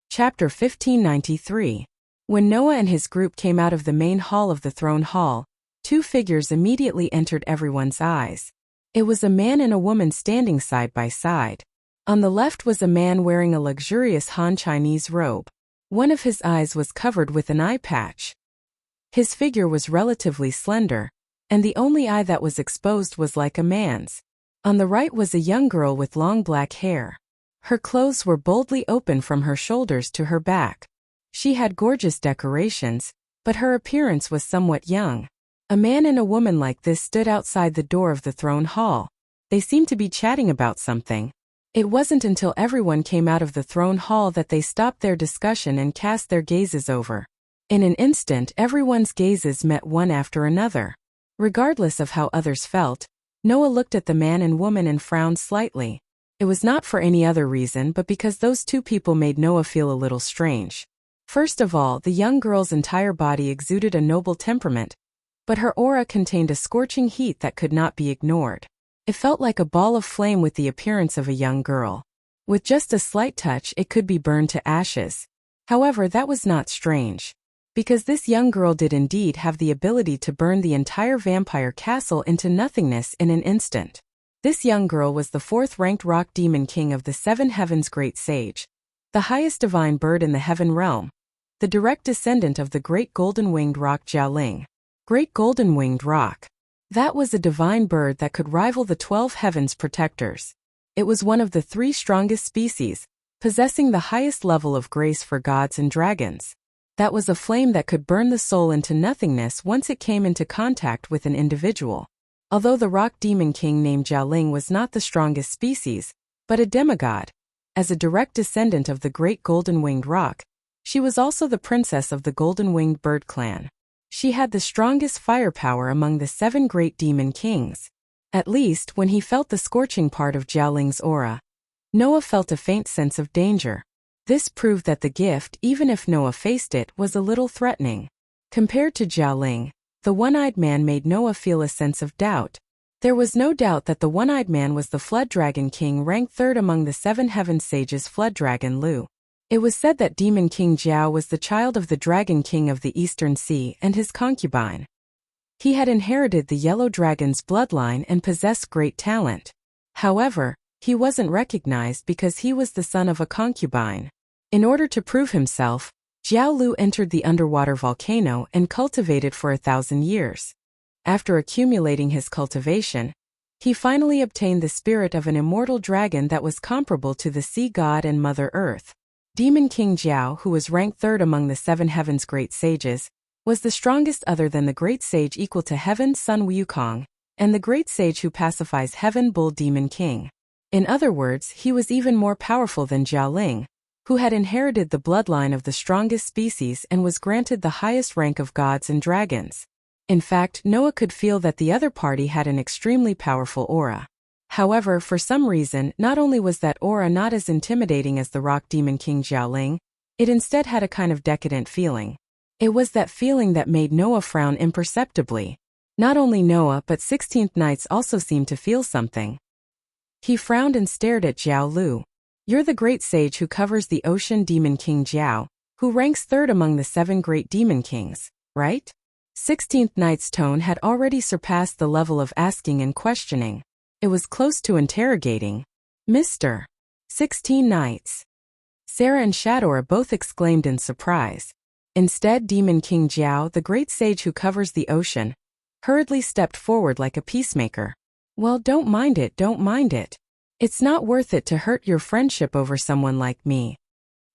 Chapter 1593. When Noah and his group came out of the main hall of the throne hall, two figures immediately entered everyone's eyes. It was a man and a woman standing side by side. On the left was a man wearing a luxurious Han Chinese robe. One of his eyes was covered with an eye patch. His figure was relatively slender, and the only eye that was exposed was like a man's. On the right was a young girl with long black hair. Her clothes were boldly open from her shoulders to her back. She had gorgeous decorations, but her appearance was somewhat young. A man and a woman like this stood outside the door of the throne hall. They seemed to be chatting about something. It wasn't until everyone came out of the throne hall that they stopped their discussion and cast their gazes over. In an instant, everyone's gazes met one after another. Regardless of how others felt, Noah looked at the man and woman and frowned slightly. It was not for any other reason but because those two people made Noah feel a little strange. First of all, the young girl's entire body exuded a noble temperament, but her aura contained a scorching heat that could not be ignored. It felt like a ball of flame with the appearance of a young girl. With just a slight touch, it could be burned to ashes. However, that was not strange, because this young girl did indeed have the ability to burn the entire vampire castle into nothingness in an instant. This young girl was the fourth-ranked rock demon king of the Seven Heavens Great Sage, the highest divine bird in the heaven realm, the direct descendant of the great golden-winged rock Jiaoling. Great golden-winged rock. That was a divine bird that could rival the 12 heavens protectors. It was one of the 3 strongest species, possessing the highest level of grace for gods and dragons. That was a flame that could burn the soul into nothingness once it came into contact with an individual. Although the rock demon king named Jiaoling was not the strongest species, but a demigod, as a direct descendant of the great golden-winged rock, she was also the princess of the golden-winged bird clan. She had the strongest firepower among the 7 great demon kings. At least, when he felt the scorching part of Jiaoling's aura, Noah felt a faint sense of danger. This proved that the gift, even if Noah faced it, was a little threatening. Compared to Jiaoling, the one-eyed man made Noah feel a sense of doubt. There was no doubt that the one-eyed man was the Flood Dragon King, ranked 3rd among the 7 heaven sages Flood Dragon Lu. It was said that Demon King Jiao was the child of the Dragon King of the Eastern Sea and his concubine. He had inherited the Yellow Dragon's bloodline and possessed great talent. However, he wasn't recognized because he was the son of a concubine. In order to prove himself, Jiao Lu entered the underwater volcano and cultivated for 1,000 years. After accumulating his cultivation, he finally obtained the spirit of an immortal dragon that was comparable to the sea god and Mother Earth. Demon King Jiao, who was ranked third among the 7 heavens great sages, was the strongest other than the great sage equal to Heaven Sun Wukong, and the great sage who pacifies Heaven Bull Demon King. In other words, he was even more powerful than Jiaoling, who had inherited the bloodline of the strongest species and was granted the highest rank of gods and dragons. In fact, Noah could feel that the other party had an extremely powerful aura. However, for some reason, not only was that aura not as intimidating as the Rock Demon King Jiaoling, it instead had a kind of decadent feeling. It was that feeling that made Noah frown imperceptibly. Not only Noah but 16th Knights also seemed to feel something. He frowned and stared at Jiao Lu. "You're the great sage who covers the ocean, Demon King Jiao, who ranks third among the 7 great demon kings, right?" 16th Knight's tone had already surpassed the level of asking and questioning. It was close to interrogating. "Mr. 16 Knights." Sarah and Shadora both exclaimed in surprise. Instead, Demon King Jiao, the great sage who covers the ocean, hurriedly stepped forward like a peacemaker. "Well, don't mind it. It's not worth it to hurt your friendship over someone like me."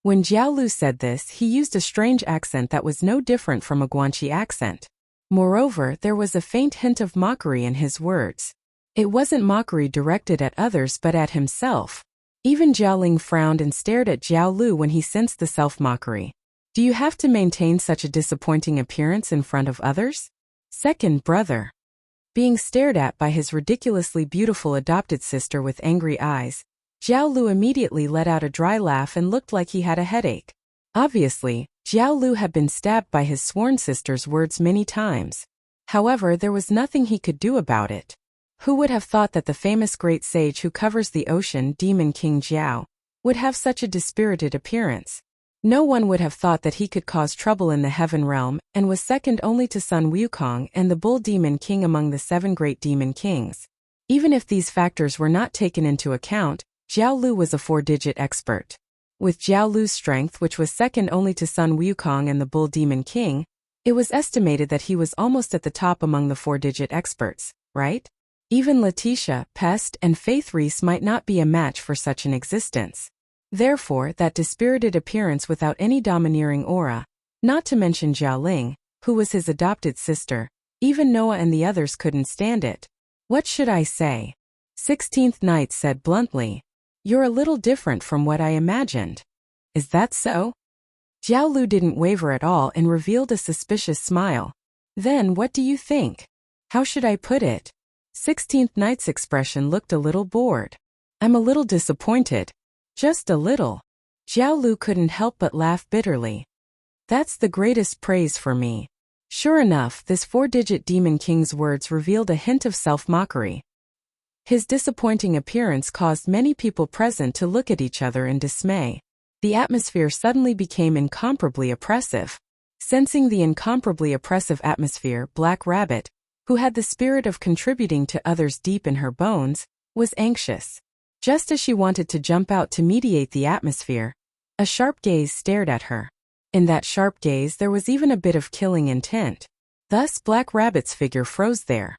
When Jiao Lu said this, he used a strange accent that was no different from a Guanxi accent. Moreover, there was a faint hint of mockery in his words. It wasn't mockery directed at others but at himself. Even Jiaoling frowned and stared at Jiao Lu when he sensed the self-mockery. "Do you have to maintain such a disappointing appearance in front of others? Second brother." Being stared at by his ridiculously beautiful adopted sister with angry eyes, Jiao Lu immediately let out a dry laugh and looked like he had a headache. Obviously, Jiao Lu had been stabbed by his sworn sister's words many times. However, there was nothing he could do about it. Who would have thought that the famous great sage who covers the ocean, Demon King Jiao, would have such a dispirited appearance? No one would have thought that he could cause trouble in the heaven realm and was second only to Sun Wukong and the Bull Demon King among the 7 great demon kings. Even if these factors were not taken into account, Jiao Lu was a 4-digit expert. With Jiao Lu's strength, which was second only to Sun Wukong and the Bull Demon King, it was estimated that he was almost at the top among the 4-digit experts, right? Even Letitia, Pest, and Faith Reese might not be a match for such an existence. Therefore, that dispirited appearance without any domineering aura, not to mention Jiaoling, who was his adopted sister, even Noah and the others couldn't stand it. "What should I say?" 16th Knight said bluntly. "You're a little different from what I imagined." "Is that so?" Jiao Lu didn't waver at all and revealed a suspicious smile. "Then what do you think? How should I put it?" 16th Knight's expression looked a little bored. "I'm a little disappointed. Just a little." Jiao Lu couldn't help but laugh bitterly. "That's the greatest praise for me." Sure enough, this 4-digit Demon King's words revealed a hint of self-mockery. His disappointing appearance caused many people present to look at each other in dismay. The atmosphere suddenly became incomparably oppressive. Sensing the incomparably oppressive atmosphere, Black Rabbit, who had the spirit of contributing to others deep in her bones, was anxious. Just as she wanted to jump out to mediate the atmosphere, a sharp gaze stared at her. In that sharp gaze there was even a bit of killing intent. Thus Black Rabbit's figure froze there.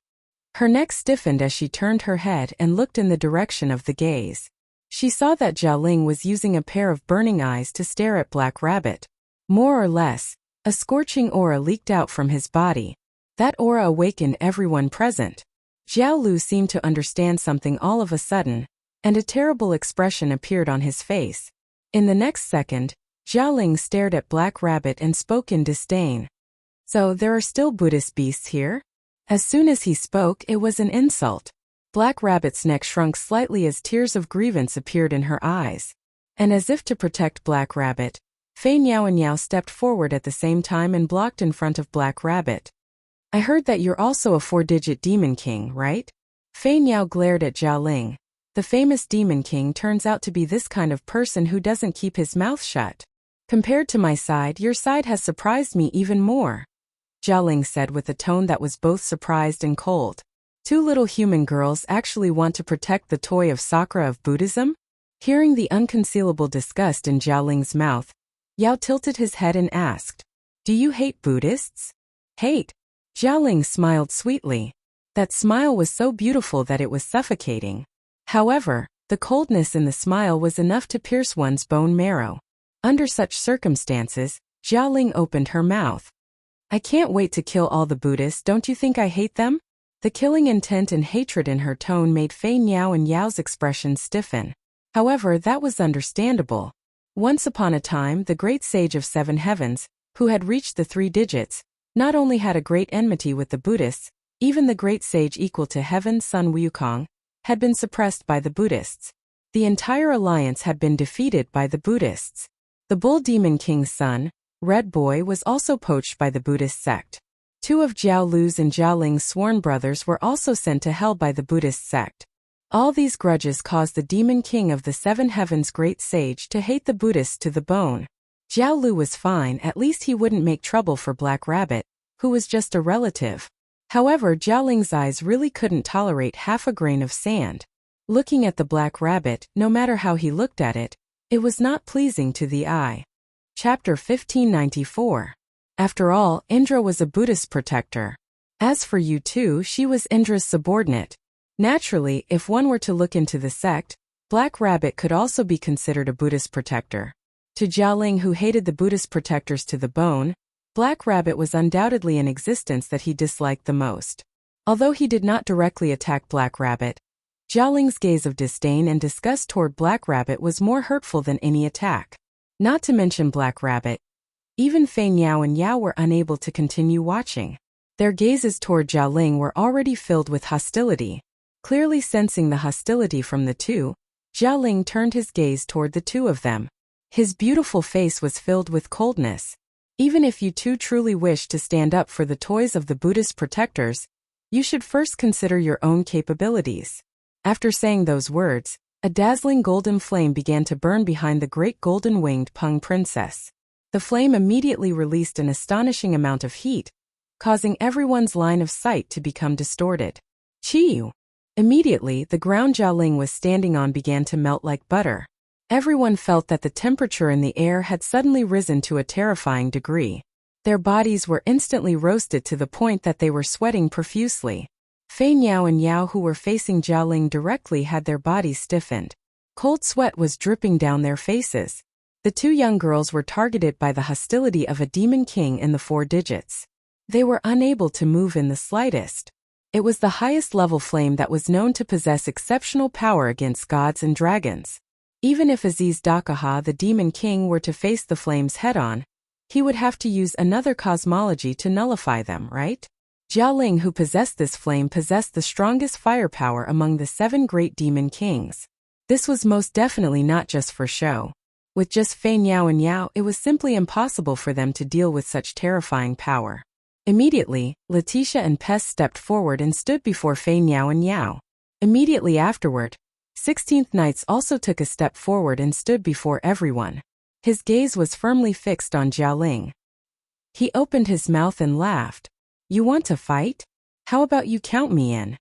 Her neck stiffened as she turned her head and looked in the direction of the gaze. She saw that Jiaoling was using a pair of burning eyes to stare at Black Rabbit. More or less, a scorching aura leaked out from his body. That aura awakened everyone present. Jiao Lu seemed to understand something all of a sudden, and a terrible expression appeared on his face. In the next second, Jiaoling stared at Black Rabbit and spoke in disdain. "So there are still Buddhist beasts here?" As soon as he spoke, it was an insult. Black Rabbit's neck shrunk slightly as tears of grievance appeared in her eyes. And as if to protect Black Rabbit, Fei Niao and Niao stepped forward at the same time and blocked in front of Black Rabbit. "I heard that you're also a 4-digit demon king, right?" Fei Niao glared at Jiaoling. The famous Demon King turns out to be this kind of person who doesn't keep his mouth shut. Compared to my side, your side has surprised me even more, Jialing said with a tone that was both surprised and cold. Two little human girls actually want to protect the toy of Sakura of Buddhism? Hearing the unconcealable disgust in Jialing's mouth, Yao tilted his head and asked, "Do you hate Buddhists?" "Hate?" Jialing smiled sweetly. That smile was so beautiful that it was suffocating. However, the coldness in the smile was enough to pierce one's bone marrow. Under such circumstances, Jialing opened her mouth. "I can't wait to kill all the Buddhists, don't you think I hate them?" The killing intent and hatred in her tone made Fei Niao and Yao's expressions stiffen. However, that was understandable. Once upon a time, the great sage of 7 heavens, who had reached the 3 digits, not only had a great enmity with the Buddhists, even the great sage equal to Heaven's son Wukong, had been suppressed by the Buddhists. The entire alliance had been defeated by the Buddhists. The Bull Demon King's son, Red Boy, was also poached by the Buddhist sect. 2 of Jiao Lu's and Jialing's sworn brothers were also sent to hell by the Buddhist sect. All these grudges caused the Demon King of the 7 heavens great sage to hate the Buddhists to the bone. Jiao Lu was fine, at least he wouldn't make trouble for Black Rabbit, who was just a relative. However, Jialing's eyes really couldn't tolerate half a grain of sand. Looking at the Black Rabbit, no matter how he looked at it, it was not pleasing to the eye. Chapter 1594. After all, Indra was a Buddhist protector. As for Yu Tu, she was Indra's subordinate. Naturally, if one were to look into the sect, Black Rabbit could also be considered a Buddhist protector. To Jialing, who hated the Buddhist protectors to the bone, Black Rabbit was undoubtedly an existence that he disliked the most. Although he did not directly attack Black Rabbit, Jialing's gaze of disdain and disgust toward Black Rabbit was more hurtful than any attack. Not to mention Black Rabbit. Even Fei Niao and Yao were unable to continue watching. Their gazes toward Jialing were already filled with hostility. Clearly sensing the hostility from the two, Jialing turned his gaze toward the 2 of them. His beautiful face was filled with coldness. Even if you 2 truly wish to stand up for the toys of the Buddhist protectors, you should first consider your own capabilities. After saying those words, a dazzling golden flame began to burn behind the great golden-winged Peng princess. The flame immediately released an astonishing amount of heat, causing everyone's line of sight to become distorted. Chiyu! Immediately, the ground Jialing was standing on began to melt like butter. Everyone felt that the temperature in the air had suddenly risen to a terrifying degree. Their bodies were instantly roasted to the point that they were sweating profusely. Fei Niao and Yao, who were facing Jialing directly, had their bodies stiffened. Cold sweat was dripping down their faces. The 2 young girls were targeted by the hostility of a demon king in the 4 digits. They were unable to move in the slightest. It was the highest level flame that was known to possess exceptional power against gods and dragons. Even if Aziz Dakaha, the Demon King, were to face the flames head-on, he would have to use another cosmology to nullify them, right? Jialing, who possessed this flame, possessed the strongest firepower among the 7 great Demon Kings. This was most definitely not just for show. With just Fei Niao and Yao, it was simply impossible for them to deal with such terrifying power. Immediately, Letitia and Pest stepped forward and stood before Fei Niao and Yao. Immediately afterward, 16th Knights also took a step forward and stood before everyone. His gaze was firmly fixed on Jialing. He opened his mouth and laughed. "You want to fight? How about you count me in?"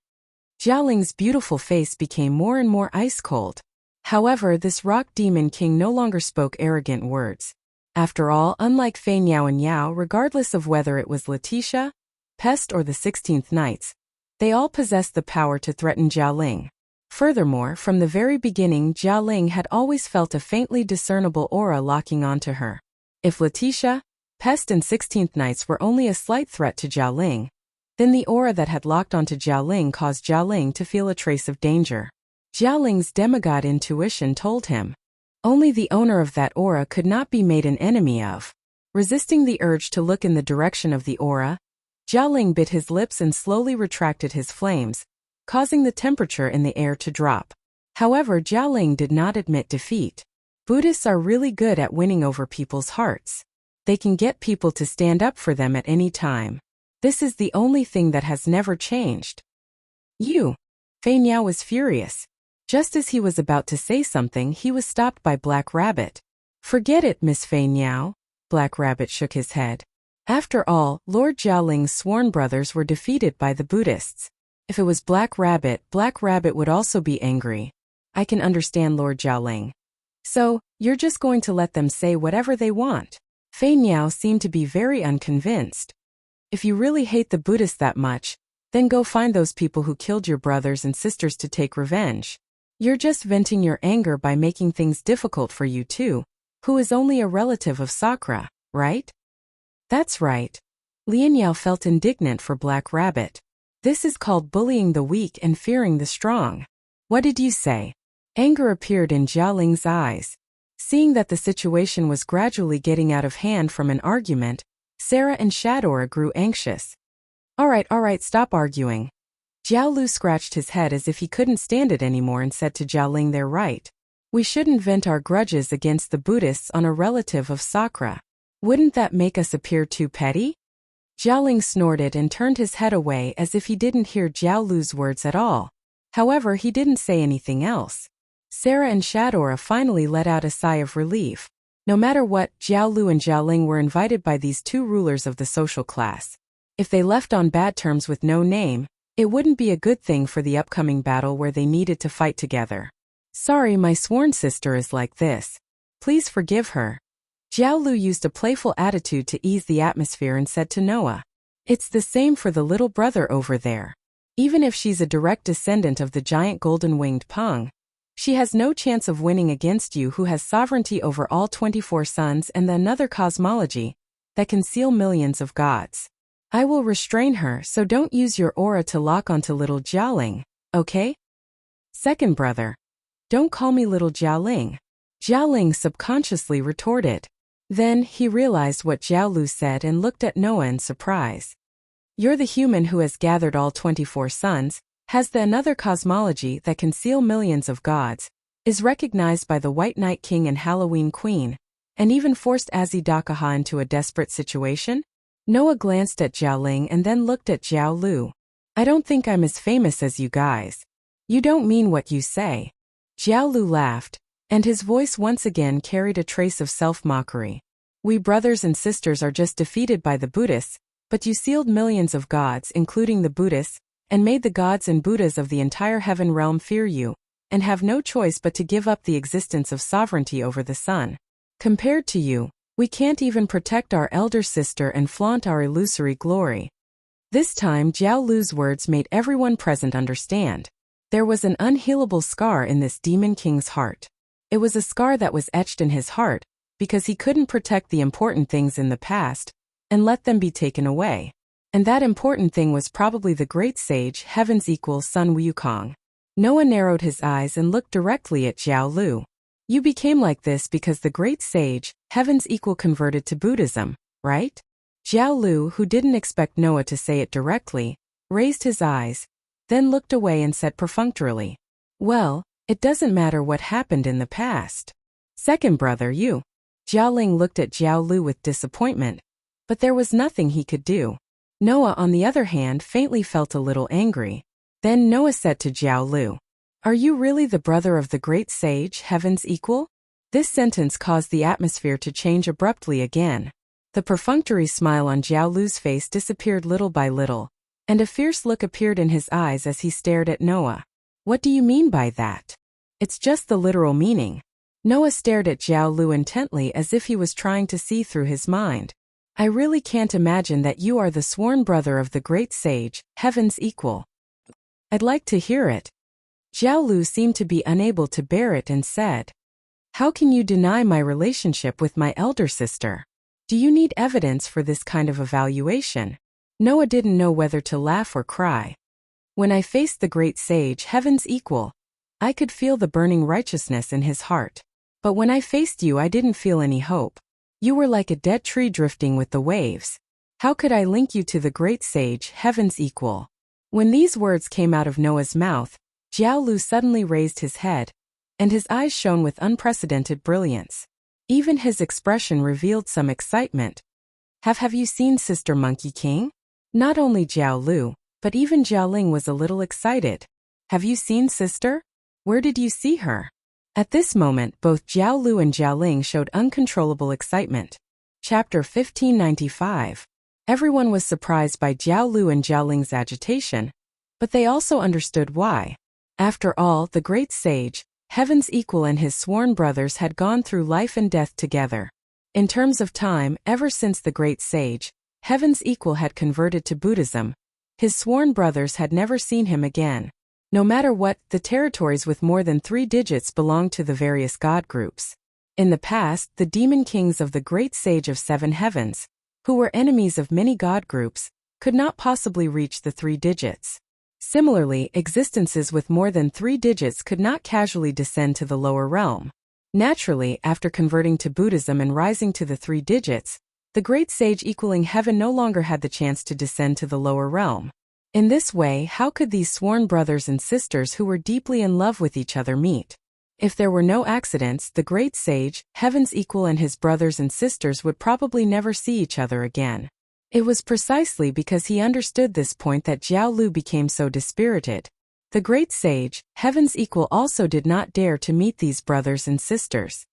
Jialing's beautiful face became more and more ice-cold. However, this rock demon king no longer spoke arrogant words. After all, unlike Fei Niao and Yao, regardless of whether it was Letitia, Pest, or the 16th Knights, they all possessed the power to threaten Jialing. Furthermore, from the very beginning, Jialing had always felt a faintly discernible aura locking onto her. If Letitia, Pest, and 16th Knights were only a slight threat to Jialing, then the aura that had locked onto Jialing caused Jialing to feel a trace of danger. Jialing's demigod intuition told him, only the owner of that aura could not be made an enemy of. Resisting the urge to look in the direction of the aura, Jialing bit his lips and slowly retracted his flames, causing the temperature in the air to drop. However, Jialing did not admit defeat. Buddhists are really good at winning over people's hearts. They can get people to stand up for them at any time. This is the only thing that has never changed. You! Fei Niao was furious. Just as he was about to say something, he was stopped by Black Rabbit. "Forget it, Miss Fei Niao." Black Rabbit shook his head. After all, Lord Jiaoling's sworn brothers were defeated by the Buddhists. If it was Black Rabbit would also be angry. I can understand Lord Jiaoling. So, you're just going to let them say whatever they want? Fei Niao seemed to be very unconvinced. If you really hate the Buddhists that much, then go find those people who killed your brothers and sisters to take revenge. You're just venting your anger by making things difficult for you too, who is only a relative of Sakura, right? That's right. Lian Yao felt indignant for Black Rabbit. This is called bullying the weak and fearing the strong. What did you say? Anger appeared in Jiaoling's eyes. Seeing that the situation was gradually getting out of hand from an argument, Sarah and Shadora grew anxious. All right, stop arguing. Jiao Lu scratched his head as if he couldn't stand it anymore and said to Jiaoling, "They're right. We shouldn't vent our grudges against the Buddhists on a relative of Sakura. Wouldn't that make us appear too petty?" Jiaoling snorted and turned his head away as if he didn't hear Jiao Lu's words at all. However, he didn't say anything else. Sarah and Shadora finally let out a sigh of relief. No matter what, Jiao Lu and Jiaoling were invited by these two rulers of the social class. If they left on bad terms with no name, it wouldn't be a good thing for the upcoming battle where they needed to fight together. "Sorry, my sworn sister is like this. Please forgive her." Jiao Lu used a playful attitude to ease the atmosphere and said to Noah, "It's the same for the little brother over there. Even if she's a direct descendant of the giant golden-winged Peng, she has no chance of winning against you, who has sovereignty over all 24 suns and another cosmology that can seal millions of gods. I will restrain her, so don't use your aura to lock onto little Jiaoling, okay?" "Second brother. Don't call me little Jiaoling," Jiaoling subconsciously retorted. Then, he realized what Jiao Lu said and looked at Noah in surprise. "You're the human who has gathered all 24 suns, has the another cosmology that can seal millions of gods, is recognized by the White Night King and Halloween Queen, and even forced Azidakaha into a desperate situation?" Noah glanced at Jiaoling and then looked at Jiao Lu. "I don't think I'm as famous as you guys." "You don't mean what you say." Jiao Lu laughed, and his voice once again carried a trace of self-mockery. "We brothers and sisters are just defeated by the Buddhists, but you sealed millions of gods, including the Buddhists, and made the gods and Buddhas of the entire heaven realm fear you, and have no choice but to give up the existence of sovereignty over the sun. Compared to you, we can't even protect our elder sister and flaunt our illusory glory." This time, Jiao Lu's words made everyone present understand. There was an unhealable scar in this demon king's heart. It was a scar that was etched in his heart, because he couldn't protect the important things in the past, and let them be taken away. And that important thing was probably the great sage, heaven's equal Sun Wukong. Noah narrowed his eyes and looked directly at Jiao Lu. "You became like this because the great sage, heaven's equal, converted to Buddhism, right?" Jiao Lu, who didn't expect Noah to say it directly, raised his eyes, then looked away and said perfunctorily, "Well, it doesn't matter what happened in the past. Second brother, you." Jiaoling looked at Jiao Lu with disappointment, but there was nothing he could do. Noah, on the other hand, faintly felt a little angry. Then Noah said to Jiao Lu, "Are you really the brother of the great sage, heaven's equal?" This sentence caused the atmosphere to change abruptly again. The perfunctory smile on Jiao Lu's face disappeared little by little, and a fierce look appeared in his eyes as he stared at Noah. "What do you mean by that?" "It's just the literal meaning." Noah stared at Jiao Lu intently as if he was trying to see through his mind. "I really can't imagine that you are the sworn brother of the great sage, heaven's equal." "I'd like to hear it." Jiao Lu seemed to be unable to bear it and said, "How can you deny my relationship with my elder sister? Do you need evidence for this kind of evaluation?" Noah didn't know whether to laugh or cry. "When I faced the great sage, heaven's equal, I could feel the burning righteousness in his heart. But when I faced you, I didn't feel any hope. You were like a dead tree drifting with the waves. How could I link you to the great sage, heaven's equal?" When these words came out of Noah's mouth, Jiao Lu suddenly raised his head, and his eyes shone with unprecedented brilliance. Even his expression revealed some excitement. Have you seen Sister Monkey King?" Not only Jiao Lu, but even Jiaoling was a little excited. "Have you seen Sister?" Where did you see her? At this moment, both Jiao Lu and Jiao Ling showed uncontrollable excitement. Chapter 1595. Everyone was surprised by Jiao Lu and Jiao Ling's agitation, but they also understood why. After all, the great sage, Heaven's equal, and his sworn brothers had gone through life and death together. In terms of time, ever since the great sage, Heaven's equal had converted to Buddhism, his sworn brothers had never seen him again. No matter what, the territories with more than 3 digits belonged to the various god groups. In the past, the demon kings of the great sage of 7 heavens, who were enemies of many god groups, could not possibly reach the 3 digits. Similarly, existences with more than 3 digits could not casually descend to the lower realm. Naturally, after converting to Buddhism and rising to the 3 digits, the great sage equaling heaven no longer had the chance to descend to the lower realm. In this way, how could these sworn brothers and sisters who were deeply in love with each other meet? If there were no accidents, the great sage, Heaven's equal, and his brothers and sisters would probably never see each other again. It was precisely because he understood this point that Jiao Lu became so dispirited. The great sage, Heaven's equal, also did not dare to meet these brothers and sisters.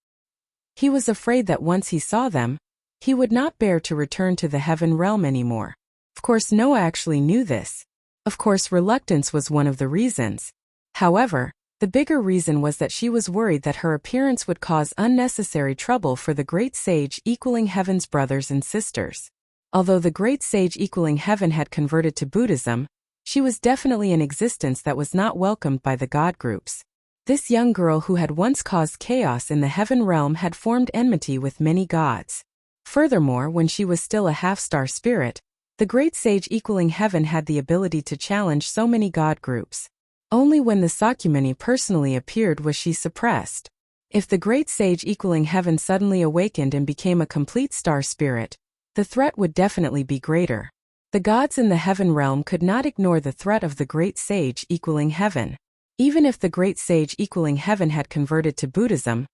He was afraid that once he saw them, he would not bear to return to the heaven realm anymore. Of course, Noah actually knew this. Of course, reluctance was one of the reasons. However, the bigger reason was that she was worried that her appearance would cause unnecessary trouble for the great sage equaling heaven's brothers and sisters. Although the great sage equaling heaven had converted to Buddhism, she was definitely an existence that was not welcomed by the god groups. This young girl who had once caused chaos in the heaven realm had formed enmity with many gods. Furthermore, when she was still a half-star spirit, the great sage equaling heaven had the ability to challenge so many god groups. Only when the Sakyamuni personally appeared was she suppressed. If the great sage equaling heaven suddenly awakened and became a complete star spirit, the threat would definitely be greater. The gods in the heaven realm could not ignore the threat of the great sage equaling heaven. Even if the great sage equaling heaven had converted to Buddhism,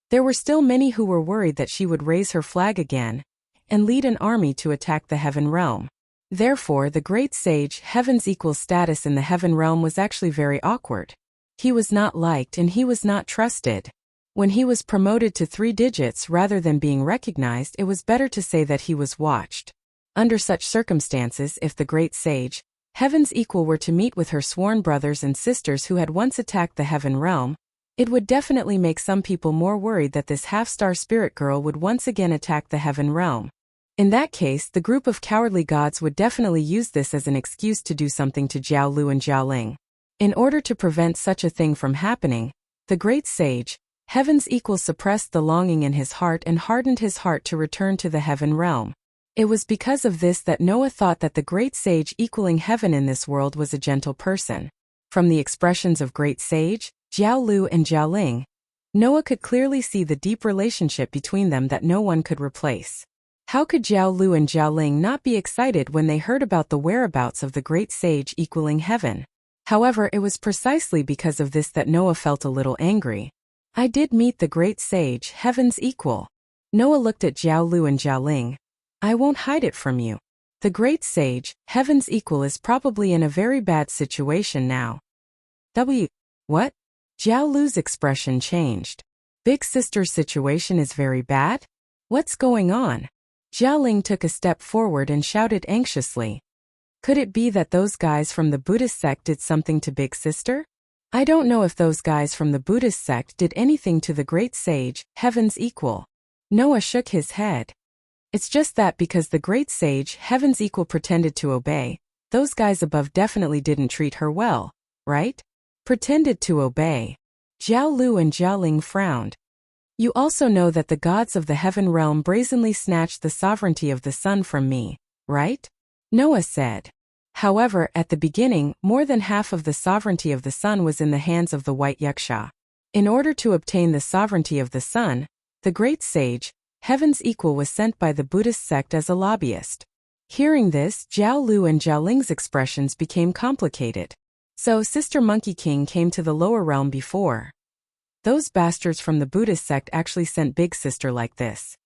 there were still many who were worried that she would raise her flag again and lead an army to attack the heaven realm. Therefore, the great sage, Heaven's equal status in the heaven realm was actually very awkward. He was not liked and he was not trusted. When he was promoted to 3 digits rather than being recognized, it was better to say that he was watched. Under such circumstances, if the great sage, Heaven's equal, were to meet with her sworn brothers and sisters who had once attacked the heaven realm, it would definitely make some people more worried that this half-star spirit girl would once again attack the heaven realm. In that case, the group of cowardly gods would definitely use this as an excuse to do something to Jiao Lu and Jiao Ling. In order to prevent such a thing from happening, the great sage, Heaven's equal, suppressed the longing in his heart and hardened his heart to return to the heaven realm. It was because of this that Noah thought that the great sage equaling heaven in this world was a gentle person. From the expressions of great sage, Jiao Lu and Jiao Ling, Noah could clearly see the deep relationship between them that no one could replace. How could Jiao Lu and Jiao Ling not be excited when they heard about the whereabouts of the great sage equaling heaven? However, it was precisely because of this that Noah felt a little angry. I did meet the great sage, Heaven's equal. Noah looked at Jiao Lu and Jiao Ling. I won't hide it from you. The great sage, Heaven's equal, is probably in a very bad situation now. What? Jiao Lu's expression changed. Big sister's situation is very bad? What's going on? Jiao Ling took a step forward and shouted anxiously. Could it be that those guys from the Buddhist sect did something to Big Sister? I don't know if those guys from the Buddhist sect did anything to the great sage, Heaven's equal. Noah shook his head. It's just that because the great sage, Heaven's equal, pretended to obey, those guys above definitely didn't treat her well, right? Pretended to obey. Jiao Lu and Jiao Ling frowned. You also know that the gods of the heaven realm brazenly snatched the sovereignty of the sun from me, right? Noah said. However, at the beginning, more than half of the sovereignty of the sun was in the hands of the white Yuxia. In order to obtain the sovereignty of the sun, the great sage, Heaven's equal, was sent by the Buddhist sect as a lobbyist. Hearing this, Jiao Lu and Jiao Ling's expressions became complicated. So Sister Monkey King came to the lower realm before. Those bastards from the Buddhist sect actually sent Big Sister like this.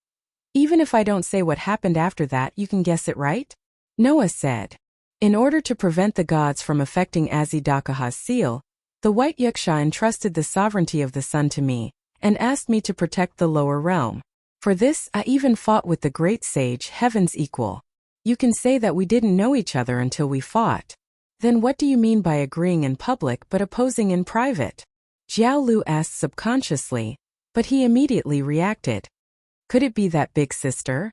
Even if I don't say what happened after that, you can guess it, right? Noah said. In order to prevent the gods from affecting Azidakaha's seal, The white Wuxia entrusted the sovereignty of the sun to me, and asked me to protect the lower realm. For this, I even fought with the great sage, heaven's equal. You can say that we didn't know each other until we fought. Then what do you mean by agreeing in public but opposing in private? Jiao Lu asked subconsciously, but he immediately reacted. Could it be that big sister?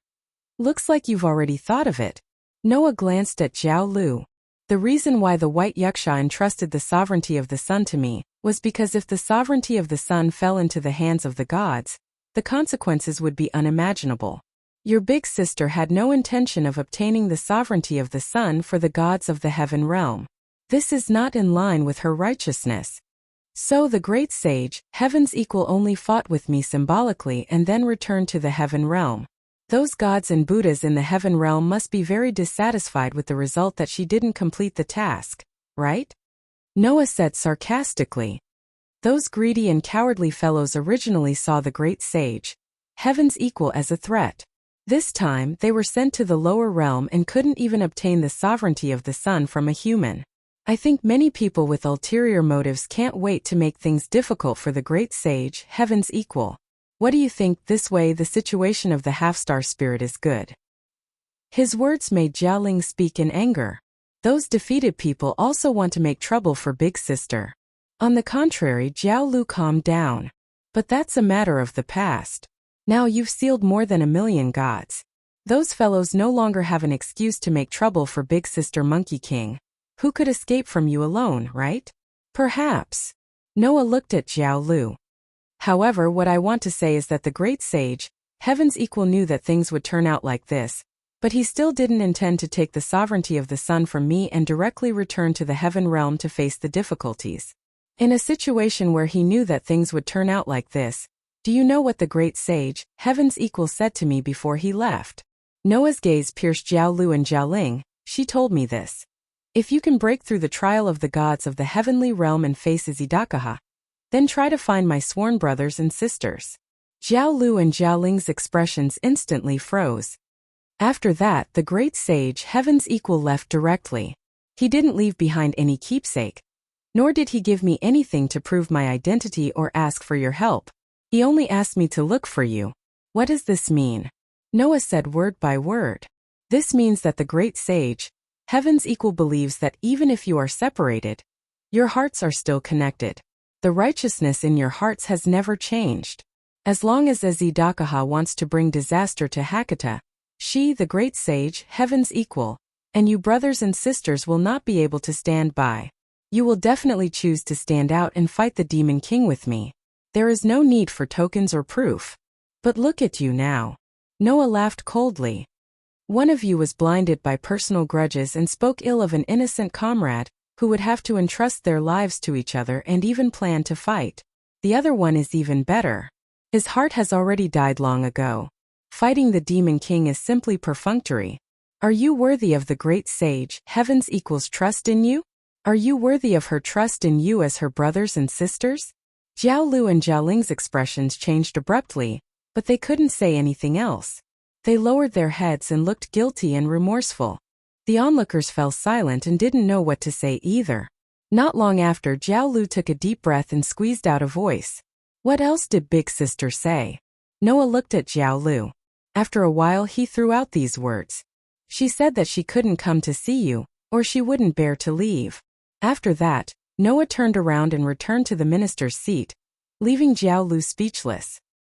Looks like you've already thought of it. Noah glanced at Jiao Lu. The reason why the white Wuxia entrusted the sovereignty of the sun to me was because if the sovereignty of the sun fell into the hands of the gods, the consequences would be unimaginable. Your big sister had no intention of obtaining the sovereignty of the sun for the gods of the heaven realm. This is not in line with her righteousness. So the great sage, heaven's equal, only fought with me symbolically and then returned to the heaven realm. Those gods and Buddhas in the heaven realm must be very dissatisfied with the result that she didn't complete the task, right? Noah said sarcastically. Those greedy and cowardly fellows originally saw the great sage, heaven's equal, as a threat. This time, they were sent to the lower realm and couldn't even obtain the sovereignty of the sun from a human. I think many people with ulterior motives can't wait to make things difficult for the great sage, heaven's equal. What do you think? This way the situation of the half-star spirit is good. His words made Jialing speak in anger. Those defeated people also want to make trouble for big sister. On the contrary, Jiao Lu calmed down. But that's a matter of the past. Now you've sealed more than 1,000,000 gods. Those fellows no longer have an excuse to make trouble for big sister Monkey King, who could escape from you alone, right? Perhaps. Noah looked at Jiao Lu. However, what I want to say is that the great sage, heaven's equal, knew that things would turn out like this, but he still didn't intend to take the sovereignty of the sun from me and directly return to the heaven realm to face the difficulties. In a situation where he knew that things would turn out like this, do you know what the great sage, heaven's equal, said to me before he left? Noah's gaze pierced Jiao Lu and Jialing. She told me this. If you can break through the trial of the gods of the heavenly realm and face Izidakaha, then try to find my sworn brothers and sisters. Jiao Lu and Jialing's expressions instantly froze. After that, the great sage, heaven's equal, left directly. He didn't leave behind any keepsake, nor did he give me anything to prove my identity or ask for your help. He only asked me to look for you. What does this mean? Noah said word by word. This means that the great sage, heaven's equal, believes that even if you are separated, your hearts are still connected. The righteousness in your hearts has never changed. As long as Izidakaha wants to bring disaster to Hakata, she, the great sage, heaven's equal, and you brothers and sisters will not be able to stand by. You will definitely choose to stand out and fight the Demon King with me. There is no need for tokens or proof. But look at you now. Noah laughed coldly. One of you was blinded by personal grudges and spoke ill of an innocent comrade, who would have to entrust their lives to each other and even plan to fight. The other one is even better. His heart has already died long ago. Fighting the Demon King is simply perfunctory. Are you worthy of the great sage, heaven's equal's trust in you? Are you worthy of her trust in you as her brothers and sisters? Jiao Lu and Jialing's expressions changed abruptly, but they couldn't say anything else. They lowered their heads and looked guilty and remorseful. The onlookers fell silent and didn't know what to say either. Not long after, Jiao Lu took a deep breath and squeezed out a voice. What else did Big Sister say? Noah looked at Jiao Lu. After a while, he threw out these words. She said that she couldn't come to see you, or she wouldn't bear to leave. After that, Noah turned around and returned to the minister's seat, leaving Jiao Lu speechless.